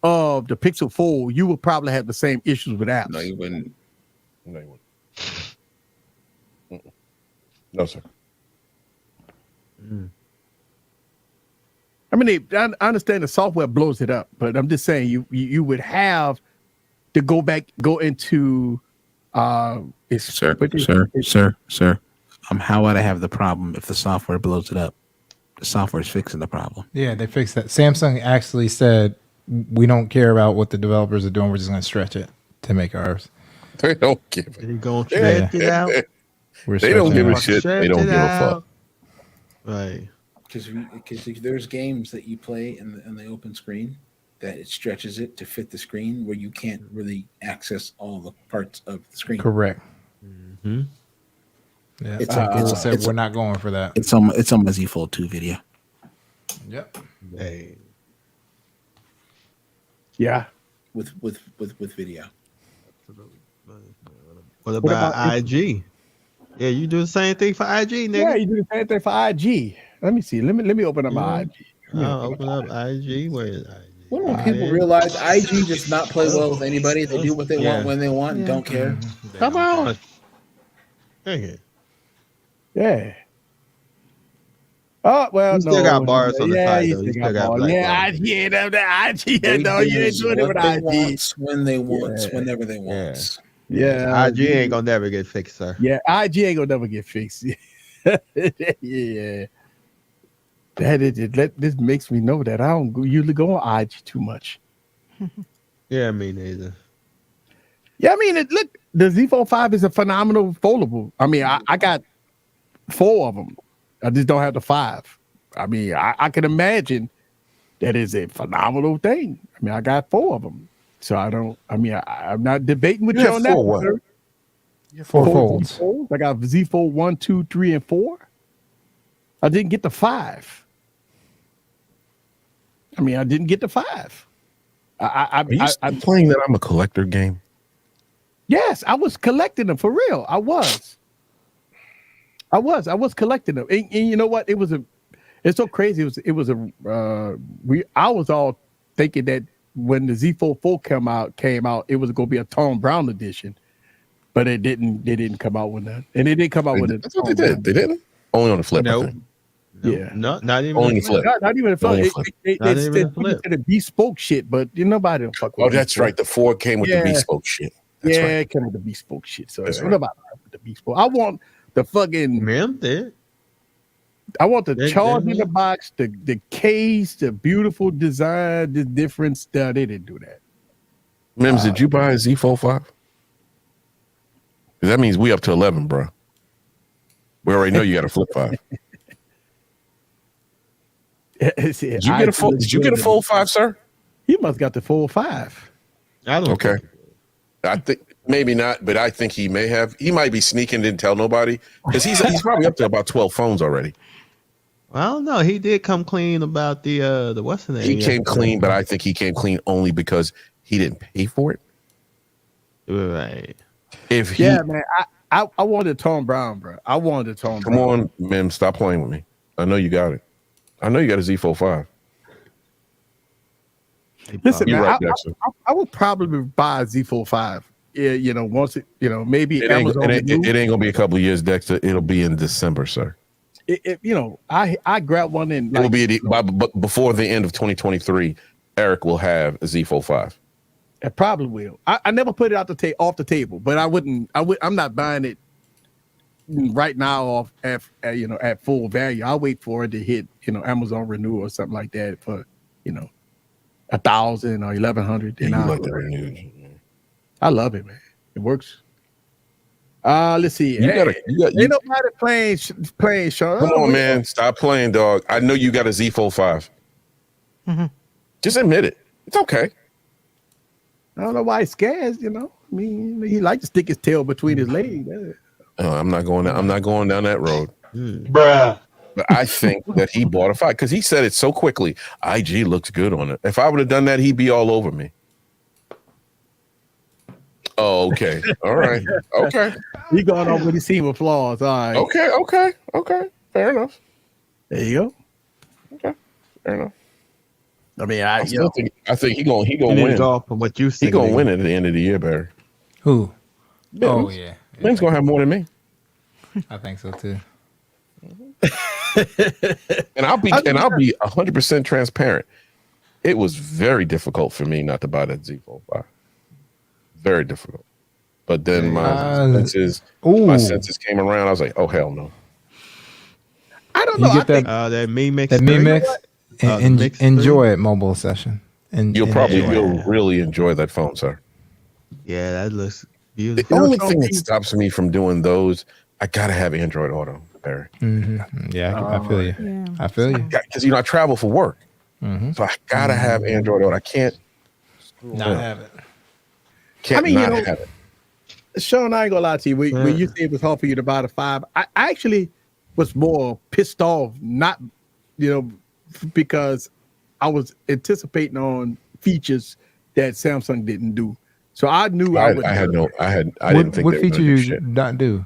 Speaker 3: of the Pixel Fold, you would probably have the same issues with apps.
Speaker 4: No, you wouldn't. No, sir.
Speaker 3: I mean, I understand the software blows it up, but I'm just saying you would have to go into
Speaker 11: Sir. How would I have the problem if the software blows it up? The software is fixing the problem.
Speaker 5: Yeah, they fixed that. Samsung actually said, we don't care about what the developers are doing. We're just going to stretch it to make ours.
Speaker 4: They don't give a
Speaker 6: They're going to stretch it out.
Speaker 4: They don't give a shit. They don't give a fuck.
Speaker 6: Right.
Speaker 7: Because there's games that you play in the open screen that it stretches it to fit the screen where you can't really access all the parts of the screen.
Speaker 5: Correct.
Speaker 6: Mm-hmm.
Speaker 5: Yeah, we're not going for that.
Speaker 11: It's on my Z Fold 2 video.
Speaker 5: Yep.
Speaker 6: Hey.
Speaker 7: Yeah. With video.
Speaker 6: What about IG? Yeah, you do the same thing for IG, nigga.
Speaker 3: Yeah, you do the same thing for IG. Let me see. Let me open up my IG.
Speaker 6: Open up IG. Where is IG?
Speaker 7: When people realize IG does not play well with anybody, they do what they want when they want and don't care.
Speaker 6: Come on. Dang it.
Speaker 3: Yeah. Oh well,
Speaker 6: You still got bars on the side though.
Speaker 3: You still got bars. Yeah, IG, you ain't doing it with IG.
Speaker 7: When they want, whenever they want.
Speaker 6: Yeah, IG ain't gonna never get fixed, sir.
Speaker 3: Yeah, IG ain't gonna never get fixed. Yeah. This makes me know that I don't usually go on IG too much.
Speaker 6: Yeah, me neither.
Speaker 3: Yeah, I mean, look, the Z Fold 5 is a phenomenal foldable. I mean, I got 4 of them. I just don't have the 5. I mean, I can imagine that is a phenomenal thing. I mean, I got 4 of them. So I'm not debating with you on that.
Speaker 5: 4 folds.
Speaker 3: I got Z Fold 1, 2, 3, and 4. I didn't get the 5. I mean, I didn't get the 5.
Speaker 4: Are you playing that I'm a collector game?
Speaker 3: Yes, I was collecting them for real. I was collecting them, and you know what? It's so crazy. I was all thinking that when the Z Fold 4 came out, it was going to be a Tom Brown edition, but it didn't. They didn't come out with that, and it didn't come out with it.
Speaker 4: That's what they did. They didn't. Only on the flip.
Speaker 6: No.
Speaker 3: Yeah,
Speaker 6: not even
Speaker 4: only flip.
Speaker 3: Not even a flip. They the bespoke shit, but nobody will fuck with.
Speaker 4: Oh, that's right. The 4 came with the bespoke shit. That's right.
Speaker 3: It came with the bespoke shit. So what about the bespoke? I want the fucking. I want the charge in the box, the case, the beautiful design, the different stuff. They didn't do that.
Speaker 4: Mims, did you buy a Z Fold 5? Because that means we up to 11, bro. We already know you got a flip 5. Did you get a Fold 5, sir?
Speaker 3: He must got the Fold 5.
Speaker 6: I don't.
Speaker 4: Okay. I think maybe not, but I think he may have. He might be sneaking, didn't tell nobody, because he's probably up to about 12 phones already.
Speaker 6: I don't know. He did come clean about the what's the name?
Speaker 4: He came clean, but I think he came clean only because he didn't pay for it.
Speaker 6: Right.
Speaker 3: Man, I wanted Tom Brown, bro. I wanted Tom Brown.
Speaker 4: Come on, Mim, stop playing with me. I know you got it. I know you got a Z Fold 5.
Speaker 3: Listen, man, I would probably buy a Z Fold 5. Yeah, once maybe
Speaker 4: it ain't gonna be a couple of years, Dexter. It'll be in December, sir.
Speaker 3: I grabbed one in.
Speaker 4: It will be before the end of 2023. Eric will have a Z Fold 5.
Speaker 3: It probably will. I never put it off the table, but I'm not buying it right now off at full value. I'll wait for it to hit Amazon Renew or something like that for 1,000 or 1,100.
Speaker 4: You like the Renew?
Speaker 3: I love it, man. It works. Let's see.
Speaker 4: Ain't
Speaker 3: nobody playing Sean.
Speaker 4: Come on, man. Stop playing, dog. I know you got a Z Fold 5.
Speaker 3: Mm-hmm.
Speaker 4: Just admit it. It's okay.
Speaker 3: I don't know why he's scared. I mean, he likes to stick his tail between his legs.
Speaker 4: I'm not going down that road,
Speaker 12: bruh.
Speaker 4: But I think that he bought a 5 because he said it so quickly. IG looks good on it. If I would have done that, he'd be all over me. Oh, okay. All right. Okay.
Speaker 3: He going over the scene with flaws. All right.
Speaker 4: Okay. Fair enough.
Speaker 3: There you go.
Speaker 4: Okay. Fair enough.
Speaker 3: I mean,
Speaker 4: I think he gonna win.
Speaker 6: Off of what you
Speaker 4: he gonna win at the end of the year, Barry.
Speaker 5: Who?
Speaker 4: Mims.
Speaker 5: Oh yeah.
Speaker 4: Mims gonna have more than me.
Speaker 5: I think so too.
Speaker 4: And I'll be 100% transparent. It was very difficult for me not to buy that Z Fold 5. Very difficult. But then my senses came around. I was like, oh hell no.
Speaker 3: I don't know.
Speaker 5: You get
Speaker 6: that Me Mix.
Speaker 5: That Me Mix. Enjoy it, mobile session. And
Speaker 4: you'll really enjoy that phone, sir.
Speaker 6: Yeah, that looks beautiful.
Speaker 4: The only thing that stops me from doing those, I gotta have Android Auto, Barry.
Speaker 5: Mm-hmm. Yeah, I feel you. Yeah. I feel you.
Speaker 4: Because I travel for work, so I gotta have Android Auto. I can't
Speaker 5: not have it.
Speaker 3: Have it. Sean, I ain't gonna lie to you. When you say it was hard for you to buy the 5, I actually was more pissed off, not because I was anticipating on features that Samsung didn't do. So I knew I didn't think
Speaker 5: what feature you not do?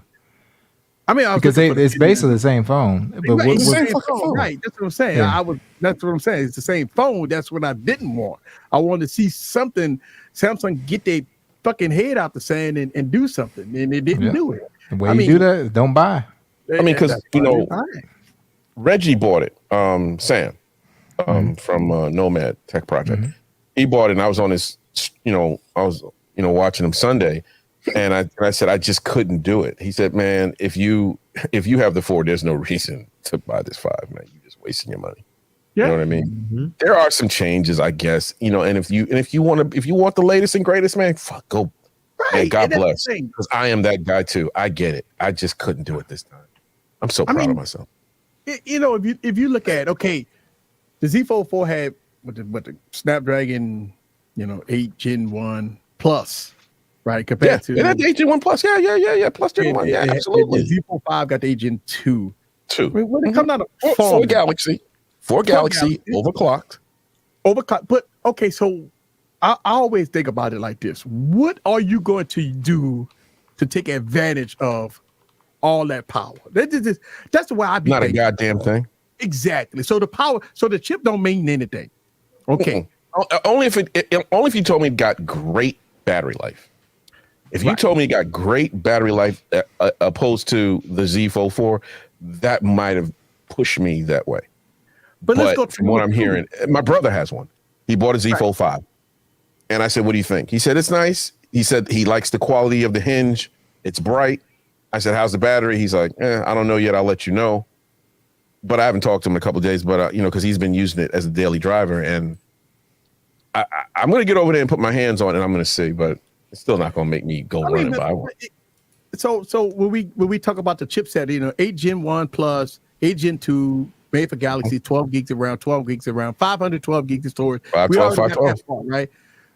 Speaker 3: I mean,
Speaker 5: because it's basically the same phone. But
Speaker 3: right,
Speaker 5: what,
Speaker 3: same phone, right? That's what I'm saying.
Speaker 5: Yeah.
Speaker 3: That's what I'm saying. It's the same phone. That's what I didn't want. I wanted to see something. Samsung get their fucking head out the sand and do something, and they didn't do it.
Speaker 5: The way you do that, don't buy.
Speaker 4: I mean, because Reggie bought it. Sam from Nomad Tech Project. He bought it, and I was on his. I was watching him Sunday. And I said, I just couldn't do it. He said, man, if you have the 4, there's no reason to buy this 5, man. You're just wasting your money. Yeah. You know what I mean? There are some changes, I guess, and if you want the latest and greatest, man, fuck, go. Right. Man, God bless. Because I am that guy too. I get it. I just couldn't do it this time. I'm so proud of myself.
Speaker 3: If you look at the Z Fold 4 had with the Snapdragon, 8 Gen 1 Plus. Right, compared to
Speaker 4: the 8 Gen 1 Plus, yeah, Plus Gen 1, absolutely.
Speaker 3: The Z Fold 5 got the 8 Gen 2.
Speaker 4: I mean,
Speaker 3: when it comes out of
Speaker 4: four Galaxy, overclocked.
Speaker 3: But okay, so I always think about it like this: what are you going to do to take advantage of all that power? That's the way I be.
Speaker 4: Not a goddamn thing.
Speaker 3: Exactly. So the chip don't mean anything. Okay.
Speaker 4: Only if you told me it got great battery life. If you told me it got great battery life opposed to the Z Fold 4, that might have pushed me that way. But let's go from what I'm hearing, my brother has one. He bought a Z Fold 5. And I said, what do you think? He said, it's nice. He said he likes the quality of the hinge. It's bright. I said, how's the battery? He's like, I don't know yet. I'll let you know. But I haven't talked to him in a couple of days, but because he's been using it as a daily driver. And I'm going to get over there and put my hands on it, and I'm going to see, but it's still not going to make me go run and buy one.
Speaker 3: So when we talk about the chipset, 8 Gen 1 Plus, 8 Gen 2, made for Galaxy, 12 gigs around, 512 gigs of storage.
Speaker 4: 512,
Speaker 3: right?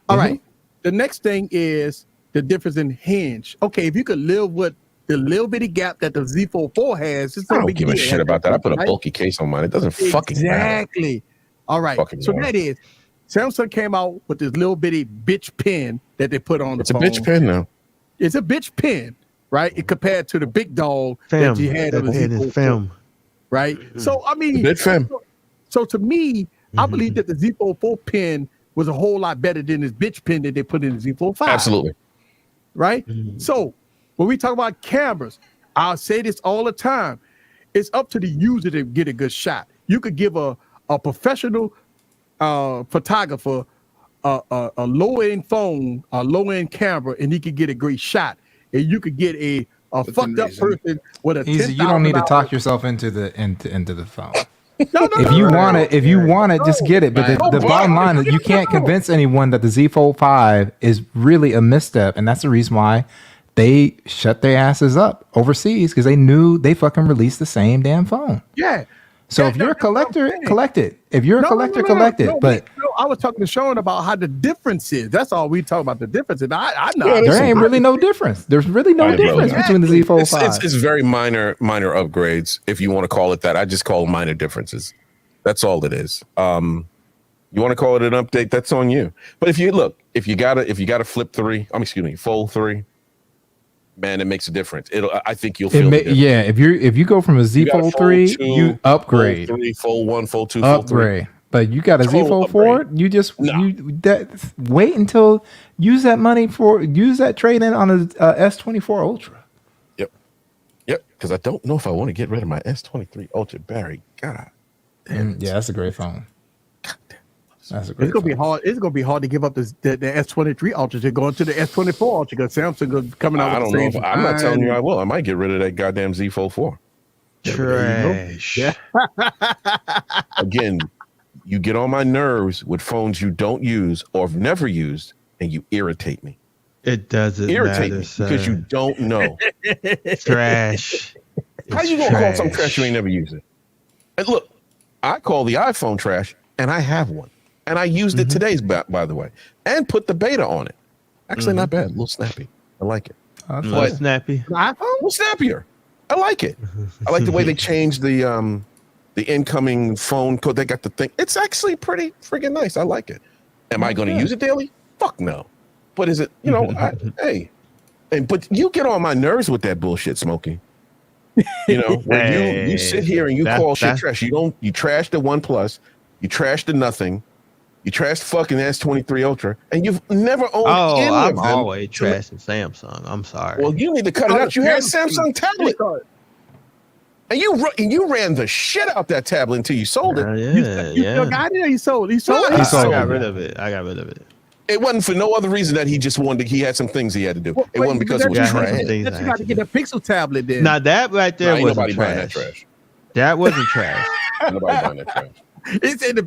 Speaker 3: All right. The next thing is the difference in hinge. Okay, if you could live with the little bitty gap that the Z Fold 4 has,
Speaker 4: I don't give a shit about that. I put a bulky case on mine. It doesn't fucking matter.
Speaker 3: Exactly. All right. So that is Samsung came out with this little bitty bitch pen that they put on the phone.
Speaker 4: It's a bitch pen now.
Speaker 3: It's a bitch pen, right? Compared to the big dog that you had on the Z Fold 4, right? So I mean, so to me, I believe that the Z Fold 4 pen was a whole lot better than this bitch pen that they put in the Z Fold 5.
Speaker 4: Absolutely.
Speaker 3: Right? So when we talk about cameras, I'll say this all the time. It's up to the user to get a good shot. You could give a professional photographer a low-end phone, a low-end camera, and he could get a great shot. And you could get a fucked up person with a $10,000.
Speaker 5: You don't need to talk yourself into the phone. If you want it, just get it. But the bottom line is you can't convince anyone that the Z Fold 5 is really a misstep, and that's the reason why they shut their asses up overseas, because they knew they fucking released the same damn phone.
Speaker 3: Yeah.
Speaker 5: So if you're a collector, collect it. If you're a collector, collect it. But
Speaker 3: I was talking to Sean about how the difference is. That's all we talk about, the difference. And I know
Speaker 5: there ain't really no difference. There's really no difference between the Z Fold 5.
Speaker 4: It's very minor upgrades, if you want to call it that. I just call them minor differences. That's all it is. You want to call it an update? That's on you. But if you got a Flip 3, Fold 3. Man, it makes a difference. I think you'll feel it.
Speaker 5: Yeah, if you go from a Z Fold 3, you upgrade.
Speaker 4: Fold 3, Fold 1, Fold 2,
Speaker 5: upgrade.
Speaker 4: Fold 3.
Speaker 5: But you got a Z Fold 4, wait until use that trade in on a S24 Ultra.
Speaker 4: Yep. Because I don't know if I want to get rid of my S23 Ultra, Barry. God.
Speaker 5: Yeah, that's a great phone.
Speaker 3: It's gonna be hard. It's gonna be hard to give up the S23 Ultra to go into the S24 Ultra because Samsung is coming out.
Speaker 4: I'm not telling you I will. I might get rid of that goddamn Z Fold 4.
Speaker 6: Trash.
Speaker 3: Yeah.
Speaker 4: Again, you get on my nerves with phones you don't use or have never used, and you irritate me.
Speaker 6: It doesn't
Speaker 4: irritate
Speaker 6: matter,
Speaker 4: me
Speaker 6: sir.
Speaker 4: because you don't know.
Speaker 6: Trash.
Speaker 4: How you gonna call some trash you ain't never used it? And look, I call the iPhone trash, and I have one. And I used it today's, by the way, and put the beta on it. Actually, not bad. A little snappy. I like it.
Speaker 6: A little snappy.
Speaker 4: A little snappier. I like it. I like the way they changed the incoming phone code. They got the thing. It's actually pretty freaking nice. I like it. Am I going to use it daily? Fuck no. But is it? But you get on my nerves with that bullshit, Smokey. You know, where you sit here and you call shit trash. You trash the OnePlus, you trash the nothing, you trash fucking S23 Ultra, and you've never owned any of them.
Speaker 6: I'm always trashing Samsung. I'm sorry.
Speaker 4: Well, you need to cut it out. You had a Samsung tablet. And you ran the shit out that tablet until you sold it.
Speaker 3: You still got it? Or you sold it? He sold it.
Speaker 6: I got rid of it.
Speaker 4: It wasn't for no other reason that he just wanted to, he had some things he had to do. It wasn't because it was trash.
Speaker 3: You got to get a Pixel tablet then.
Speaker 6: Now that right there wasn't trash. That wasn't trash.
Speaker 4: Nobody buying that trash.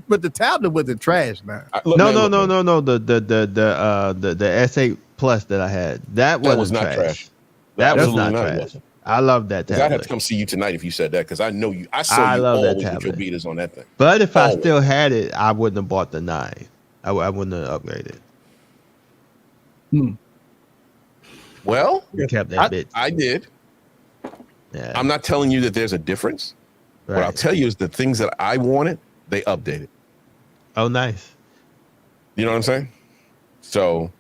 Speaker 3: But the tablet wasn't trash, man.
Speaker 6: No. The S8 Plus that I had, that was not trash. That was not trash. I love that tablet.
Speaker 4: I'd have to come see you tonight if you said that, because I know you. I saw you always with your beaters on that thing.
Speaker 6: But if I still had it, I wouldn't have bought the 9. I wouldn't have upgraded.
Speaker 4: Well,
Speaker 6: you kept that bitch.
Speaker 4: I did. Yeah. I'm not telling you that there's a difference. Right. What I'll tell you is the things that I wanted, they updated.
Speaker 6: Oh, nice.
Speaker 4: You know what I'm saying? So,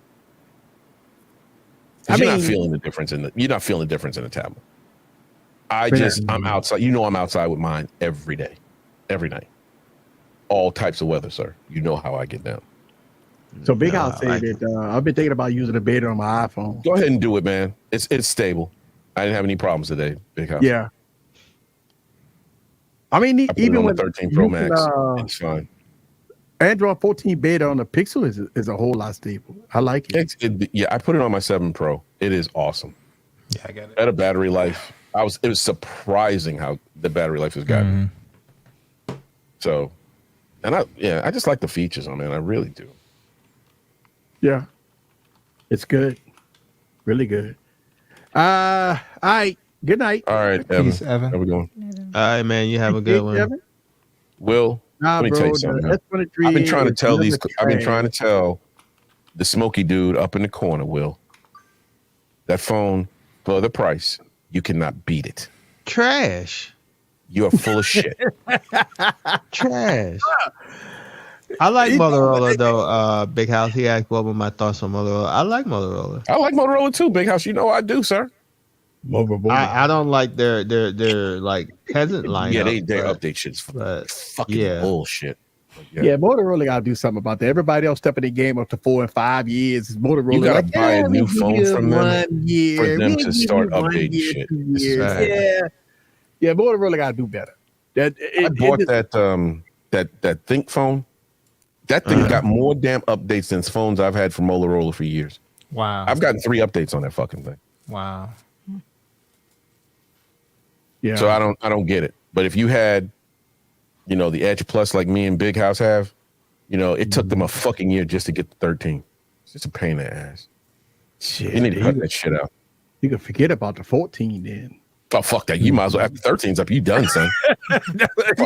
Speaker 4: you're not feeling the difference in the tablet. I'm outside. You know, I'm outside with mine every day, every night, all types of weather, sir. You know how I get down.
Speaker 3: So Big House said that I've been thinking about using a beta on my iPhone.
Speaker 4: Go ahead and do it, man. It's stable. I didn't have any problems today, Big House.
Speaker 3: Yeah. I mean, even with
Speaker 4: 13 Pro Max, it's fine.
Speaker 3: Android 14 beta on the Pixel is a whole lot stable. I like it.
Speaker 4: I put it on my 7 Pro. It is awesome.
Speaker 5: Yeah, I got it.
Speaker 4: Better battery life. It was surprising how the battery life has gotten. So, and I just like the features on it. I really do.
Speaker 3: Yeah, it's good, really good. All right. Good night.
Speaker 4: All right, Evan.
Speaker 5: Peace, Evan.
Speaker 4: How we going?
Speaker 6: All right, man. You have a good one.
Speaker 3: Evan?
Speaker 4: Will, let me tell you something. I've been trying to tell the smoky dude up in the corner, Will, that phone for the price, you cannot beat it.
Speaker 6: Trash.
Speaker 4: You are full of shit.
Speaker 6: Trash. I like Motorola though. Big House. He asked what were my thoughts on Motorola. I like Motorola.
Speaker 4: I like Motorola too, Big House. You know I do, sir.
Speaker 6: I don't like their like peasant lineup.
Speaker 4: Yeah, their update shit's fucking bullshit.
Speaker 3: Yeah, Motorola got to do something about that. Everybody else stepping the game up to 4 and 5 years. Motorola,
Speaker 4: you got to buy a new phone from them for them to start updating shit.
Speaker 3: Yeah, Motorola got to do better.
Speaker 4: I bought that Think phone. That thing got more damn updates than phones I've had from Motorola for years.
Speaker 5: Wow.
Speaker 4: I've gotten 3 updates on that fucking thing.
Speaker 5: Wow.
Speaker 3: Yeah.
Speaker 4: So I don't get it. But if you had, the Edge Plus like me and Big House have, it took them a fucking year just to get the 13. It's just a pain in the ass.
Speaker 3: Shit,
Speaker 4: you need to cut that shit out.
Speaker 3: You can forget about the 14 then.
Speaker 4: Oh, fuck that. You might as well, after 13's up, you done, son.
Speaker 3: You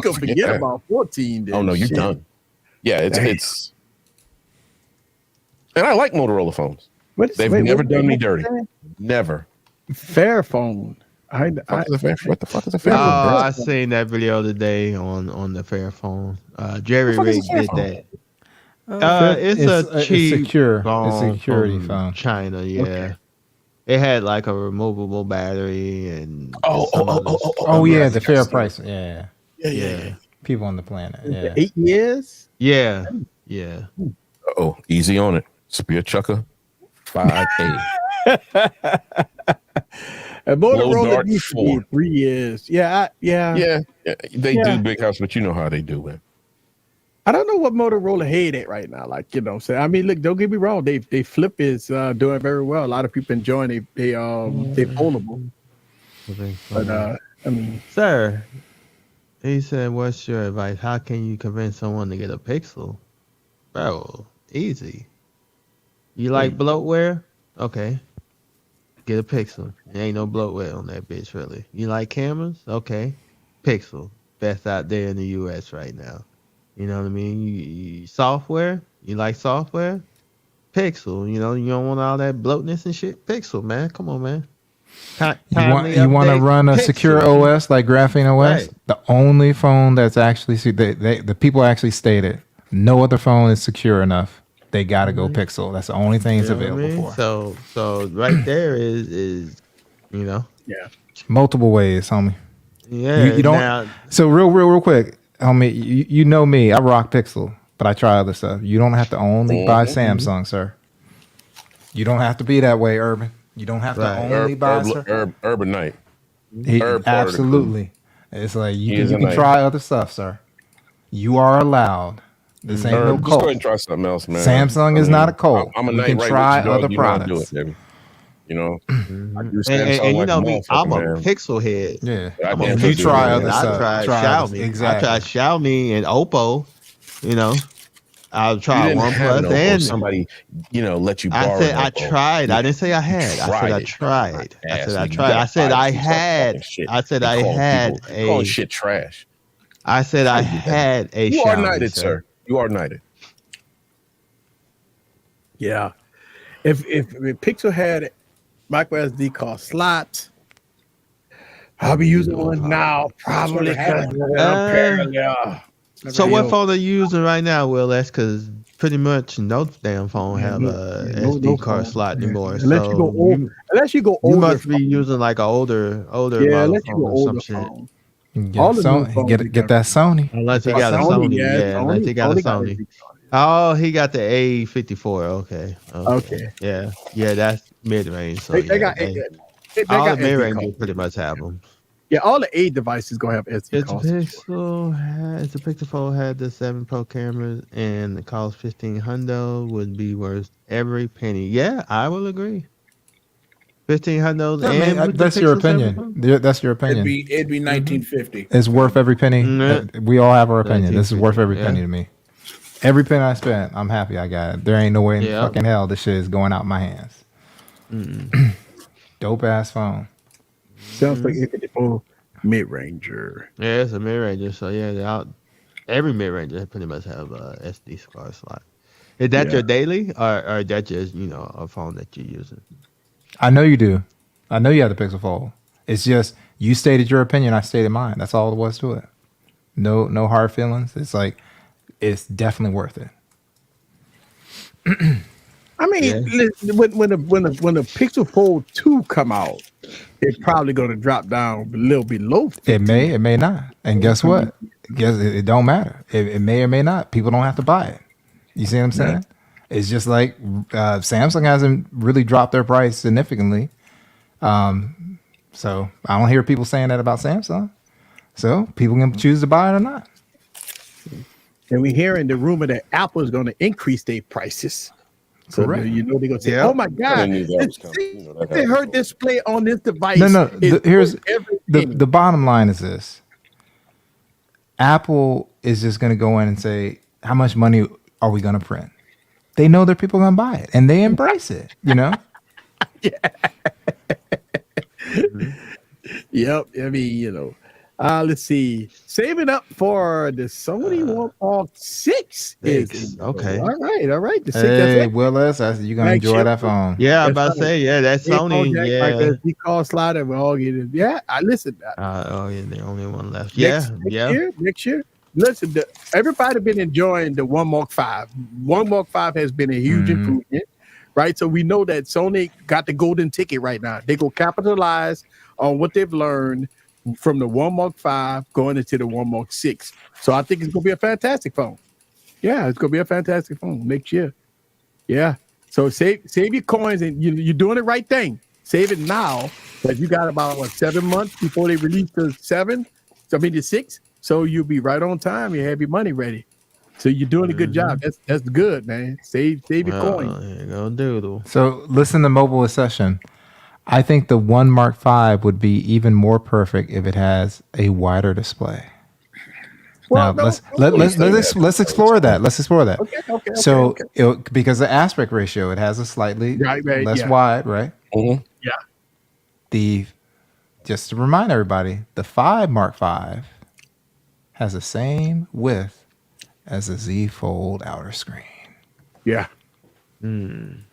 Speaker 3: can forget about 14 then.
Speaker 4: Oh, no, you done. Yeah, it's and I like Motorola phones. They've never done me dirty. Never.
Speaker 3: Fairphone.
Speaker 4: What the fuck is a Fairphone?
Speaker 6: Oh, I seen that video today on the Fairphone. Jerry Rig did that. It's a cheap phone,
Speaker 5: it's a security phone.
Speaker 6: China, yeah. Okay. It had like a removable battery and
Speaker 5: yeah, the fair price. Yeah. People on the planet. Yeah.
Speaker 3: 8 years.
Speaker 6: Yeah.
Speaker 4: Oh, easy on it. Spear chucker, 5'8".
Speaker 3: And Motorola used to be 3 years. Yeah.
Speaker 4: They do, Big House, but you know how they do, man.
Speaker 3: I don't know what Motorola hate at right now. Like, so I mean, look, don't get me wrong. They flip is doing very well. A lot of people enjoying they foldable. But I mean,
Speaker 6: sir, he said, "What's your advice? How can you convince someone to get a Pixel, bro? Easy. You like bloatware? Okay, get a Pixel. There ain't no bloatware on that bitch, really. You like cameras? Okay, Pixel, best out there in the U.S. right now." You know what I mean? You software? You like software? Pixel. You don't want all that bloatness and shit? Pixel, man. Come on, man.
Speaker 5: You want to run a secure OS like Graphene OS? Right. The only phone that's actually, the people actually stated, no other phone is secure enough. They got to go Pixel. That's the only thing it's available for.
Speaker 6: So right there is
Speaker 3: Yeah.
Speaker 5: Multiple ways, homie.
Speaker 6: Yeah.
Speaker 5: You don't. So real quick, homie. You know me. I rock Pixel, but I try other stuff. You don't have to only buy Samsung, sir. You don't have to be that way, Urban. You don't have to only buy.
Speaker 4: Urban Knight.
Speaker 5: Absolutely. It's like you can try other stuff, sir. You are allowed. This ain't no cult.
Speaker 4: Just go ahead and try something else, man.
Speaker 5: Samsung is not a cult.
Speaker 4: I'm a
Speaker 5: you
Speaker 4: Knight
Speaker 5: can
Speaker 4: right
Speaker 5: try
Speaker 4: with you,
Speaker 5: other
Speaker 4: you
Speaker 5: products.
Speaker 4: Do it, baby. You know,
Speaker 6: and you know me, I'm a Pixel head.
Speaker 5: Yeah,
Speaker 6: and
Speaker 5: you try other stuff.
Speaker 6: I tried Xiaomi.
Speaker 5: Exactly.
Speaker 6: I tried Xiaomi and Oppo. You know, I'll try OnePlus and
Speaker 4: somebody, let you borrow.
Speaker 6: I said I tried. I didn't say I had. I said I tried. I said I tried. I said I had. I said I had a
Speaker 4: shit trash.
Speaker 6: I said I had a.
Speaker 4: You are knighted, sir. You are knighted.
Speaker 3: Yeah, if Pixel had micro SD card slots, I'll be using one now probably because
Speaker 6: So what phone are you using right now, Will? That's because pretty much no damn phone have a SD card slot anymore.
Speaker 3: Unless you go old,
Speaker 6: you must be using like an older model phone or some shit.
Speaker 5: Get that Sony.
Speaker 6: Unless he got a Sony, unless he got a Sony. Oh, he got the A54. Okay. Yeah, that's mid range. So
Speaker 3: they got
Speaker 6: all the mid range pretty much have them.
Speaker 3: Yeah, all the 8 devices gonna have SD cards.
Speaker 6: It's a Pixel Fold had the 7 Pro cameras and the cost $1,500 would be worth every penny. Yeah, I will agree. $1,500.
Speaker 5: That's your opinion. That's your opinion.
Speaker 7: It'd be $1,950.
Speaker 5: It's worth every penny. We all have our opinion. This is worth every penny to me. Every penny I spent, I'm happy I got it. There ain't no way in fucking hell this shit is going out my hands. Dope ass phone.
Speaker 3: Sounds like A54 mid-ranger.
Speaker 6: Yeah, it's a mid-ranger. So every mid-ranger pretty much have a SD card slot. Is that your daily or that just a phone that you're using?
Speaker 5: I know you do. I know you have the Pixel Fold. It's just you stated your opinion, I stated mine. That's all there was to it. No hard feelings. It's like it's definitely worth it.
Speaker 3: I mean, when the Pixel Fold 2 come out, it's probably going to drop down a little below 50.
Speaker 5: It may not. And guess what? Guess it don't matter. It may or may not. People don't have to buy it. You see what I'm saying? It's just like Samsung hasn't really dropped their price significantly. So I don't hear people saying that about Samsung. So people can choose to buy it or not.
Speaker 3: And we're hearing the rumor that Apple is going to increase their prices. So they're going to say, "Oh my God, they heard display on this device."
Speaker 5: No. Here's the bottom line is this: Apple is just going to go in and say, "How much money are we going to print?" They know that people are going to buy it, and they embrace it.
Speaker 3: Yep. I mean, let's see. Saving up for the Sony OnePlus 6 is
Speaker 6: okay.
Speaker 3: All right. The 6.
Speaker 5: Hey, Willis, you're gonna enjoy that phone.
Speaker 6: Yeah, I'm about to say, that's Sony.
Speaker 3: The call slider, we all get it. Yeah, I listen.
Speaker 6: The only one left.
Speaker 3: Next year. Listen, everybody been enjoying the One Mark 5. One Mark 5 has been a huge improvement, right? So we know that Sony got the golden ticket right now. They go capitalize on what they've learned from the One Mark 5 going into the One Mark 6. So I think it's going to be a fantastic phone. Yeah, it's going to be a fantastic phone next year. Yeah. So save your coins, and you're doing the right thing. Save it now, but you got about 7 months before they release the 6. So you'll be right on time. You have your money ready. So you're doing a good job. That's good, man. Save your coins.
Speaker 5: So listen to Mobile Session. I think the One Mark 5 would be even more perfect if it has a wider display. Well, now let's explore that. Let's explore that. Okay. Because the aspect ratio, it has a slightly less wide, right?
Speaker 3: Mm-hmm. Yeah.
Speaker 5: Just to remind everybody, the 5 Mark 5 has the same width as the Z Fold outer screen.
Speaker 3: Yeah.
Speaker 5: I'm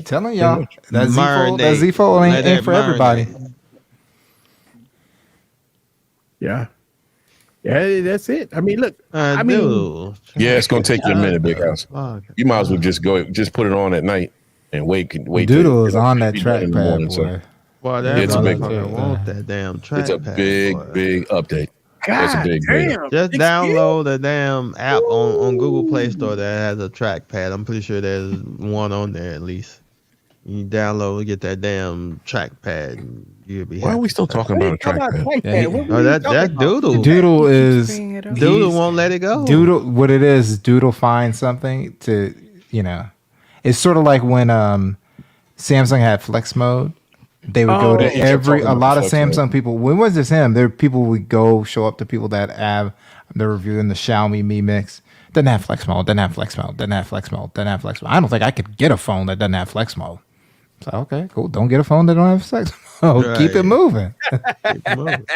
Speaker 5: telling y'all, that Z Fold ain't for everybody.
Speaker 3: Yeah. Yeah, that's it. I mean, look.
Speaker 4: It's gonna take you a minute, Big House. You might as well just put it on at night and wait.
Speaker 5: Doodle is on that trackpad, boy.
Speaker 6: Well, that
Speaker 4: It's a big
Speaker 6: motherfucker want that damn trackpad.
Speaker 4: It's a big update. It's a big
Speaker 3: damn.
Speaker 6: Just download the damn app on Google Play Store that has a trackpad. I'm pretty sure there's one on there at least. You download, get that damn trackpad. And you'll be.
Speaker 4: Why are we still talking about a trackpad?
Speaker 6: That Doodle.
Speaker 5: Doodle is
Speaker 6: Doodle won't let it go.
Speaker 5: Doodle, what it is, Doodle finds something to, it's sort of like when Samsung had flex mode. They would go to a lot of Samsung people. When was this him? There people would go show up to people that have they're reviewing the Xiaomi Mi Mix. Doesn't have flex mode. Doesn't have flex mode. Doesn't have flex mode. Doesn't have flex mode. I don't think I could get a phone that doesn't have flex mode. So okay, cool. Don't get a phone that don't have flex mode.
Speaker 6: Right.
Speaker 5: Keep it moving.
Speaker 6: Keep it moving.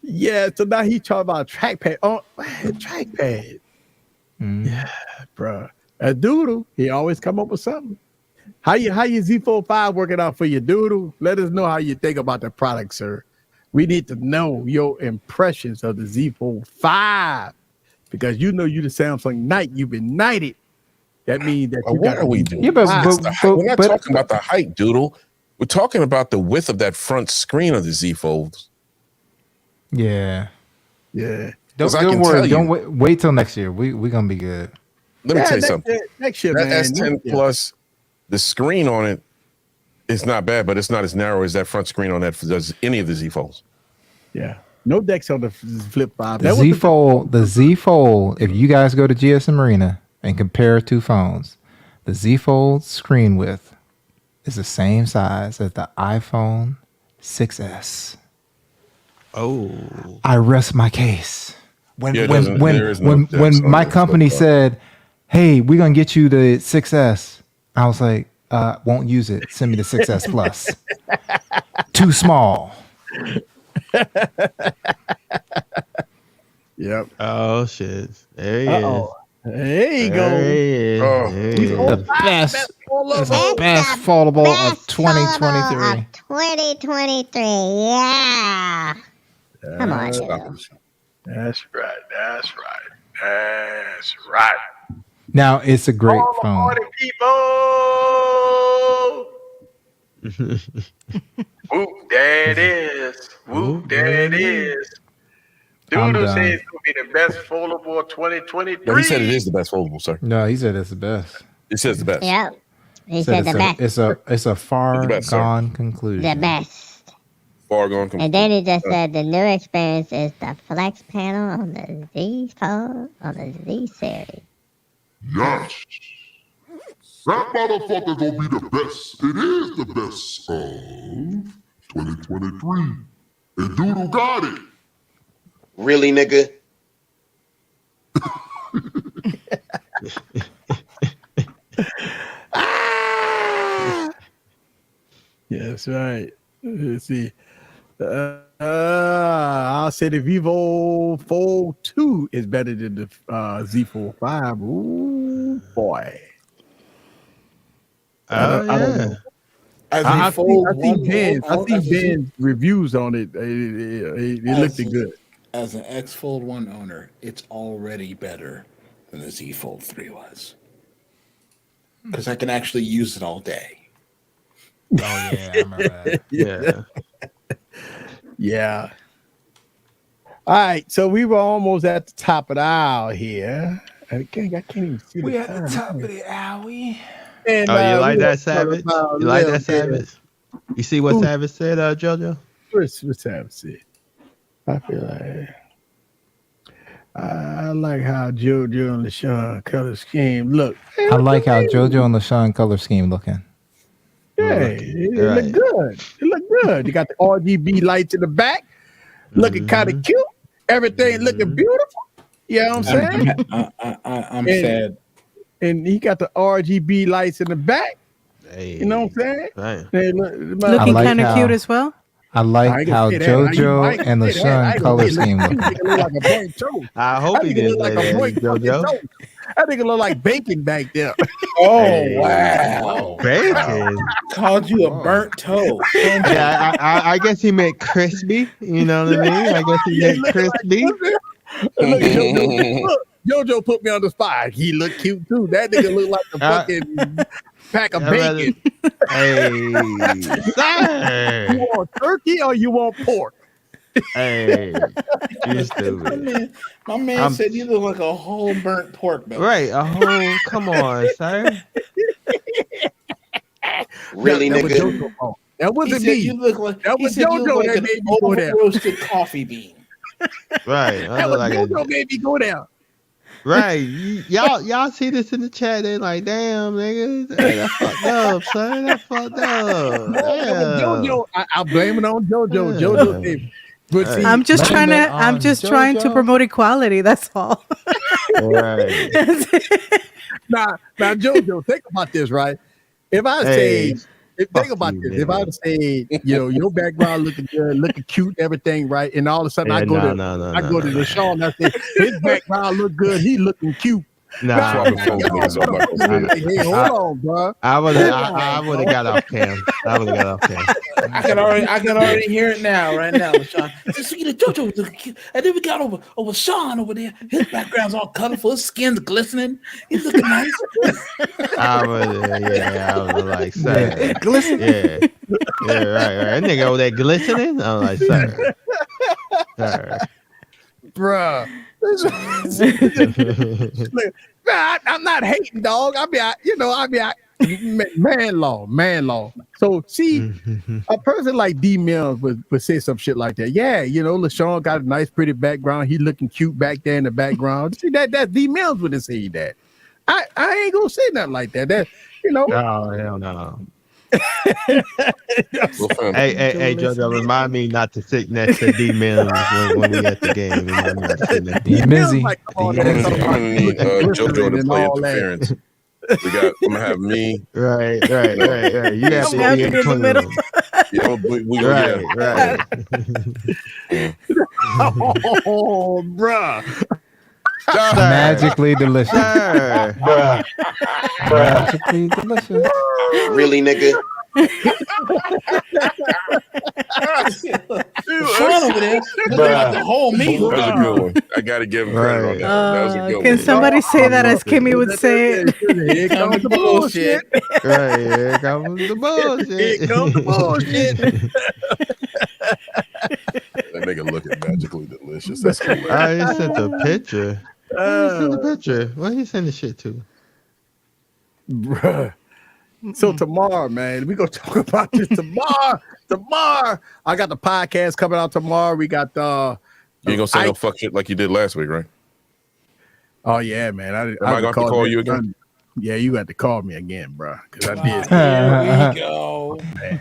Speaker 3: Yeah, so now he talking about trackpad. Oh, trackpad. Yeah, bro. A Doodle, he always come up with something. How your Z Fold 5 working out for you, Doodle? Let us know how you think about the product, sir. We need to know your impressions of the Z Fold 5 because you know you the Samsung Knight. You've been knighted. That means that you
Speaker 4: what are we doing?
Speaker 5: Yeah,
Speaker 4: We're not talking about the height, Doodle. We're talking about the width of that front screen of the Z Folds.
Speaker 5: Yeah.
Speaker 4: Don't
Speaker 5: worry. Don't wait till next year. We're gonna be good.
Speaker 4: Let me tell you something.
Speaker 3: Next year,
Speaker 4: that
Speaker 3: man.
Speaker 4: S10 Plus, the screen on it is not bad, but it's not as narrow as that front screen on that does any of the Z Folds.
Speaker 3: Yeah. No decks on the Flip 5.
Speaker 5: The Z Fold, if you guys go to GSM Arena and compare two phones, the Z Fold screen width is the same size as the iPhone 6S.
Speaker 6: Oh.
Speaker 5: I rest my case. When
Speaker 4: no
Speaker 5: my company said, "Hey, we're gonna get you the 6S," I was like, "Won't use it. Send me the 6S Plus. Too small."
Speaker 3: Yep.
Speaker 6: Oh shit! There he is.
Speaker 3: There you go.
Speaker 5: The best foldable of 2023.
Speaker 10: 2023. Yeah. Come on.
Speaker 3: That's right.
Speaker 5: Now it's a great phone.
Speaker 3: People. Whoop, there it is. Doodle says it's going to be the best foldable of 2023.
Speaker 4: No, he said it is the best foldable, sir.
Speaker 5: No, he said it's the best.
Speaker 4: It says the best.
Speaker 10: Yep. He said the best.
Speaker 5: It's a far gone conclusion.
Speaker 10: The best.
Speaker 4: Far gone conclusion.
Speaker 10: And then he just said the new experience is the flex panel on the Z Fold on the Z series.
Speaker 12: Yes. That motherfucker gonna be the best. It is the best of 2023. And Doodle got it.
Speaker 13: Really, nigga?
Speaker 3: Yeah, that's right. Let's see. I'll say the Vivo Fold 2 is better than the Z Fold 5. Ooh, boy. I don't know. I think Ben's reviews on it. It looked good.
Speaker 7: As an X Fold 1 owner, it's already better than the Z Fold 3 was. Because I can actually use it all day.
Speaker 5: Oh, yeah. I remember that.
Speaker 6: Yeah.
Speaker 3: Yeah. All right. So we were almost at the top of the hour here. I can't even see
Speaker 5: we at the top of the hour.
Speaker 3: And,
Speaker 6: you like that, Savage? You like that, Savage? You see what Savage said, JoJo?
Speaker 3: What's Savage said? I feel like I like how JoJo and LaShawn color scheme look.
Speaker 5: I like how JoJo and LaShawn color scheme looking.
Speaker 3: Hey, it look good. It look good. You got the RGB lights in the back, looking kind of cute. Everything looking beautiful. You know what I'm saying?
Speaker 7: I'm sad.
Speaker 3: And he got the RGB lights in the back.
Speaker 6: Hey.
Speaker 3: You know what I'm saying? Hey,
Speaker 8: looking kind of cute as well.
Speaker 5: I like how JoJo and LaShawn color scheme look.
Speaker 6: I hope he didn't like JoJo.
Speaker 3: That nigga look like bacon back there.
Speaker 7: Oh, wow.
Speaker 6: Bacon?
Speaker 7: Called you a burnt toast.
Speaker 6: Yeah, I guess he meant crispy. You know what I mean? I guess he meant crispy.
Speaker 3: Look, JoJo put me on the spot. He looked cute too. That nigga looked like the fucking pack of bacon.
Speaker 6: Hey, sir.
Speaker 3: You want turkey or you want pork?
Speaker 6: Hey, you stupid.
Speaker 7: My man said you look like a whole burnt pork belly.
Speaker 6: Right, a whole. Come on, sir.
Speaker 13: Really, nigga?
Speaker 3: That wasn't
Speaker 7: me.
Speaker 3: me.
Speaker 7: You look like
Speaker 3: that was JoJo that made me go there.
Speaker 7: Roasted coffee bean.
Speaker 6: Right,
Speaker 3: that was JoJo made me go there.
Speaker 6: Right, y'all see this in the chat? They like, damn, nigga, that fucked up, son. That fucked up.
Speaker 3: JoJo, I blame it on JoJo. JoJo did. But see,
Speaker 8: I'm just trying to promote equality. That's all.
Speaker 6: Right.
Speaker 3: now, JoJo, think about this, right? If I say, think about this. If I say, your background looking good, looking cute, everything, right? And all of a sudden I go to LaShawn and I say, his background look good, he looking cute.
Speaker 6: Hey, hold on, bro. I would have got off cam. I
Speaker 7: can already hear it right now, Sean. See the JoJo looking cute. And then we got over Sean over there. His background's all colorful, his skin's glistening. He's looking nice.
Speaker 6: I was like, sir. Glistening. Yeah, right. That nigga over there glistening. I was like, sir.
Speaker 3: Bruh. Look, I'm not hating, dog. Man law. So see, a person like D Mills would say some shit like that. Yeah, LaShawn got a nice, pretty background. He looking cute back there in the background. See, that's D Mills would have said that. I ain't gonna say nothing like that. That
Speaker 6: No, hell no. Hey, JoJo, remind me not to sit next to D Mills when we at the game.
Speaker 5: D Mizzy.
Speaker 4: I'm gonna need JoJo to play interference. I'm gonna have me.
Speaker 6: Right. You have to be in the middle.
Speaker 4: Right.
Speaker 3: Oh, bruh.
Speaker 5: Magically delicious. Magically delicious.
Speaker 13: Really, nigga?
Speaker 7: Sean over there got the whole meat.
Speaker 4: That was a good one. I gotta give him credit on that. That was a good one.
Speaker 8: Can somebody say that as Kimmy would say it?
Speaker 7: Here comes the bullshit.
Speaker 6: Right, here comes the bullshit.
Speaker 3: Here comes the bullshit.
Speaker 4: That nigga looking magically delicious. That's cool.
Speaker 6: I sent the picture. What he send the shit to?
Speaker 3: Bruh. So tomorrow, man, we gonna talk about this tomorrow. I got the podcast coming out tomorrow. We got
Speaker 4: you ain't gonna say no fuck shit like you did last week, right?
Speaker 3: Oh yeah, man.
Speaker 4: Am I gonna have to call you again?
Speaker 3: Yeah, you got to call me again, bro. Because I did.
Speaker 7: Here we go.
Speaker 3: Man.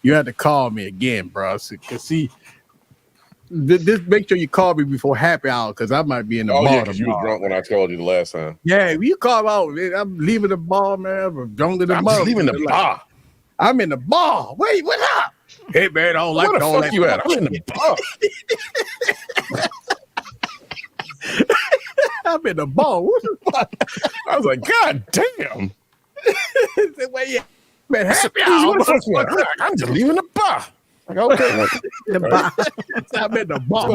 Speaker 3: You had to call me again, bro. Cause see, this make sure you call me before happy hour because I might be in the bar.
Speaker 4: Yeah, because you were drunk when I called you the last time.
Speaker 3: Yeah, you call out. I'm leaving the bar, man. I'm drunk in the bar.
Speaker 4: I'm leaving the bar.
Speaker 3: I'm in the bar. Wait, what up? Hey, man, I don't like
Speaker 4: where the
Speaker 3: all
Speaker 4: fuck
Speaker 3: that.
Speaker 4: You at? I'm in the bar.
Speaker 3: I'm in the bar. What the fuck?
Speaker 4: I was like, God damn.
Speaker 3: Wait, man, happy hour.
Speaker 4: I'm just leaving the bar. Like, okay.
Speaker 3: The bar. I'm in the bar.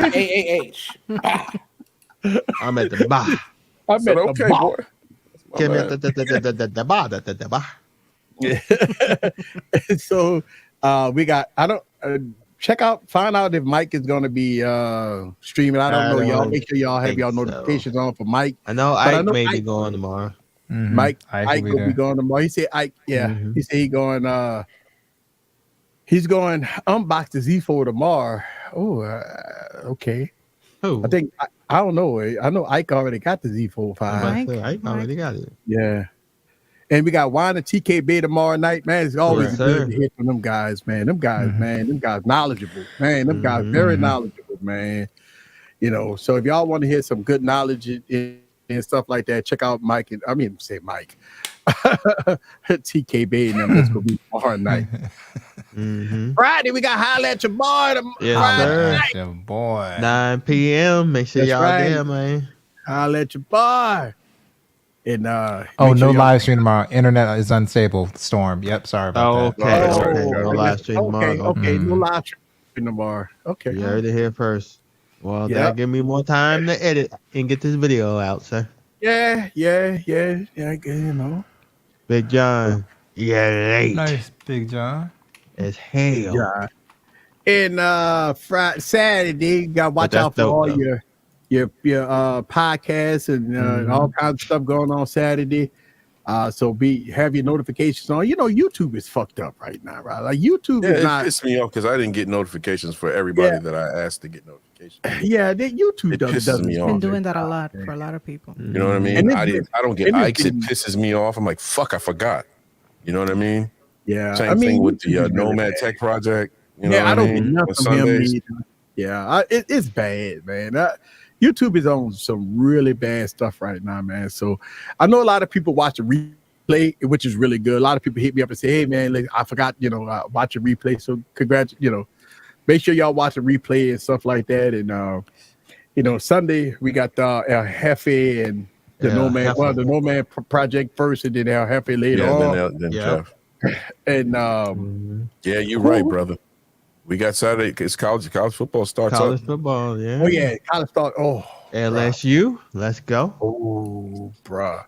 Speaker 7: A-A-H.
Speaker 6: I'm at the bar.
Speaker 3: I'm at the bar.
Speaker 4: Boy.
Speaker 6: Give me the bar.
Speaker 3: Yeah. So we got find out if Mike is gonna be streaming. I don't know, y'all. Make sure y'all have y'all notifications on for Mike.
Speaker 6: I know Ike may be going tomorrow.
Speaker 5: Mm-hmm.
Speaker 3: Ike will be going tomorrow. He said Ike, yeah. Mm-hmm. He said he's going unbox the Z4 tomorrow. Oh, okay.
Speaker 6: Who?
Speaker 3: I think I don't know. I know Ike already got the Z4 5.
Speaker 6: Ike already got it.
Speaker 3: Yeah. And we got Wine and TKB tomorrow night, man. It's always good to hear from them guys, man. Them guys, man. Them guys knowledgeable, man. Them guys very knowledgeable, man. So if y'all want to hear some good knowledge and stuff like that, check out Mike. TKB and them. This will be tomorrow night. Friday, we got Holla at Your Boy.
Speaker 6: Your boy. 9 p.m. Make sure y'all there, man.
Speaker 3: Holla at Your Boy. And
Speaker 5: no live stream tomorrow. Internet is unstable. Storm. Yep. Sorry about
Speaker 6: that. Okay. No live stream tomorrow.
Speaker 3: Okay. No live stream tomorrow. Okay.
Speaker 6: You heard it here first. Well, that'll give me more time to edit and get this video out, sir.
Speaker 3: Yeah.
Speaker 6: Big John. Yeah, late.
Speaker 5: Nice, Big John.
Speaker 6: As hell.
Speaker 3: Yeah. And Friday, Saturday, you gotta watch out for
Speaker 6: dope,
Speaker 3: all
Speaker 6: though.
Speaker 3: your podcasts and all kinds of stuff going on Saturday. So have your notifications on. You know, YouTube is fucked up right now, right? Like YouTube is not.
Speaker 4: It pissed me off because I didn't get notifications for everybody that I asked to get notifications.
Speaker 3: Yeah, YouTube
Speaker 4: pisses me off.
Speaker 8: Been doing that a lot for a lot of people.
Speaker 4: You know what I mean? I don't get likes. It pisses me off. I'm like, fuck, I forgot. You know what I mean?
Speaker 3: Yeah.
Speaker 4: Same thing with the Nomad Tech Project. You know
Speaker 3: I don't get
Speaker 4: mean?
Speaker 3: nothing from him either. Yeah, it's bad, man. YouTube is on some really bad stuff right now, man. So I know a lot of people watch a replay, which is really good. A lot of people hit me up and say, "Hey, man, I forgot, watch a replay." So congrats, make sure y'all watch a replay and stuff like that. And Sunday we got El Jefe and the Nomad. Well, the Nomad Project first, and then El Jefe later on.
Speaker 4: Then Jeff.
Speaker 3: And
Speaker 4: yeah, you're right, brother. We got Saturday because college football starts up.
Speaker 6: College football, yeah.
Speaker 3: Oh yeah, college start. Oh,
Speaker 6: LSU, let's go.
Speaker 3: Oh, bruh.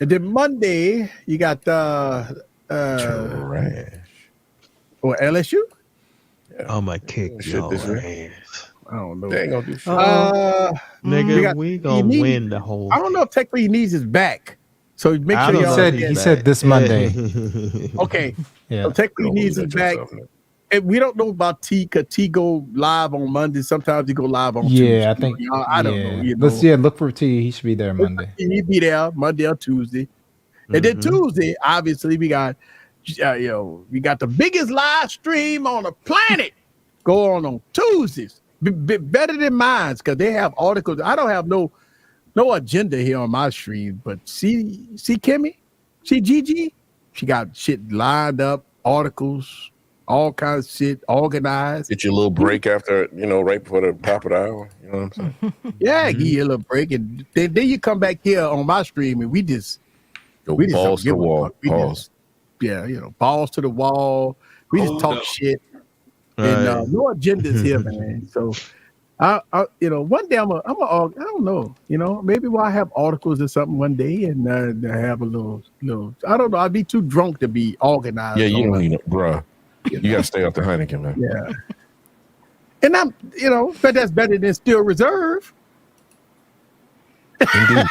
Speaker 3: And then Monday you got
Speaker 4: trash.
Speaker 3: Or LSU.
Speaker 4: Yeah.
Speaker 6: I'm gonna kick your ass.
Speaker 3: I don't know.
Speaker 4: They ain't gonna do shit.
Speaker 6: Nigga, we gonna win the whole.
Speaker 3: I don't know if technically needs his back. So make sure y'all.
Speaker 5: He said this Monday.
Speaker 3: Okay.
Speaker 5: Yeah.
Speaker 3: So technically needs his back. And we don't know about T, because T go live on Monday. Sometimes he go live on Tuesday.
Speaker 5: Yeah, I think.
Speaker 3: I don't know.
Speaker 5: Let's look for T. He should be there Monday.
Speaker 3: He'll be there Monday or Tuesday. And then Tuesday, obviously, we got we got the biggest live stream on the planet go on Tuesdays. Better than mine, because they have articles. I don't have no agenda here on my stream, but see Kimmy, see Gigi, she got shit lined up, articles, all kinds of shit organized.
Speaker 4: Get your little break after, right before the top of the hour. You know what I'm saying?
Speaker 3: Yeah, give you a little break, and then you come back here on my stream, and we just
Speaker 4: balls to the wall.
Speaker 3: Balls to the wall. We just talk shit, and no agendas here, man. So, one day I don't know, maybe we'll have articles or something one day, and have a little. I don't know. I'd be too drunk to be organized.
Speaker 4: Yeah, you don't need it, bruh. You gotta stay off the Heineken, man.
Speaker 3: Yeah. And I'm, but that's better than Still Reserve.
Speaker 4: Indeed.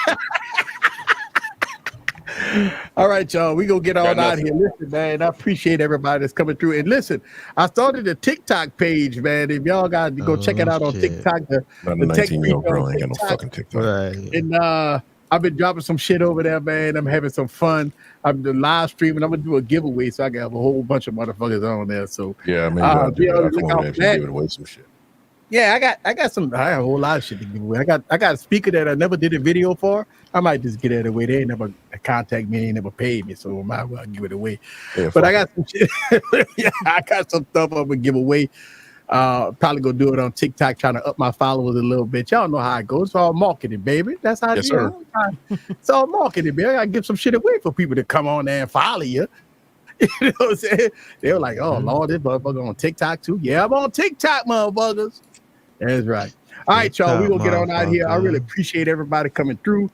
Speaker 3: All right, y'all. We gonna get on out here. Listen, man, I appreciate everybody that's coming through. And listen, I started a TikTok page, man. If y'all got to go check it out on TikTok, the
Speaker 4: 19-year-old girl ain't got no fucking TikTok.
Speaker 6: Right.
Speaker 3: And I've been dropping some shit over there, man. I'm having some fun. I'm doing live streaming. I'm gonna do a giveaway, so I can have a whole bunch of motherfuckers on there. So
Speaker 4: yeah, maybe I'll do that. Look out for that. Give away some shit.
Speaker 3: Yeah, I got a whole lot of shit to give away. I got a speaker that I never did a video for. I might just get it away. They ain't never contact me, ain't never paid me, so I might as well give it away. Yeah, but I got some shit. Yeah, I got some stuff I'm gonna give away. Probably gonna do it on TikTok, trying to up my followers a little bit. Y'all know how it goes. It's all marketing, baby. That's how
Speaker 4: yes, sir.
Speaker 3: It's all marketing, baby. I gotta give some shit away for people to come on there and follow you. You know what I'm saying? They were like, "Oh Lord, this motherfucker on TikTok too." Yeah, I'm on TikTok, motherfuckers. That's right. All right, y'all. We're gonna get on out here. I really appreciate everybody coming through.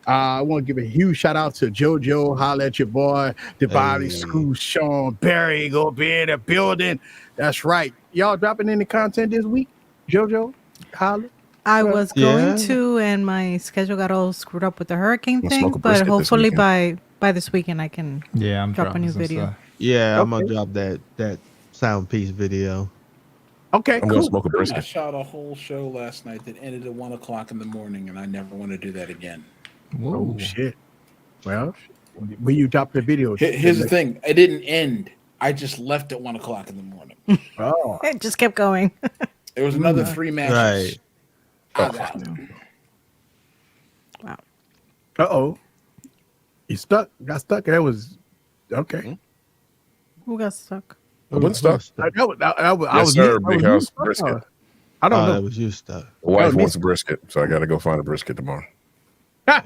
Speaker 3: I want to give a huge shout out to JoJo. Holla at your boy, Devani School, Sean Barry, go be in the building. That's right. Y'all dropping any content this week? JoJo, holla.
Speaker 8: I was going to, and my schedule got all screwed up with the hurricane thing. But hopefully by this weekend I can drop a new video.
Speaker 6: Yeah, I'm gonna drop that sound piece video.
Speaker 3: Okay,
Speaker 4: I'm gonna smoke a brisket.
Speaker 7: I shot a whole show last night that ended at 1:00 in the morning, and I never want to do that again.
Speaker 3: Whoa. Oh shit! Well, when you drop the video,
Speaker 7: here's the thing: it didn't end. I just left at 1:00 in the morning.
Speaker 3: Oh,
Speaker 8: it just kept going.
Speaker 7: There was another 3 matches.
Speaker 6: Right.
Speaker 8: Wow.
Speaker 3: Uh-oh. You stuck. Got stuck. That was okay.
Speaker 8: Who got stuck?
Speaker 4: I wasn't stuck.
Speaker 3: I was
Speaker 4: Big House brisket.
Speaker 3: I don't know.
Speaker 6: That was you stuck.
Speaker 4: The wife wants a brisket, so I got to go find a brisket tomorrow.
Speaker 3: All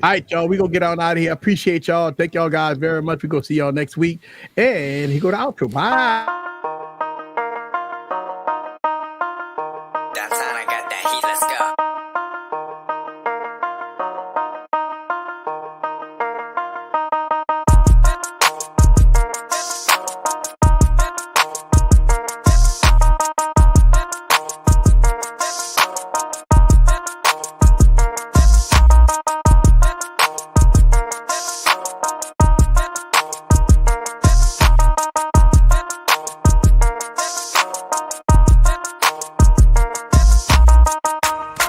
Speaker 3: right, y'all. We gonna get on out of here. Appreciate y'all. Thank y'all guys very much. We gonna see y'all next week. And he go to outro. Bye.